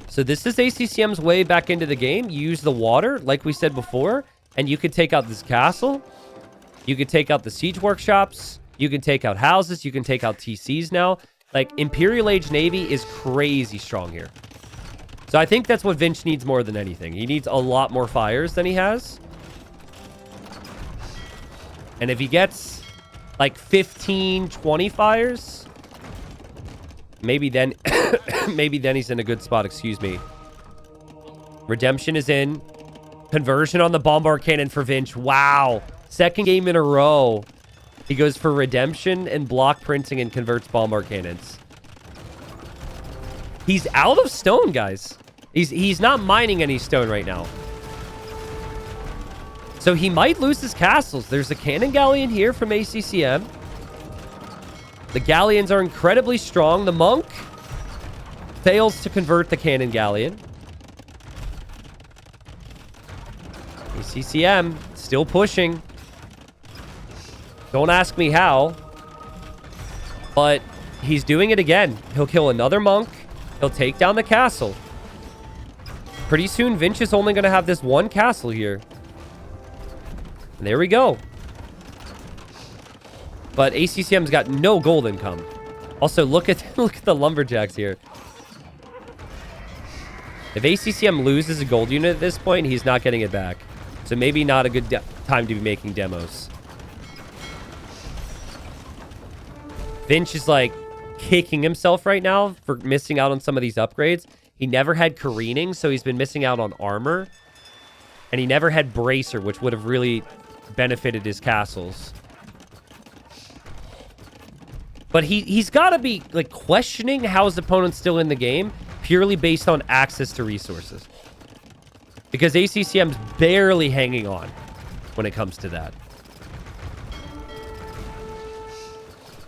A: So this is ACCM's way back into the game. You use the water, like we said before, and you could take out this castle. You could take out the siege workshops. You can take out houses. You can take out TCs now. Like, Imperial Age Navy is crazy strong here. So I think that's what Vinch needs more than anything. He needs a lot more fires than he has. And if he gets, like, 15, 20 fires, maybe then... maybe then he's in a good spot, excuse me. Redemption is in. Conversion on the bombard cannon for Vinch. Wow. Second game in a row. He goes for redemption and block printing and converts bombard cannons. He's out of stone, guys. He's not mining any stone right now. So he might lose his castles. There's a cannon galleon here from ACCM. The galleons are incredibly strong. The monk fails to convert the cannon galleon. ACCM still pushing. Don't ask me how. But he's doing it again. He'll kill another monk. He'll take down the castle. Pretty soon, Vinch is only going to have this one castle here. And there we go. But ACCM's got no gold income. Also, look at the lumberjacks here. If ACCM loses a gold unit at this point, he's not getting it back. So maybe not a good time to be making demos. Vinch is like kicking himself right now for missing out on some of these upgrades. He never had careening, so he's been missing out on armor. And he never had bracer, which would have really benefited his castles. But he's got to be like questioning how his opponent's still in the game purely based on access to resources. Because ACCM's barely hanging on when it comes to that.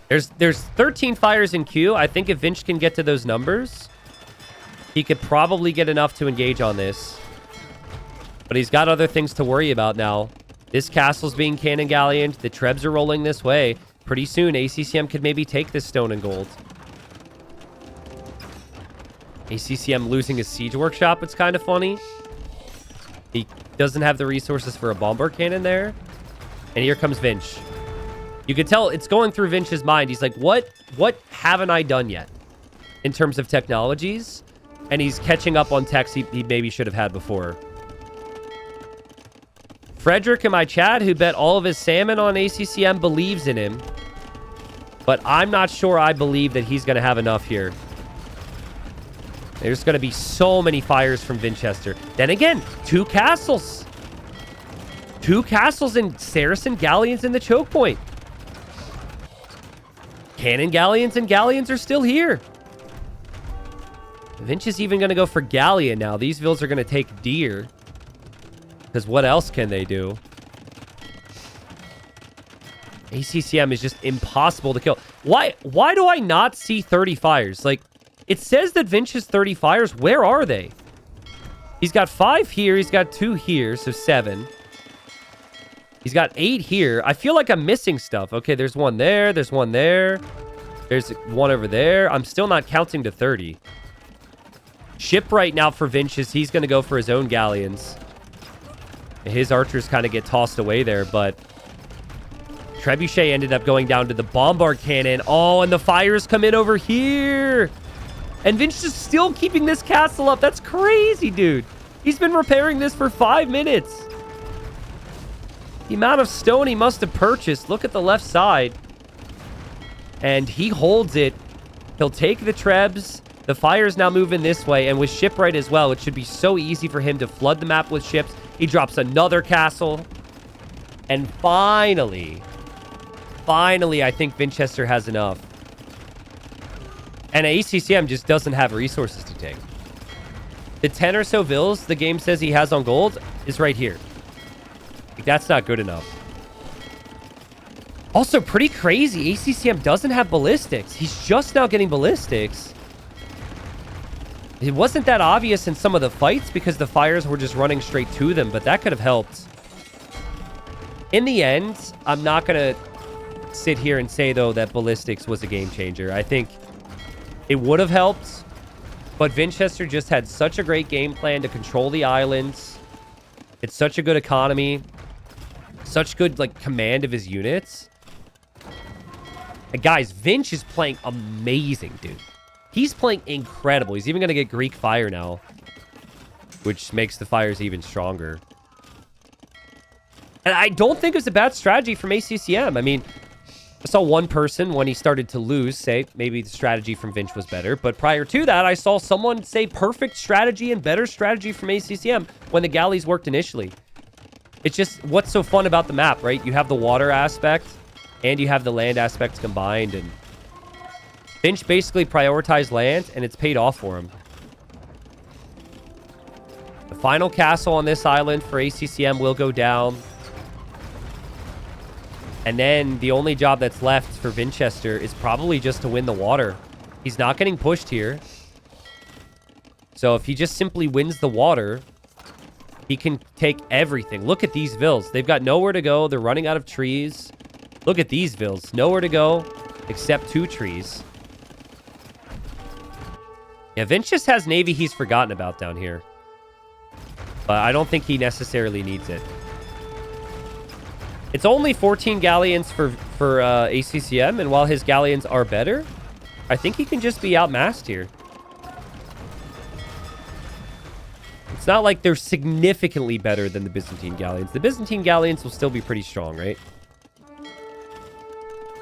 A: There's 13 fires in queue. I think if Vinch can get to those numbers, he could probably get enough to engage on this. But he's got other things to worry about now. This castle's being cannon galleoned. The trebs are rolling this way. Pretty soon, ACCM could maybe take this stone and gold. ACCM losing his siege workshop. It's kind of funny. He doesn't have the resources for a bombard cannon there. And here comes Vinch. You can tell it's going through Vinch's mind. He's like, what haven't I done yet in terms of technologies? And he's catching up on techs he maybe should have had before. Frederick in my chat, who bet all of his salmon on ACCM, believes in him. But I'm not sure I believe that he's going to have enough here. There's going to be so many fires from Vinchester. Then again, 2 castles. 2 castles and Saracen galleons in the choke point. Cannon galleons and galleons are still here. Vinch is even going to go for galleon now. These vills are going to take deer. Because what else can they do? ACCM is just impossible to kill. Why do I not see 30 fires? Like, it says that Vinch has 30 fires. Where are they? He's got 5 here. He's got 2 here, so 7. He's got 8 here. I feel like I'm missing stuff. Okay, there's one there. There's one there. There's one over there. I'm still not counting to 30. Ship right now for Vinch is he's going to go for his own galleons. His archers kind of get tossed away there, but Trebuchet ended up going down to the bombard cannon. Oh, and the fires come in over here. And Vinch is still keeping this castle up. That's crazy, dude. He's been repairing this for 5 minutes. The amount of stone he must have purchased. Look at the left side. And he holds it. He'll take the Trebs. The fire's now moving this way. And with shipwright as well, it should be so easy for him to flood the map with ships. He drops another castle. And finally, I think Vinchester has enough. And ACCM just doesn't have resources to take. The 10 or so vills the game says he has on gold is right here. Like, that's not good enough. Also, pretty crazy. ACCM doesn't have ballistics. He's just now getting ballistics. It wasn't that obvious in some of the fights because the fires were just running straight to them, but that could have helped. In the end, I'm not going to sit here and say, though, that ballistics was a game changer. I think it would have helped, but Vinchester just had such a great game plan to control the islands. It's such a good economy. Such good, like, command of his units. And guys, Vinch is playing amazing, dude. He's playing incredible. He's even going to get Greek fire now, which makes the fires even stronger. And I don't think it was a bad strategy from ACCM. I mean, I saw one person when he started to lose say maybe the strategy from Vinch was better. But prior to that, I saw someone say perfect strategy and better strategy from ACCM when the galleys worked initially. It's just what's so fun about the map, right? You have the water aspect and you have the land aspect combined. And Vinch basically prioritized land and it's paid off for him. The final castle on this island for ACCM will go down. And then the only job that's left for Vinchester is probably just to win the water. He's not getting pushed here. So if he just simply wins the water, he can take everything. Look at these vills. They've got nowhere to go. They're running out of trees. Look at these vills. Nowhere to go except 2 trees. Yeah, Vinch just has navy he's forgotten about down here. But I don't think he necessarily needs it. It's only 14 galleons for ACCM, and while his galleons are better, I think he can just be outmassed here. It's not like they're significantly better than the Byzantine galleons. The Byzantine galleons will still be pretty strong, right?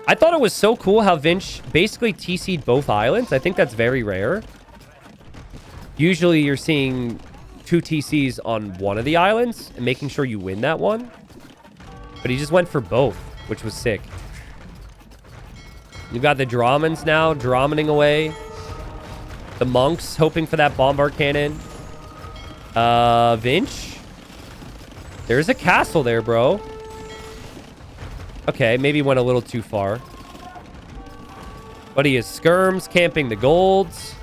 A: I thought it was so cool how Vinch basically TC'd both islands. I think that's very rare. Usually you're seeing 2 TCs on one of the islands and making sure you win that one. But he just went for both, which was sick. You've got the Dramans now, Dramaning away. The monks hoping for that bombard cannon. Vinch. There's a castle there, bro. Okay, maybe went a little too far. But he is skirms, camping the golds.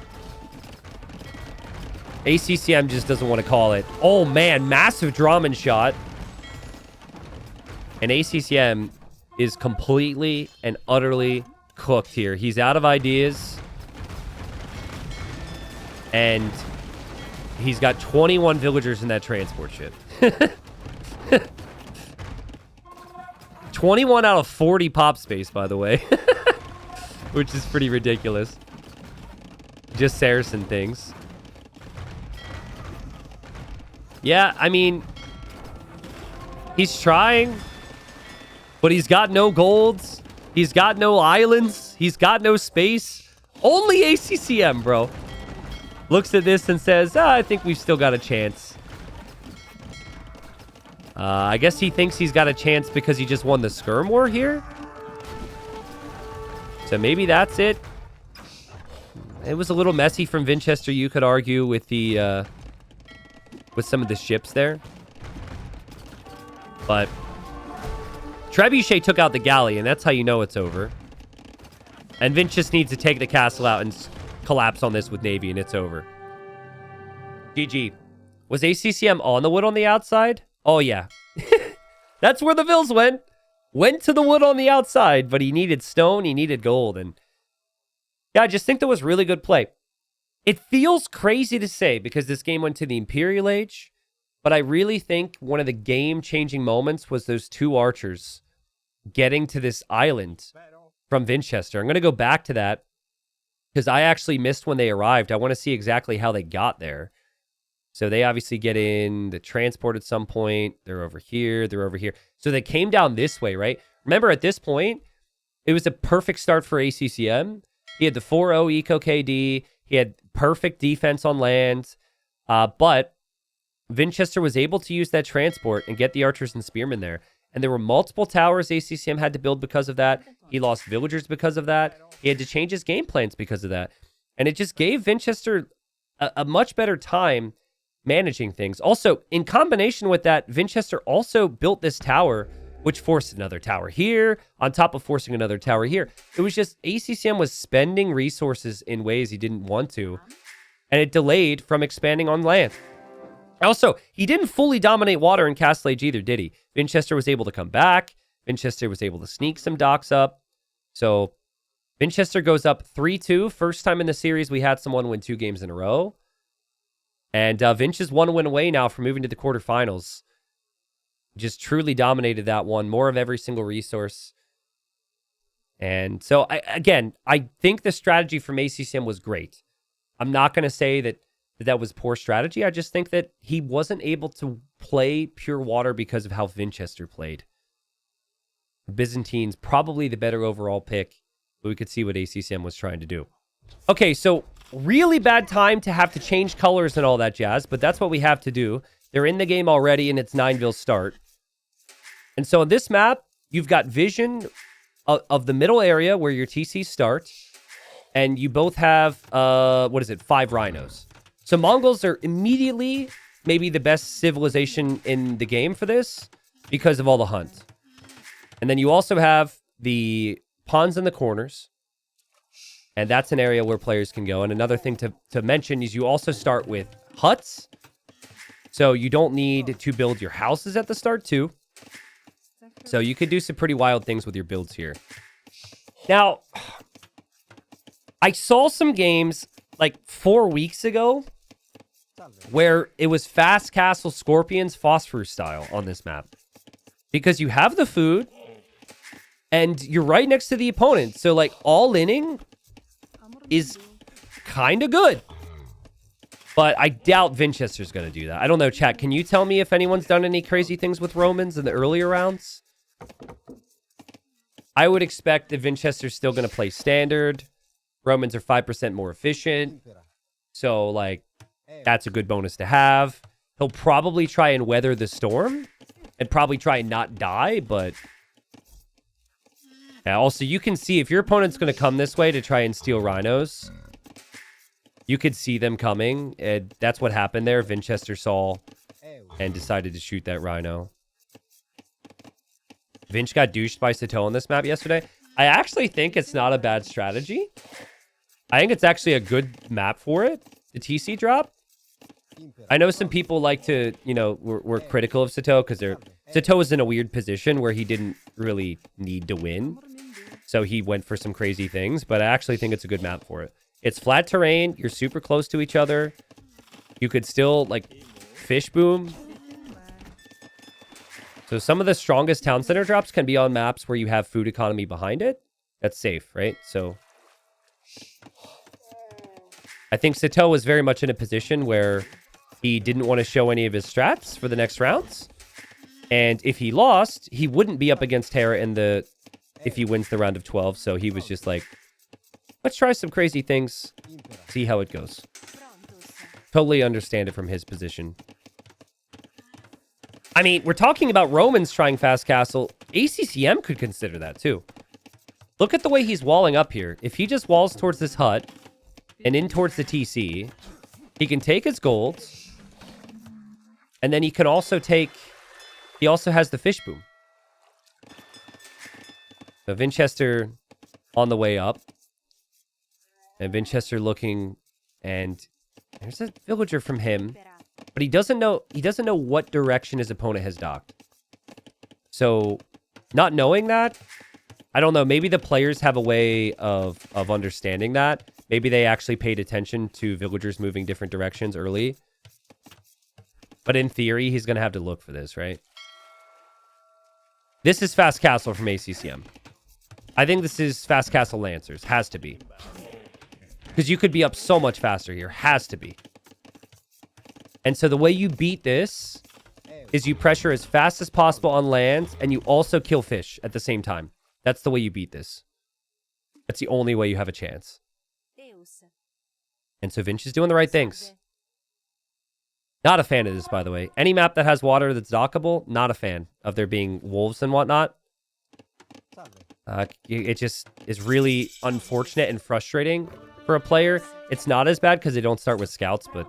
A: ACCM just doesn't want to call it. Oh, man, massive Draman shot. And ACCM is completely and utterly cooked here. He's out of ideas. And he's got 21 villagers in that transport ship. 21 out of 40 pop space, by the way. Which is pretty ridiculous. Just Saracen things. Yeah, I mean, he's trying. But he's got no golds. He's got no islands. He's got no space. Only ACCM, bro. Looks at this and says, I think we've still got a chance. I guess he thinks he's got a chance because he just won the Skirm War here. So maybe that's it. It was a little messy from Vinchester, you could argue, with the with some of the ships there. But Trebuchet took out the galley, and that's how you know it's over. And Vinch just needs to take the castle out and collapse on this with Navy, and it's over. GG. Was ACCM on the wood on the outside? Oh, yeah. That's where the Vils went. Went to the wood on the outside, but he needed stone, he needed gold, and yeah, I just think that was really good play. It feels crazy to say because this game went to the Imperial Age, but I really think one of the game-changing moments was those two archers getting to this island from Vinchester. I'm going to go back to that because I actually missed when they arrived. I want to see exactly how they got there. So they obviously get in the transport at some point. They're over here. They're over here. So they came down this way, right? Remember, at this point, it was a perfect start for ACCM. He had the 4-0 eco KD. He had perfect defense on land. But Vinchester was able to use that transport and get the archers and spearmen there. And there were multiple towers ACCM had to build because of that. He lost villagers because of that. He had to change his game plans because of that. And it just gave Vinchester a much better time managing things. Also, in combination with that, Vinchester also built this tower, which forced another tower here, on top of forcing another tower here. It was just ACCM was spending resources in ways he didn't want to, and it delayed from expanding on land. Also, he didn't fully dominate water in Castle Age either, did he? Vinchester was able to come back. Vinchester was able to sneak some docks up. So Vinchester goes up 3-2. First time in the series we had someone win 2 games in a row. And Vinch is 1 win away now from moving to the quarterfinals. Just truly dominated that one. More of every single resource. And so, I think the strategy from ACCM was great. I'm not going to say that was poor strategy. I just think that he wasn't able to play pure water because of how Vinchester played. Byzantine's probably the better overall pick, but we could see what ACCM was trying to do. Okay, so really bad time to have to change colors and all that jazz, but that's what we have to do. They're in the game already, and it's 9-Vil start. And so on this map, you've got vision of the middle area where your TCs start, and you both have, 5 rhinos. So Mongols are immediately maybe the best civilization in the game for this because of all the hunt. And then you also have the pawns in the corners, and that's an area where players can go. And another thing to mention is you also start with huts. So you don't need to build your houses at the start too. So you could do some pretty wild things with your builds here. Now, I saw some games like 4 weeks ago where it was Fast Castle Scorpions Phosphorus style on this map. Because you have the food and you're right next to the opponent. So like all-inning is kind of good. But I doubt Vinchester's going to do that. I don't know, chat. Can you tell me if anyone's done any crazy things with Romans in the earlier rounds? I would expect that Vinchester's still going to play standard. Romans are 5% more efficient. So, like, that's a good bonus to have. He'll probably try and weather the storm. And probably try and not die, but... Yeah, also, you can see if your opponent's going to come this way to try and steal rhinos... You could see them coming, and that's what happened there. Vinchester saw and decided to shoot that rhino. Vinch got douched by Sato on this map yesterday. I actually think it's not a bad strategy. I think it's actually a good map for it, the TC drop. I know some people like to, were critical of Sato because Sato was in a weird position where he didn't really need to win. So he went for some crazy things, but I actually think it's a good map for it. It's flat terrain. You're super close to each other. You could still, fish boom. So some of the strongest town center drops can be on maps where you have food economy behind it. That's safe, right? So I think Sato was very much in a position where he didn't want to show any of his strats for the next rounds. And if he lost, he wouldn't be up against Terra if he wins the round of 12. So he was just like, let's try some crazy things, see how it goes. Totally understand it from his position. I mean, we're talking about Romans trying Fast Castle. ACCM could consider that too. Look at the way he's walling up here. If he just walls towards this hut and in towards the TC, he can take his gold. And then he can also he also has the fish boom. So Vinchester on the way up. And Vinchester looking, and there's a villager from him. But he doesn't know what direction his opponent has docked. So, not knowing that, I don't know. Maybe the players have a way of understanding that. Maybe they actually paid attention to villagers moving different directions early. But in theory, he's going to have to look for this, right? This is Fast Castle from ACCM. I think this is Fast Castle Lancers. Has to be. Because you could be up so much faster here. Has to be. And so the way you beat this is you pressure as fast as possible on land, and you also kill fish at the same time. That's the way you beat this. That's the only way you have a chance. And so Vinch is doing the right things. Not a fan of this, by the way. Any map that has water that's dockable, not a fan of there being wolves and whatnot. It just is really unfortunate and frustrating for a player. It's not as bad because they don't start with scouts, but...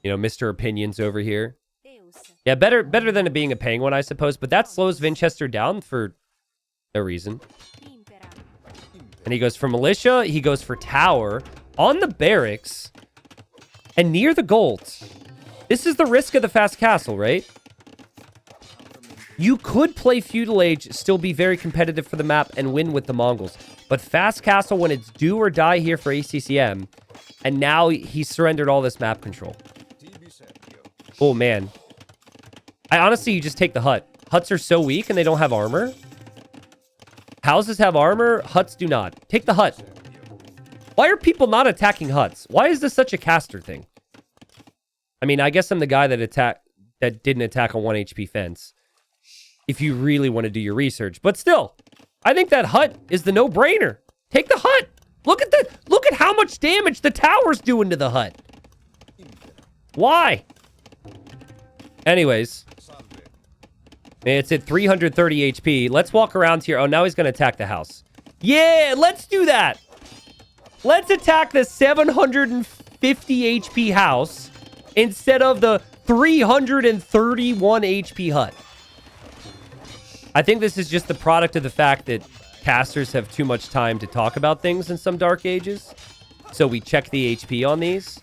A: You know, Mr. Opinions over here. Yeah, better than it being a penguin, I suppose. But that slows Vinchester down for no reason. And he goes for militia. He goes for tower. On the barracks. And near the gold. This is the risk of the Fast Castle, right? You could play Feudal Age, still be very competitive for the map, and win with the Mongols. But Fast Castle, when it's do or die here for ACCM, and now he surrendered all this map control. Oh, man. Honestly, you just take the hut. Huts are so weak, and they don't have armor. Houses have armor. Huts do not. Take the hut. Why are people not attacking huts? Why is this such a caster thing? I mean, I guess I'm the guy that didn't attack a 1 HP fence. If you really want to do your research. But still, I think that hut is the no-brainer. Take the hut. Look at how much damage the tower's doing to the hut. Why? Anyways. It's at 330 HP. Let's walk around here. Oh, now he's going to attack the house. Yeah, let's do that. Let's attack the 750 HP house instead of the 331 HP hut. I think this is just the product of the fact that casters have too much time to talk about things in some Dark Ages. So we check the HP on these.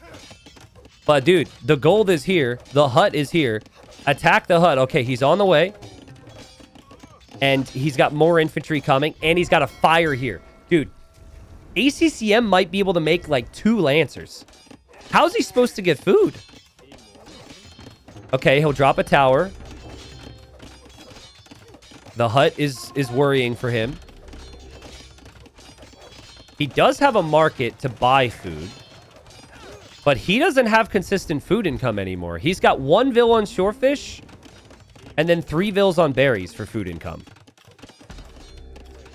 A: But dude, the gold is here. The hut is here. Attack the hut. Okay, he's on the way. And he's got more infantry coming. And he's got a fire here. Dude, ACCM might be able to make like 2 Lancers. How's he supposed to get food? Okay, he'll drop a tower. The hut is worrying for him. He does have a market to buy food. But he doesn't have consistent food income anymore. He's got 1 vill on shorefish. And then 3 vills on berries for food income.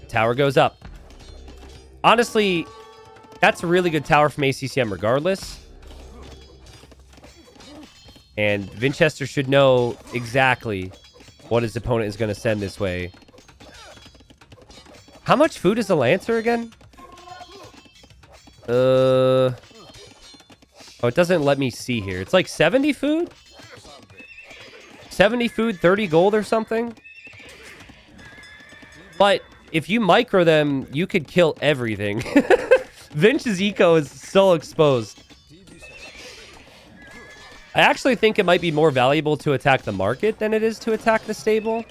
A: Tower goes up. Honestly, that's a really good tower from ACCM regardless. And Vinchester should know exactly what his opponent is going to send this way. How much food is a Lancer again? Oh, it doesn't let me see here. It's like 70 food? 70 food, 30 gold or something? But if you micro them, you could kill everything. Vinch's eco is so exposed. I actually think it might be more valuable to attack the market than it is to attack the stable.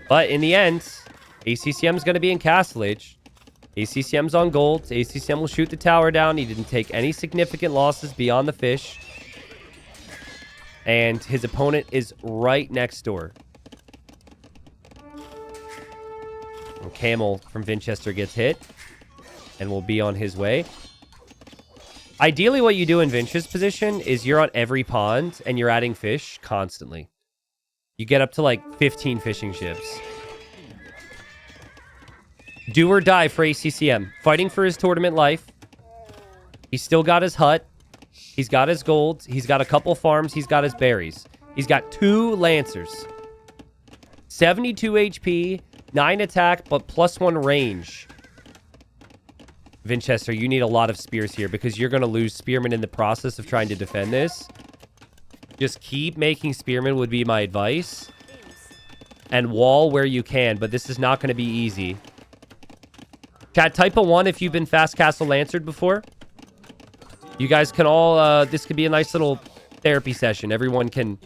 A: But in the end, ACCM is going to be in Castle Age. ACCM's on gold. ACCM will shoot the tower down. He didn't take any significant losses beyond the fish. And his opponent is right next door. And Camel from Vinchester gets hit. And will be on his way. Ideally, what you do in Vinch's position is you're on every pond and you're adding fish constantly. You get up to like 15 fishing ships. Do or die for ACCM. Fighting for his tournament life. He's still got his hut. He's got his gold. He's got a couple farms. He's got his berries. He's got 2 Lancers. 72 HP, 9 attack, but +1 range. Vinchester, you need a lot of spears here because you're going to lose spearmen in the process of trying to defend this. Just keep making spearmen would be my advice. and wall where you can, but this is not going to be easy. Chat, type a 1 if you've been Fast Castle Lancered before. You guys can all, this could be a nice little therapy session. Everyone can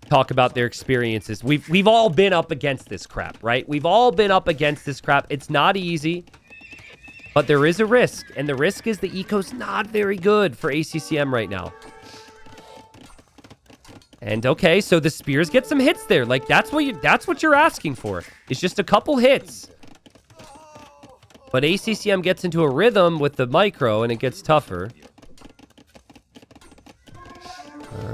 A: talk about their experiences. We've all been up against this crap, right? We've all been up against this crap. It's not easy, but there is a risk, and the risk is the eco's not very good for ACCM right now. And okay, so the spears get some hits there. Like that's what you're asking for. It's just a couple hits. But ACCM gets into a rhythm with the micro, and it gets tougher.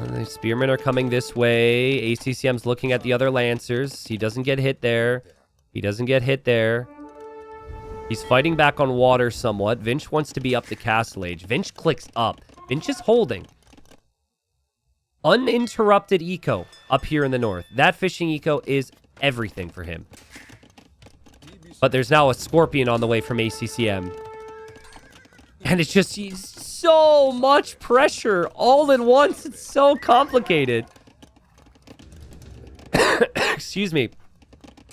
A: The spearmen are coming this way. ACCM's looking at the other lancers. He doesn't get hit there. He doesn't get hit there. He's fighting back on water somewhat. Vinch wants to be up the castle age. Vinch clicks up. Vinch is holding. Uninterrupted eco up here in the north. That fishing eco is everything for him. But there's now a scorpion on the way from ACCM. And it's just so much pressure all at once. It's so complicated. Excuse me.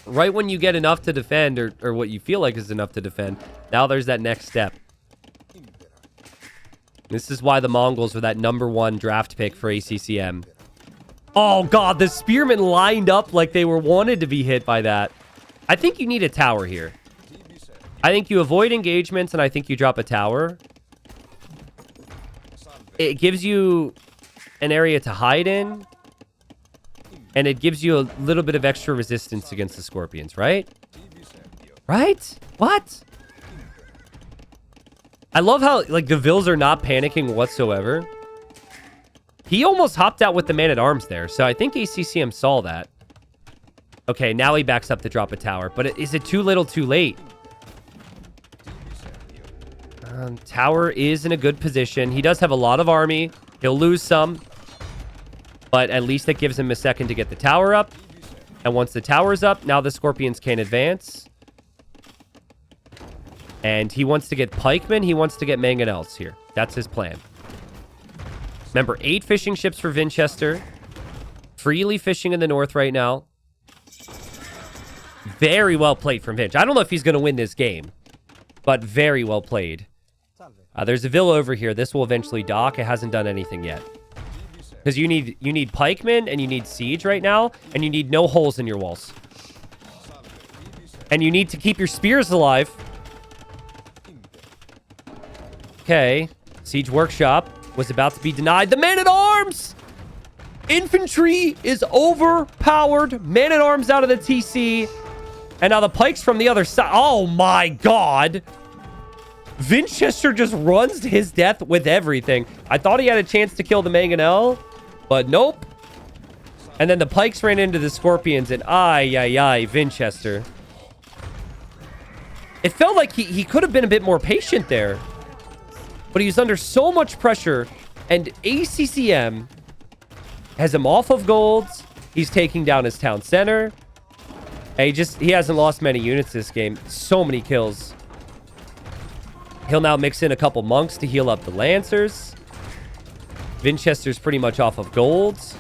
A: Right when you get enough to defend, or what you feel like is enough to defend, now there's that next step. This is why the Mongols were that #1 draft pick for ACCM. Oh, God, the spearmen lined up like they were wanted to be hit by that. I think you need a tower here. I think you avoid engagements, and I think you drop a tower. It gives you an area to hide in, and it gives you a little bit of extra resistance against the scorpions, right? Right? What? I love how, like, the Vils are not panicking whatsoever. He almost hopped out with the man-at-arms there, so I think ACCM saw that. Okay, now he backs up to drop a tower, but is it too little too late? Tower is in a good position. He does have a lot of army. He'll lose some, but at least it gives him a second to get the tower up. And once the tower's up, now the scorpions can't advance. And he wants to get pikemen. He wants to get mangonels here. That's his plan. Remember, 8 fishing ships for Vinchester. Freely fishing in the north right now. Very well played from Vinch. I don't know if he's going to win this game, but very well played. There's a villa over here. This will eventually dock. It hasn't done anything yet. Because you need pikemen and you need siege right now, and you need no holes in your walls. And you need to keep your spears alive. Okay. Siege workshop was about to be denied. The man-at-arms! Infantry is overpowered. Man-at-arms out of the TC. And now the pikes from the other side. Oh my God. Vinchester just runs to his death with everything. I thought he had a chance to kill the mangonel, but nope. And then the pikes ran into the scorpions, and Vinchester. It felt like he could have been a bit more patient there, but he was under so much pressure, and ACCM has him off of golds. He's taking down his town center. And he hasn't lost many units this game. So many kills. He'll now mix in a couple monks to heal up the lancers. Vinchester's pretty much off of golds.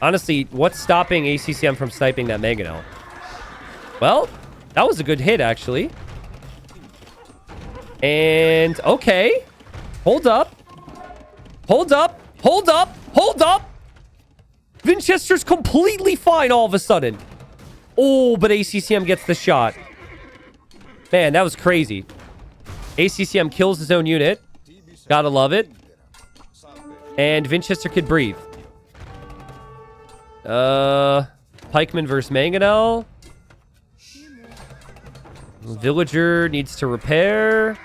A: Honestly, what's stopping ACCM from sniping that mangonel? Well, that was a good hit, actually. And, okay. Hold up. Hold up. Hold up. Hold up. Vinchester's completely fine all of a sudden. Oh, but ACCM gets the shot. Man, that was crazy. ACCM kills his own unit. Gotta love it. And Vinchester could breathe. Pikeman versus Mangonel. Villager needs to repair.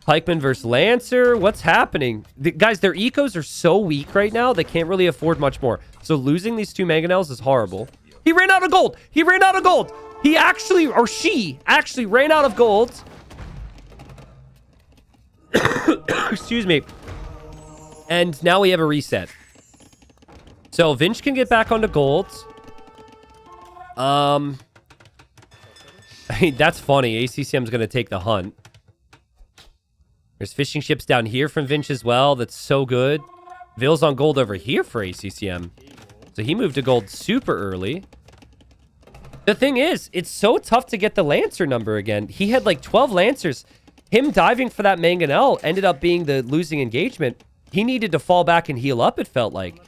A: Pikeman versus Lancer. What's happening? Guys, their ecos are so weak right now, they can't really afford much more. So losing these 2 Mangonels is horrible. He ran out of gold. He ran out of gold. He actually, or she actually ran out of gold. Excuse me. And now we have a reset. So Vinch can get back onto golds. I mean, that's funny. ACCM's going to take the hunt. There's fishing ships down here from Vinch as well. That's so good. Vils on gold over here for ACCM. So he moved to gold super early. The thing is, it's so tough to get the Lancer number again. He had like 12 Lancers. Him diving for that Mangonel ended up being the losing engagement. He needed to fall back and heal up, it felt like.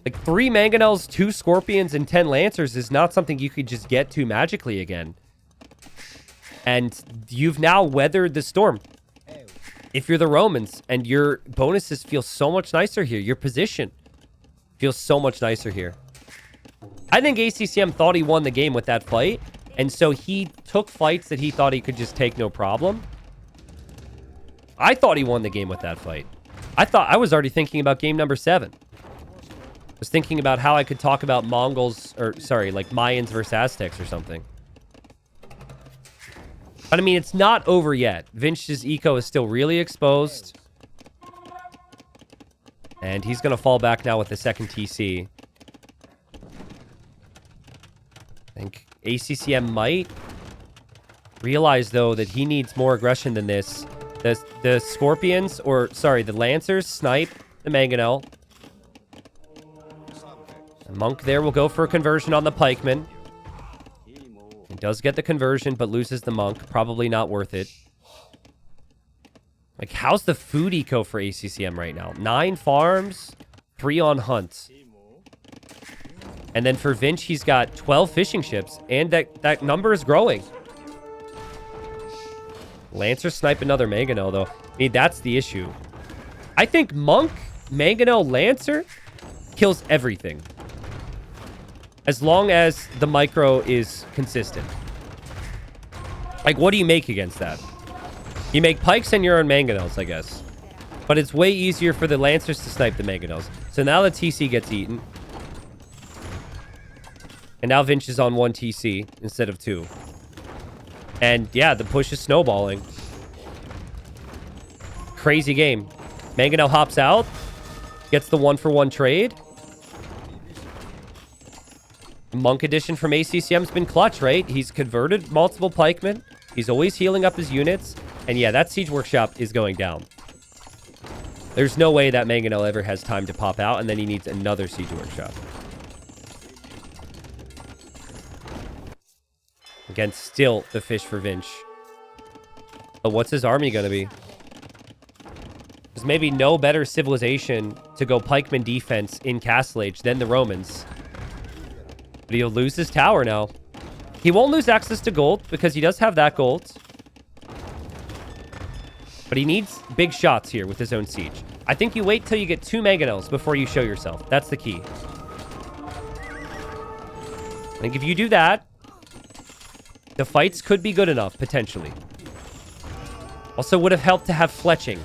A: Like 3 Mangonels, 2 Scorpions, and 10 Lancers is not something you could just get to magically again. And you've now weathered the storm. If you're the Romans, and your bonuses feel so much nicer here. Your position feels so much nicer here. I think ACCM thought he won the game with that fight. And so he took fights that he thought he could just take no problem. I thought he won the game with that fight. I was already thinking about game number 7. I was thinking about how I could talk about Mongols, or sorry, like Mayans versus Aztecs or something. But I mean, it's not over yet. Vinch's eco is still really exposed. And he's going to fall back now with the second TC. I think ACCM might realize, though, that he needs more aggression than this. The Scorpions, or sorry, the Lancers snipe the Mangonel. The Monk there will go for a conversion on the Pikeman. He does get the conversion, but loses the Monk. Probably not worth it. Like, how's the food eco for ACCM right now? 9 farms, 3 on hunts. And then for Vinch, he's got 12 fishing ships, and that number is growing. Lancer snipe another Mangonel, though. I mean, that's the issue. I think Monk, Mangonel, Lancer kills everything. As long as the micro is consistent. Like, what do you make against that? You make Pikes and you're on Mangonels, I guess. But it's way easier for the Lancers to snipe the Mangonels. So now the TC gets eaten. And now Vinch is on 1 TC instead of 2. And yeah, the push is snowballing. Crazy game. Mangonel hops out. Gets the 1-for-1 trade. Monk edition from ACCM's been clutch, right? He's converted multiple pikemen. He's always healing up his units. And yeah, that Siege Workshop is going down. There's no way that Mangonel ever has time to pop out, and then he needs another Siege Workshop. Again, still the fish for Vinch. But what's his army going to be? There's maybe no better civilization to go pikeman defense in Castle Age than the Romans. But he'll lose his tower now. He won't lose access to gold because he does have that gold. But he needs big shots here with his own siege. I think you wait till you get 2 Mangonels before you show yourself. That's the key. I think if you do that, the fights could be good enough, potentially. Also would have helped to have fletching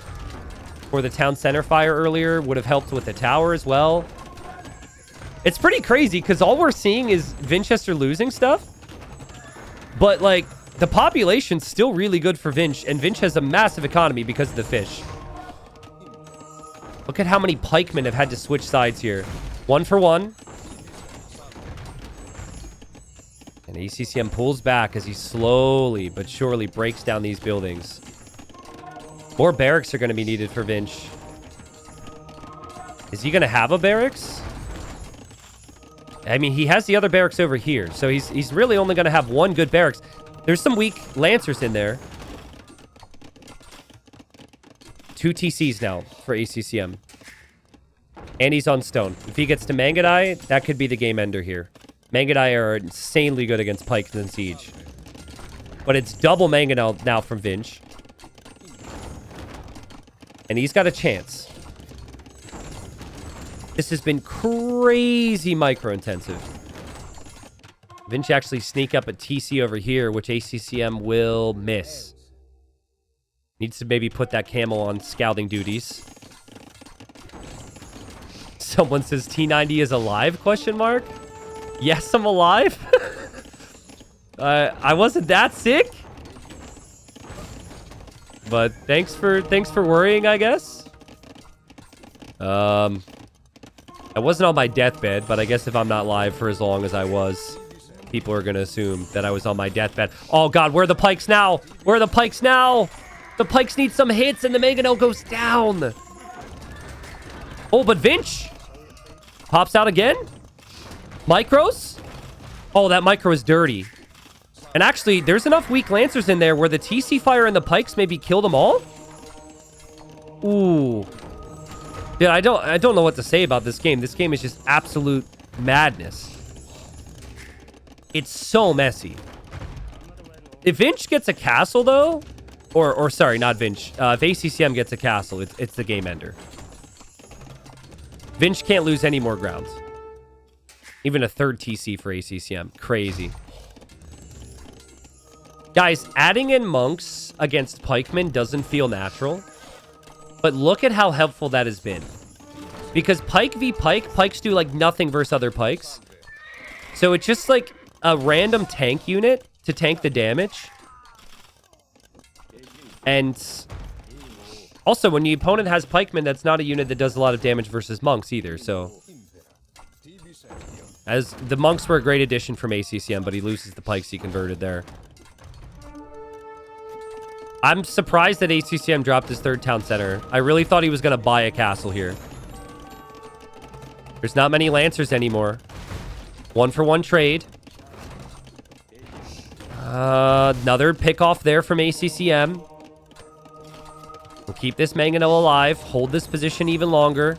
A: for the town center fire earlier. Would have helped with the tower as well. It's pretty crazy because all we're seeing is Vinchester losing stuff. But, like, the population's still really good for Vinch. And Vinch has a massive economy because of the fish. Look at how many pikemen have had to switch sides here. 1-for-1. And ACCM pulls back as he slowly but surely breaks down these buildings. More barracks are going to be needed for Vinch. Is he going to have a barracks? I mean, he has the other barracks over here. So he's really only going to have 1 good barracks. There's some weak Lancers in there. 2 TCs now for ACCM. And he's on stone. If he gets to Mangudai, that could be the game ender here. Mangudai are insanely good against Pikes and Siege. But it's double Mangonel now from Vinch. And he's got a chance. This has been crazy micro-intensive. Vinch actually sneak up a TC over here, which ACCM will miss. Needs to maybe put that camel on scouting duties. Someone says T90 is alive, question mark? Yes, I'm alive. I wasn't that sick. But thanks for worrying, I guess. I wasn't on my deathbed, but I guess if I'm not live for as long as I was, people are going to assume that I was on my deathbed. Oh, God, where are the Pikes now? Where are the Pikes now? The Pikes need some hits, and the Mangonel goes down. Oh, but Vinch. Pops out again. Micros. Oh, that micro is dirty. And actually, there's enough weak Lancers in there where the TC fire and the pikes maybe kill them all. Ooh. Dude, I don't know what to say about this game. This game is just absolute madness. It's so messy. If Vinch gets a castle, though, or sorry, not Vinch. If ACCM gets a castle, it's the game ender. Vinch can't lose any more ground. Even a third TC for ACCM. Crazy. Guys, adding in monks against pikemen doesn't feel natural. But look at how helpful that has been. Because pike v pike, pikes do like nothing versus other pikes. So it's just like a random tank unit to tank the damage. And also, when the opponent has pikemen, that's not a unit that does a lot of damage versus monks either. So, as the monks were a great addition from ACCM, but he loses the pikes he converted there. I'm surprised that ACCM dropped his third town center. I really thought he was going to buy a castle here. There's not many Lancers anymore. 1-for-1 trade. Another pick off there from ACCM. We'll keep this mangonel alive. Hold this position even longer.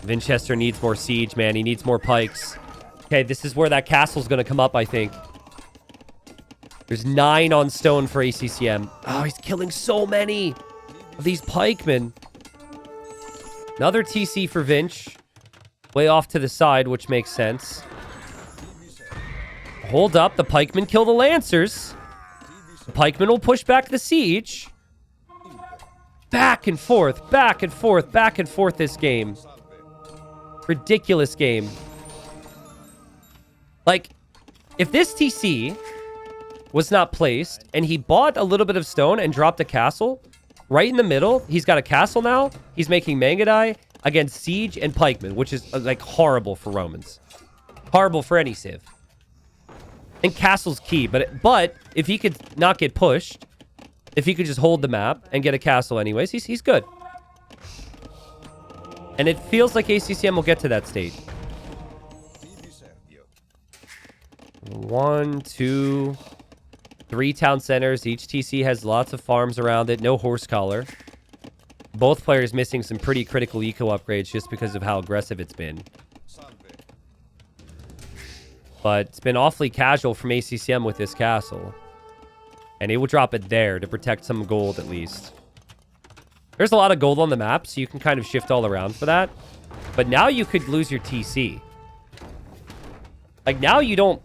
A: Vinchester needs more siege, man. He needs more pikes. Okay, this is where that castle's going to come up, I think. There's 9 on stone for ACCM. Oh, he's killing so many of these pikemen. Another TC for Vinch. Way off to the side, which makes sense. Hold up. The pikemen kill the Lancers. The pikemen will push back the siege. Back and forth, back and forth, back and forth this game. Ridiculous game. Like, if this TC was not placed and he bought a little bit of stone and dropped a castle right in the middle, he's got a castle now. He's making Mangadai against siege and pikemen, which is like horrible for Romans. Horrible for any civ. And castle's key, but if he could not get pushed, if he could just hold the map and get a castle anyways, he's good. And it feels like ACCM will get to that state. 1, 2, 3 town centers. Each TC has lots of farms around it. No horse collar. Both players missing some pretty critical eco upgrades just because of how aggressive it's been. But it's been awfully casual from ACCM with this castle. And it will drop it there to protect some gold at least. There's a lot of gold on the map, so you can kind of shift all around for that. But now you could lose your TC. Like, now you don't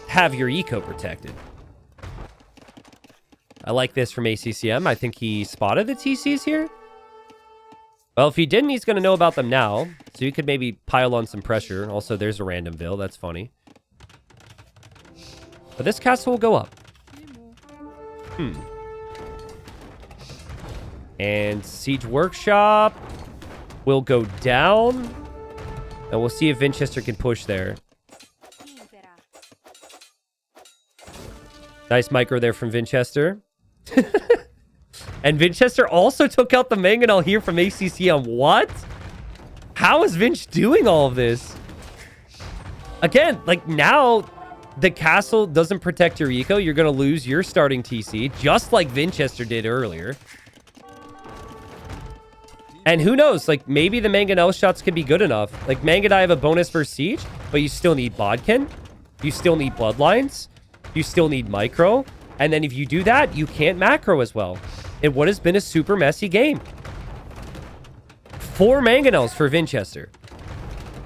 A: have your eco protected. I like this from ACCM. I think he spotted the TCs here. Well, if he didn't, he's going to know about them now. So you could maybe pile on some pressure. Also, there's a random Ville. That's funny. But this castle will go up. And Siege Workshop will go down. And we'll see if Vinchester can push there. Nice micro there from Vinchester. And Vinchester also took out the Mangonel here from ACCM. What? How is Vinch doing all of this? Again, like now the castle doesn't protect your eco. You're going to lose your starting TC, just like Vinchester did earlier. And who knows, like maybe the Mangonel shots could be good enough. Like Mangadai have a bonus for siege, but you still need Bodkin. You still need Bloodlines. You still need Micro. And then if you do that, you can't macro as well. In what has been a super messy game. 4 Mangonels for Vinchester.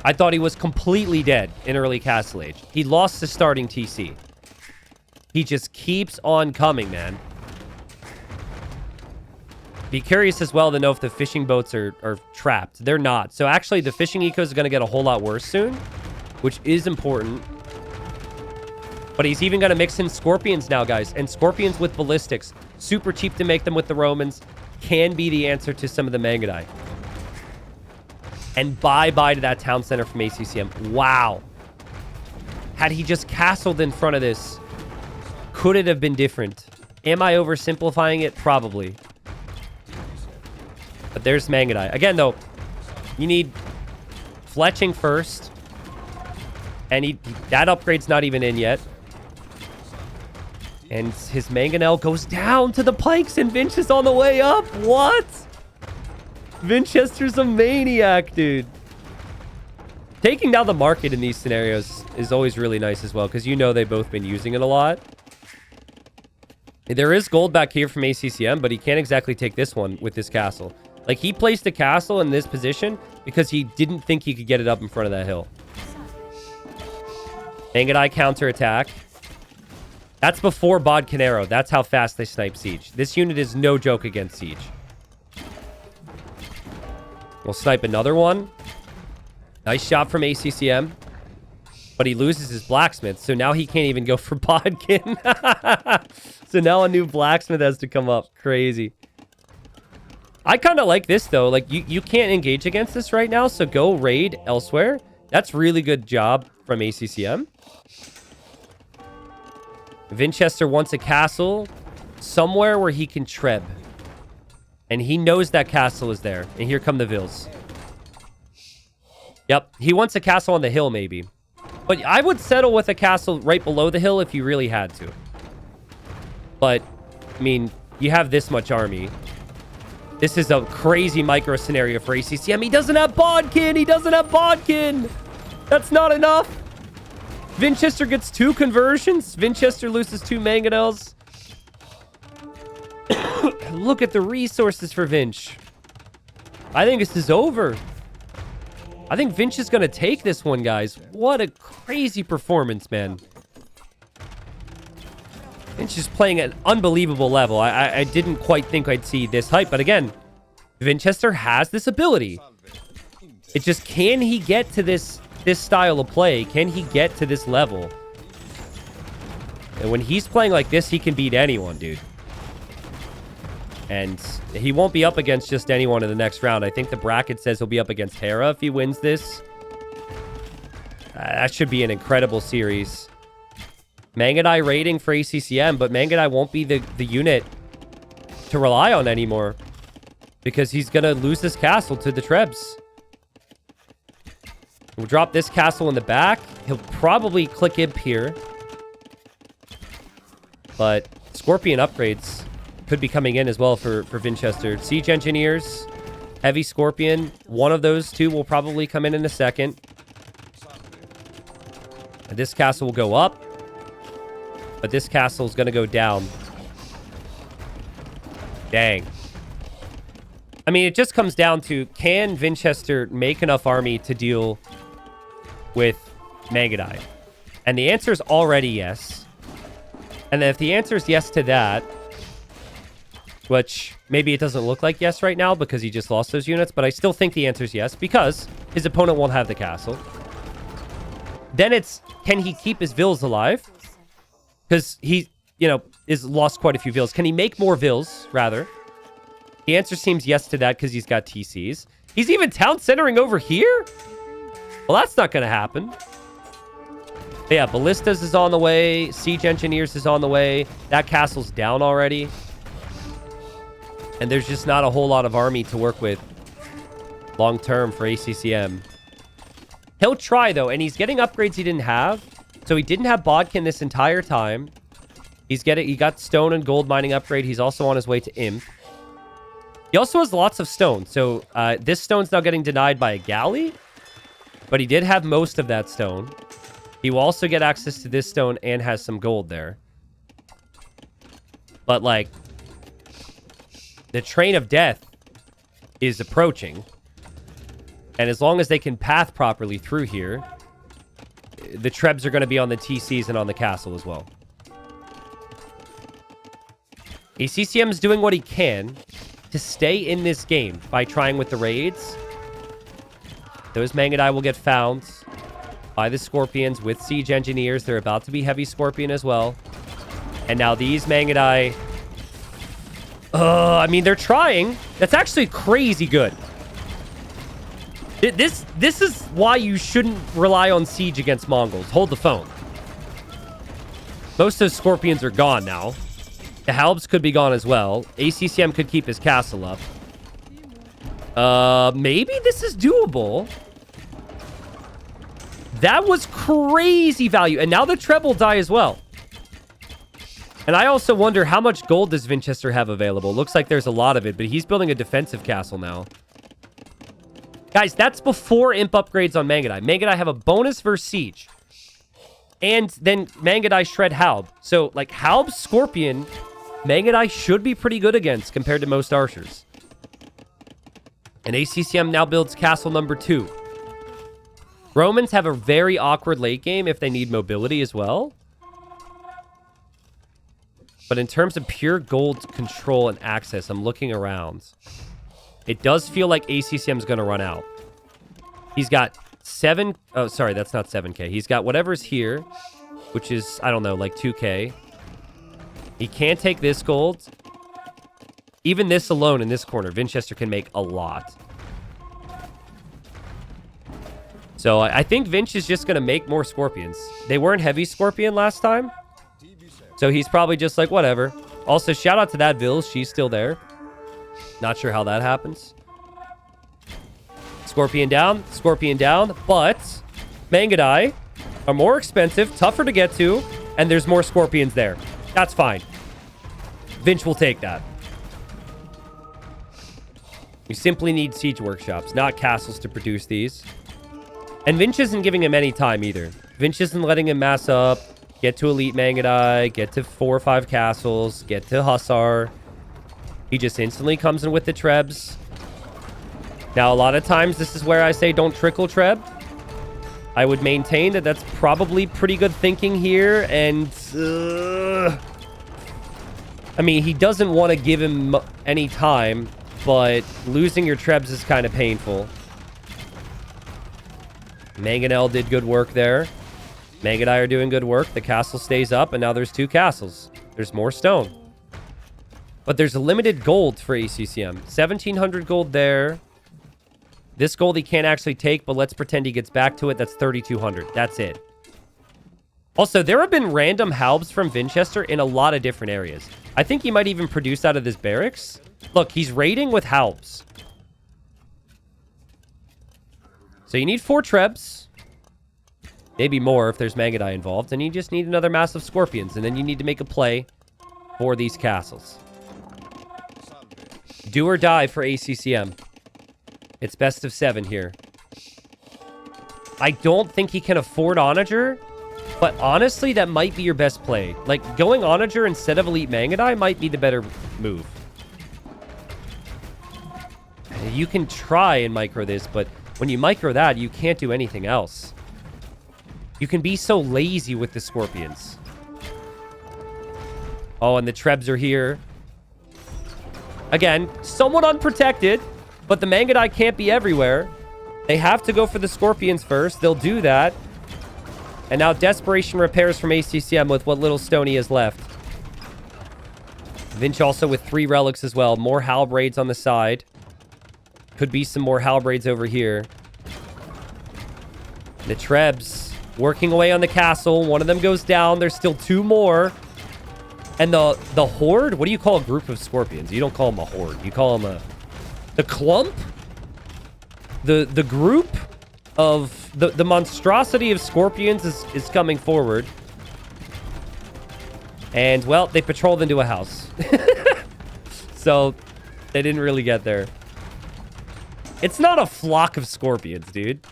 A: I thought he was completely dead in early Castle Age. He lost the starting TC. He just keeps on coming, man. Be curious as well to know if the fishing boats are trapped. They're not. So actually, the fishing eco is going to get a whole lot worse soon, which is important. But he's even going to mix in Scorpions now, guys. And Scorpions with Ballistics. Super cheap to make them with the Romans. Can be the answer to some of the Mangadai. And bye-bye to that town center from ACCM. Wow. Had he just castled in front of this, could it have been different? Am I oversimplifying it? Probably. But there's Mangadai. Again, though, You need fletching first. And that upgrade's not even in yet. And his mangonel goes down to the pikes, and Vinch is on the way up. What? Vinchester's a maniac, dude. Taking down the market in these scenarios is always really nice as well, because you know they've both been using it a lot. There is gold back here from ACCM, but he can't exactly take this one with this castle. Like, he placed a castle in this position because he didn't think he could get it up in front of that hill. Mangadai counterattack. That's before Bodcanero. That's how fast they snipe Siege. This unit is no joke against Siege. We'll snipe another one. Nice shot from ACCM. But he loses his blacksmith, so now he can't even go for Bodkin. So now a new blacksmith has to come up. Crazy. I kind of like this, though. Like, you can't engage against this right now, so go raid elsewhere. That's really good job from ACCM. Vinchester wants a castle somewhere where he can treb. And he knows that castle is there. And here come the Vils. Yep, he wants a castle on the hill, maybe. But I would settle with a castle right below the hill if you really had to. But, I mean, you have this much army. This is a crazy micro scenario for ACCM. He doesn't have Bodkin! He doesn't have Bodkin! That's not enough! Vinchester gets 2 conversions. Vinchester loses 2 mangonels. Look at the resources for Vinch. I think this is over. I think Vinch is going to take this one, guys. What a crazy performance, man. Vinch is playing at an unbelievable level. I didn't quite think I'd see this hype. But again, Vinchester has this ability. It just, can he get to this style of play? Can he get to this level? And when he's playing like this, he can beat anyone, dude. And he won't be up against just anyone in the next round. I think the bracket says he'll be up against Hera if he wins this. That should be an incredible series. Mangadai rating for ACCM, but Mangadai won't be the unit to rely on anymore because he's going to lose this castle to the Trebs. We'll drop this castle in the back. He'll probably click Imp here. But Scorpion upgrades could be coming in as well for Vinchester. Siege Engineers, Heavy Scorpion. One of those two will probably come in a second. And this castle will go up. But this castle is going to go down. Dang. I mean, it just comes down to, can Vinchester make enough army to deal with Mangadai? And the answer is already yes. And then if the answer is yes to that, which maybe it doesn't look like yes right now because he just lost those units, but I still think the answer is yes because his opponent won't have the castle. Then it's, can he keep his Vils alive? Because he, is lost quite a few Vils. Can he make more Vils, rather? The answer seems yes to that because he's got TCs. He's even town centering over here? Well, that's not going to happen. But yeah, Ballistas is on the way. Siege Engineers is on the way. That castle's down already. And there's just not a whole lot of army to work with long term for ACCM. He'll try, though, and he's getting upgrades he didn't have. So he didn't have Bodkin this entire time. He got stone and gold mining upgrade. He's also on his way to Imp. He also has lots of stone. So this stone's now getting denied by a galley. But he did have most of that stone. He will also get access to this stone and has some gold there. But, like, the train of death is approaching. And as long as they can path properly through here, the Trebs are going to be on the TCs and on the castle as well. ACCM is doing what he can to stay in this game by trying with the raids. Those Mangadai will get found by the Scorpions with Siege Engineers. They're about to be Heavy Scorpion as well. And now these Mangadai... I mean, they're trying. That's actually crazy good. This is why you shouldn't rely on Siege against Mongols. Hold the phone. Most of those Scorpions are gone now. The Halbs could be gone as well. ACCM could keep his castle up. Maybe this is doable. That was crazy value. And now the treble die as well. And I also wonder how much gold does Vinchester have available? Looks like there's a lot of it, but he's building a defensive castle now. Guys, that's before imp upgrades on Mangadai. Mangadai have a bonus versus siege. And then Mangadai shred Halb. So, like, Halb Scorpion, Mangadai should be pretty good against compared to most archers. And ACCM now builds castle number 2. Romans have a very awkward late game if they need mobility as well. But in terms of pure gold control and access, I'm looking around. It does feel like ACCM is going to run out. He's got 7... Oh, sorry, that's not 7k. He's got whatever's here, which is, I don't know, like 2k. He can't take this gold. Even this alone in this corner, Vinchester can make a lot. So I think Vinch is just going to make more scorpions. They weren't heavy scorpion last time. So he's probably just like, whatever. Also, shout out to that Vils. She's still there. Not sure how that happens. Scorpion down. Scorpion down. But Mangadai are more expensive, tougher to get to, and there's more scorpions there. That's fine. Vinch will take that. We simply need siege workshops, not castles to produce these. And Vinch isn't giving him any time either. Vinch isn't letting him mass up, get to elite Mangadai, get to 4 or 5 castles, get to Hussar. He just instantly comes in with the Trebs. Now, a lot of times, this is where I say don't trickle Treb. I would maintain that that's probably pretty good thinking here, and... I mean, he doesn't want to give him any time, but losing your Trebs is kind of painful. Mangonel did good work there. Mangadai are doing good work. The castle stays up, and now there's 2 castles. There's more stone. But there's a limited gold for ACCM. 1,700 gold there. This gold he can't actually take, but let's pretend he gets back to it. That's 3,200. That's it. Also, there have been random halbs from Vinchester in a lot of different areas. I think he might even produce out of this barracks. Look, he's raiding with halbs. So you need 4 Trebs. Maybe more if there's Mangadai involved. And you just need another massive Scorpions. And then you need to make a play for these castles. Do or die for ACCM. It's best of 7 here. I don't think he can afford Onager. But honestly, that might be your best play. Like, going Onager instead of Elite Mangadai might be the better move. You can try and micro this, but when you micro that, you can't do anything else. You can be so lazy with the Scorpions. Oh, and the Trebs are here. Again, somewhat unprotected, but the Mangadai can't be everywhere. They have to go for the Scorpions first. They'll do that. And now Desperation repairs from ACCM with what little stone he has left. Vinch also with 3 relics as well. More Halb raids on the side. Could be some more Halb raids over here. The Trebs working away on the castle. One of them goes down. There's still 2 more. And the horde? What do you call a group of scorpions? You don't call them a horde. You call them the clump? The group of... The monstrosity of scorpions is coming forward. And, well, they patrolled into a house. So, they didn't really get there. It's not a flock of scorpions, dude.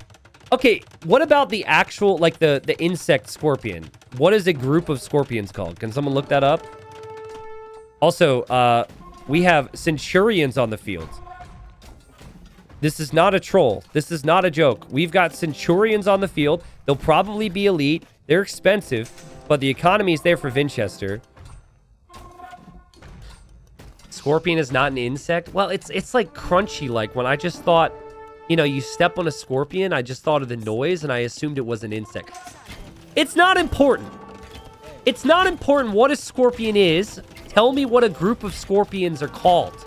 A: Okay, what about the actual, like, the insect scorpion? What is a group of scorpions called? Can someone look that up? Also, we have centurions on the field. This is not a troll. This is not a joke. We've got centurions on the field. They'll probably be elite. They're expensive, but the economy is there for Vinchester. Scorpion is not an insect? Well, it's like crunchy. Like when I just thought, you know, you step on a scorpion, I just thought of the noise and I assumed it was an insect. It's not important. It's not important what a scorpion is. Tell me what a group of scorpions are called.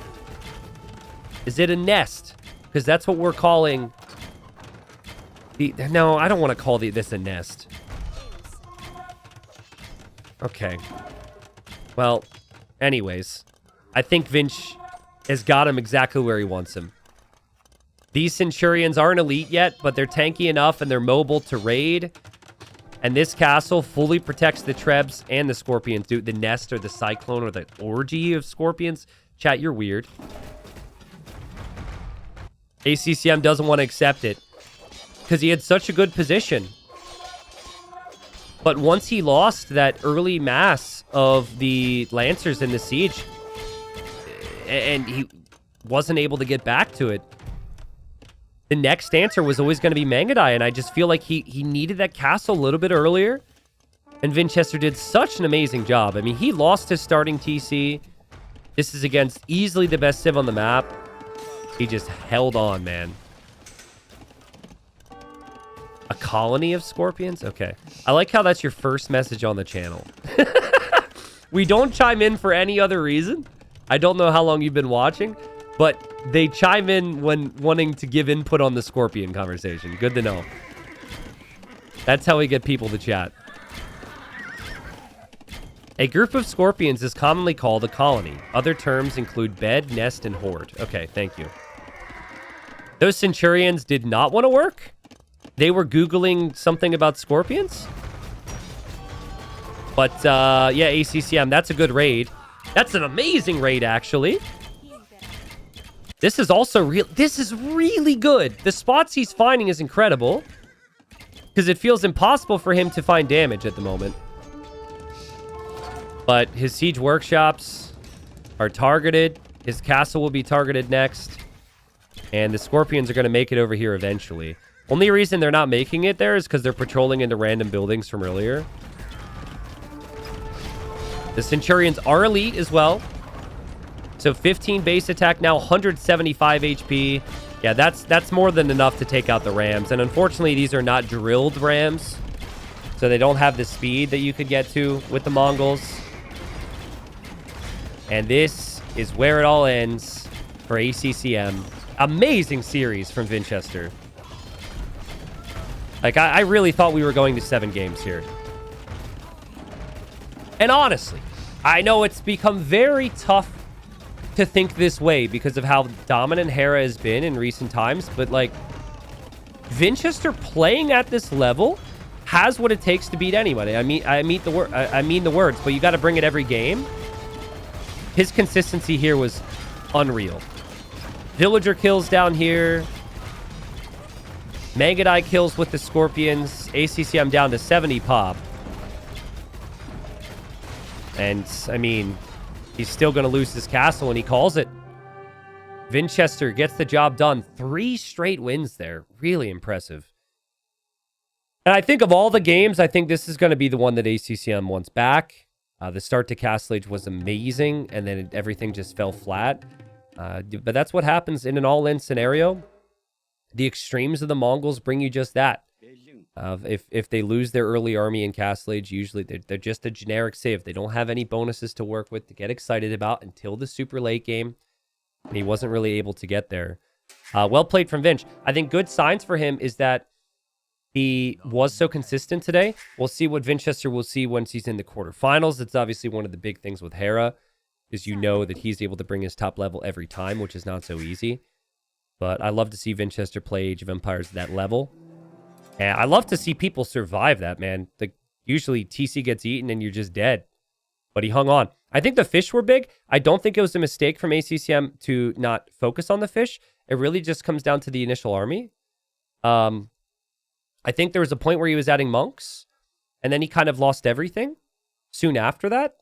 A: Is it a nest? Because that's what we're calling... No, I don't want to call this a nest. Okay. Well, anyways. I think Vinch has got him exactly where he wants him. These Centurions aren't elite yet, but they're tanky enough and they're mobile to raid. And this castle fully protects the Trebs and the Scorpions. Dude, the nest or the cyclone or the orgy of Scorpions. Chat, you're weird. ACCM doesn't want to accept it because he had such a good position. But once he lost that early mass of the Lancers in the siege, and he wasn't able to get back to it, the next answer was always going to be Mangadai, and I just feel like he needed that castle a little bit earlier, and Vinchester did such an amazing job. I mean, he lost his starting TC. This is against easily the best civ on the map. He just held on, man. A colony of Scorpions? Okay. I like how that's your first message on the channel. We don't chime in for any other reason. I don't know how long you've been watching, but they chime in when wanting to give input on the Scorpion conversation. Good to know. That's how we get people to chat. A group of Scorpions is commonly called a colony. Other terms include bed, nest, and horde. Okay, thank you. Those Centurions did not want to work? They were Googling something about Scorpions? But, yeah, ACCM, that's a good raid. That's an amazing raid, actually. This is also real. This is really good. The spots he's finding is incredible. Because it feels impossible for him to find damage at the moment. But his siege workshops are targeted. His castle will be targeted next. And the Scorpions are going to make it over here eventually. Only reason they're not making it there is because they're patrolling into random buildings from earlier. The Centurions are elite as well. So 15 base attack now, 175 HP. Yeah, that's more than enough to take out the Rams. And unfortunately, these are not drilled Rams. So they don't have the speed that you could get to with the Mongols. And this is where it all ends for ACCM. Amazing series from Vinchester. Like, I really thought we were going to 7 games here. And honestly, I know it's become very tough to think this way because of how dominant Hera has been in recent times. But, like, Vinchester playing at this level has what it takes to beat anybody. I mean the words, but you got to bring it every game. His consistency here was unreal. Villager kills down here. Mangadai kills with the Scorpions. ACCM down to 70 pop. And, I mean, he's still going to lose his castle, and he calls it. Vinchester gets the job done. 3 straight wins there. Really impressive. And I think of all the games, I think this is going to be the one that ACCM wants back. The start to Castle Age was amazing, and then everything just fell flat. But that's what happens in an all-in scenario. The extremes of the Mongols bring you just that. If they lose their early army in Castle Age, usually they're just a generic save. They don't have any bonuses to work with to get excited about until the super late game. And he wasn't really able to get there. Well played from Vinch. I think good signs for him is that he was so consistent today. We'll see what Vinchester will see once he's in the quarterfinals. It's obviously one of the big things with Hera, is you know that he's able to bring his top level every time, which is not so easy. But I love to see Vinchester play Age of Empires at that level. And I love to see people survive that, man. Like, usually TC gets eaten and you're just dead. But he hung on. I think the fish were big. I don't think it was a mistake from ACCM to not focus on the fish. It really just comes down to the initial army. I think there was a point where he was adding monks. And then he kind of lost everything soon after that.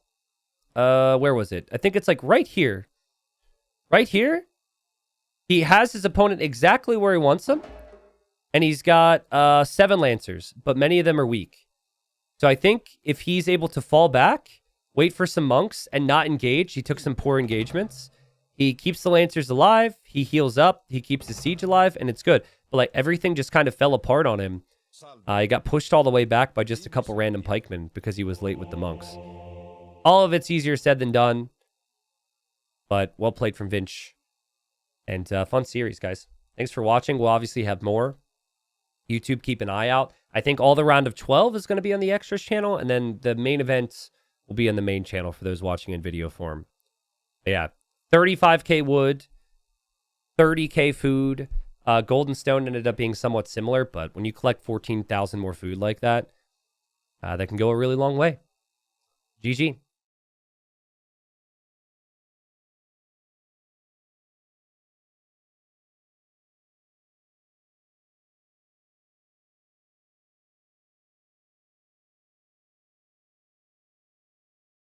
A: Where was it? I think it's like right here. Right here. He has his opponent exactly where he wants him. And he's got 7 Lancers, but many of them are weak. So I think if he's able to fall back, wait for some monks, and not engage, he took some poor engagements. He keeps the Lancers alive, he heals up, he keeps the siege alive, and it's good. But like everything just kind of fell apart on him. He got pushed all the way back by just a couple random pikemen because he was late with the monks. All of it's easier said than done. But well played from Vinch. And fun series, guys. Thanks for watching. We'll obviously have more. YouTube, keep an eye out. I think all the round of 12 is going to be on the extras channel, and then the main event will be on the main channel for those watching in video form. But yeah, 35k wood, 30k food. Gold and stone ended up being somewhat similar, but when you collect 14,000 more food like that, that can go a really long way. GG.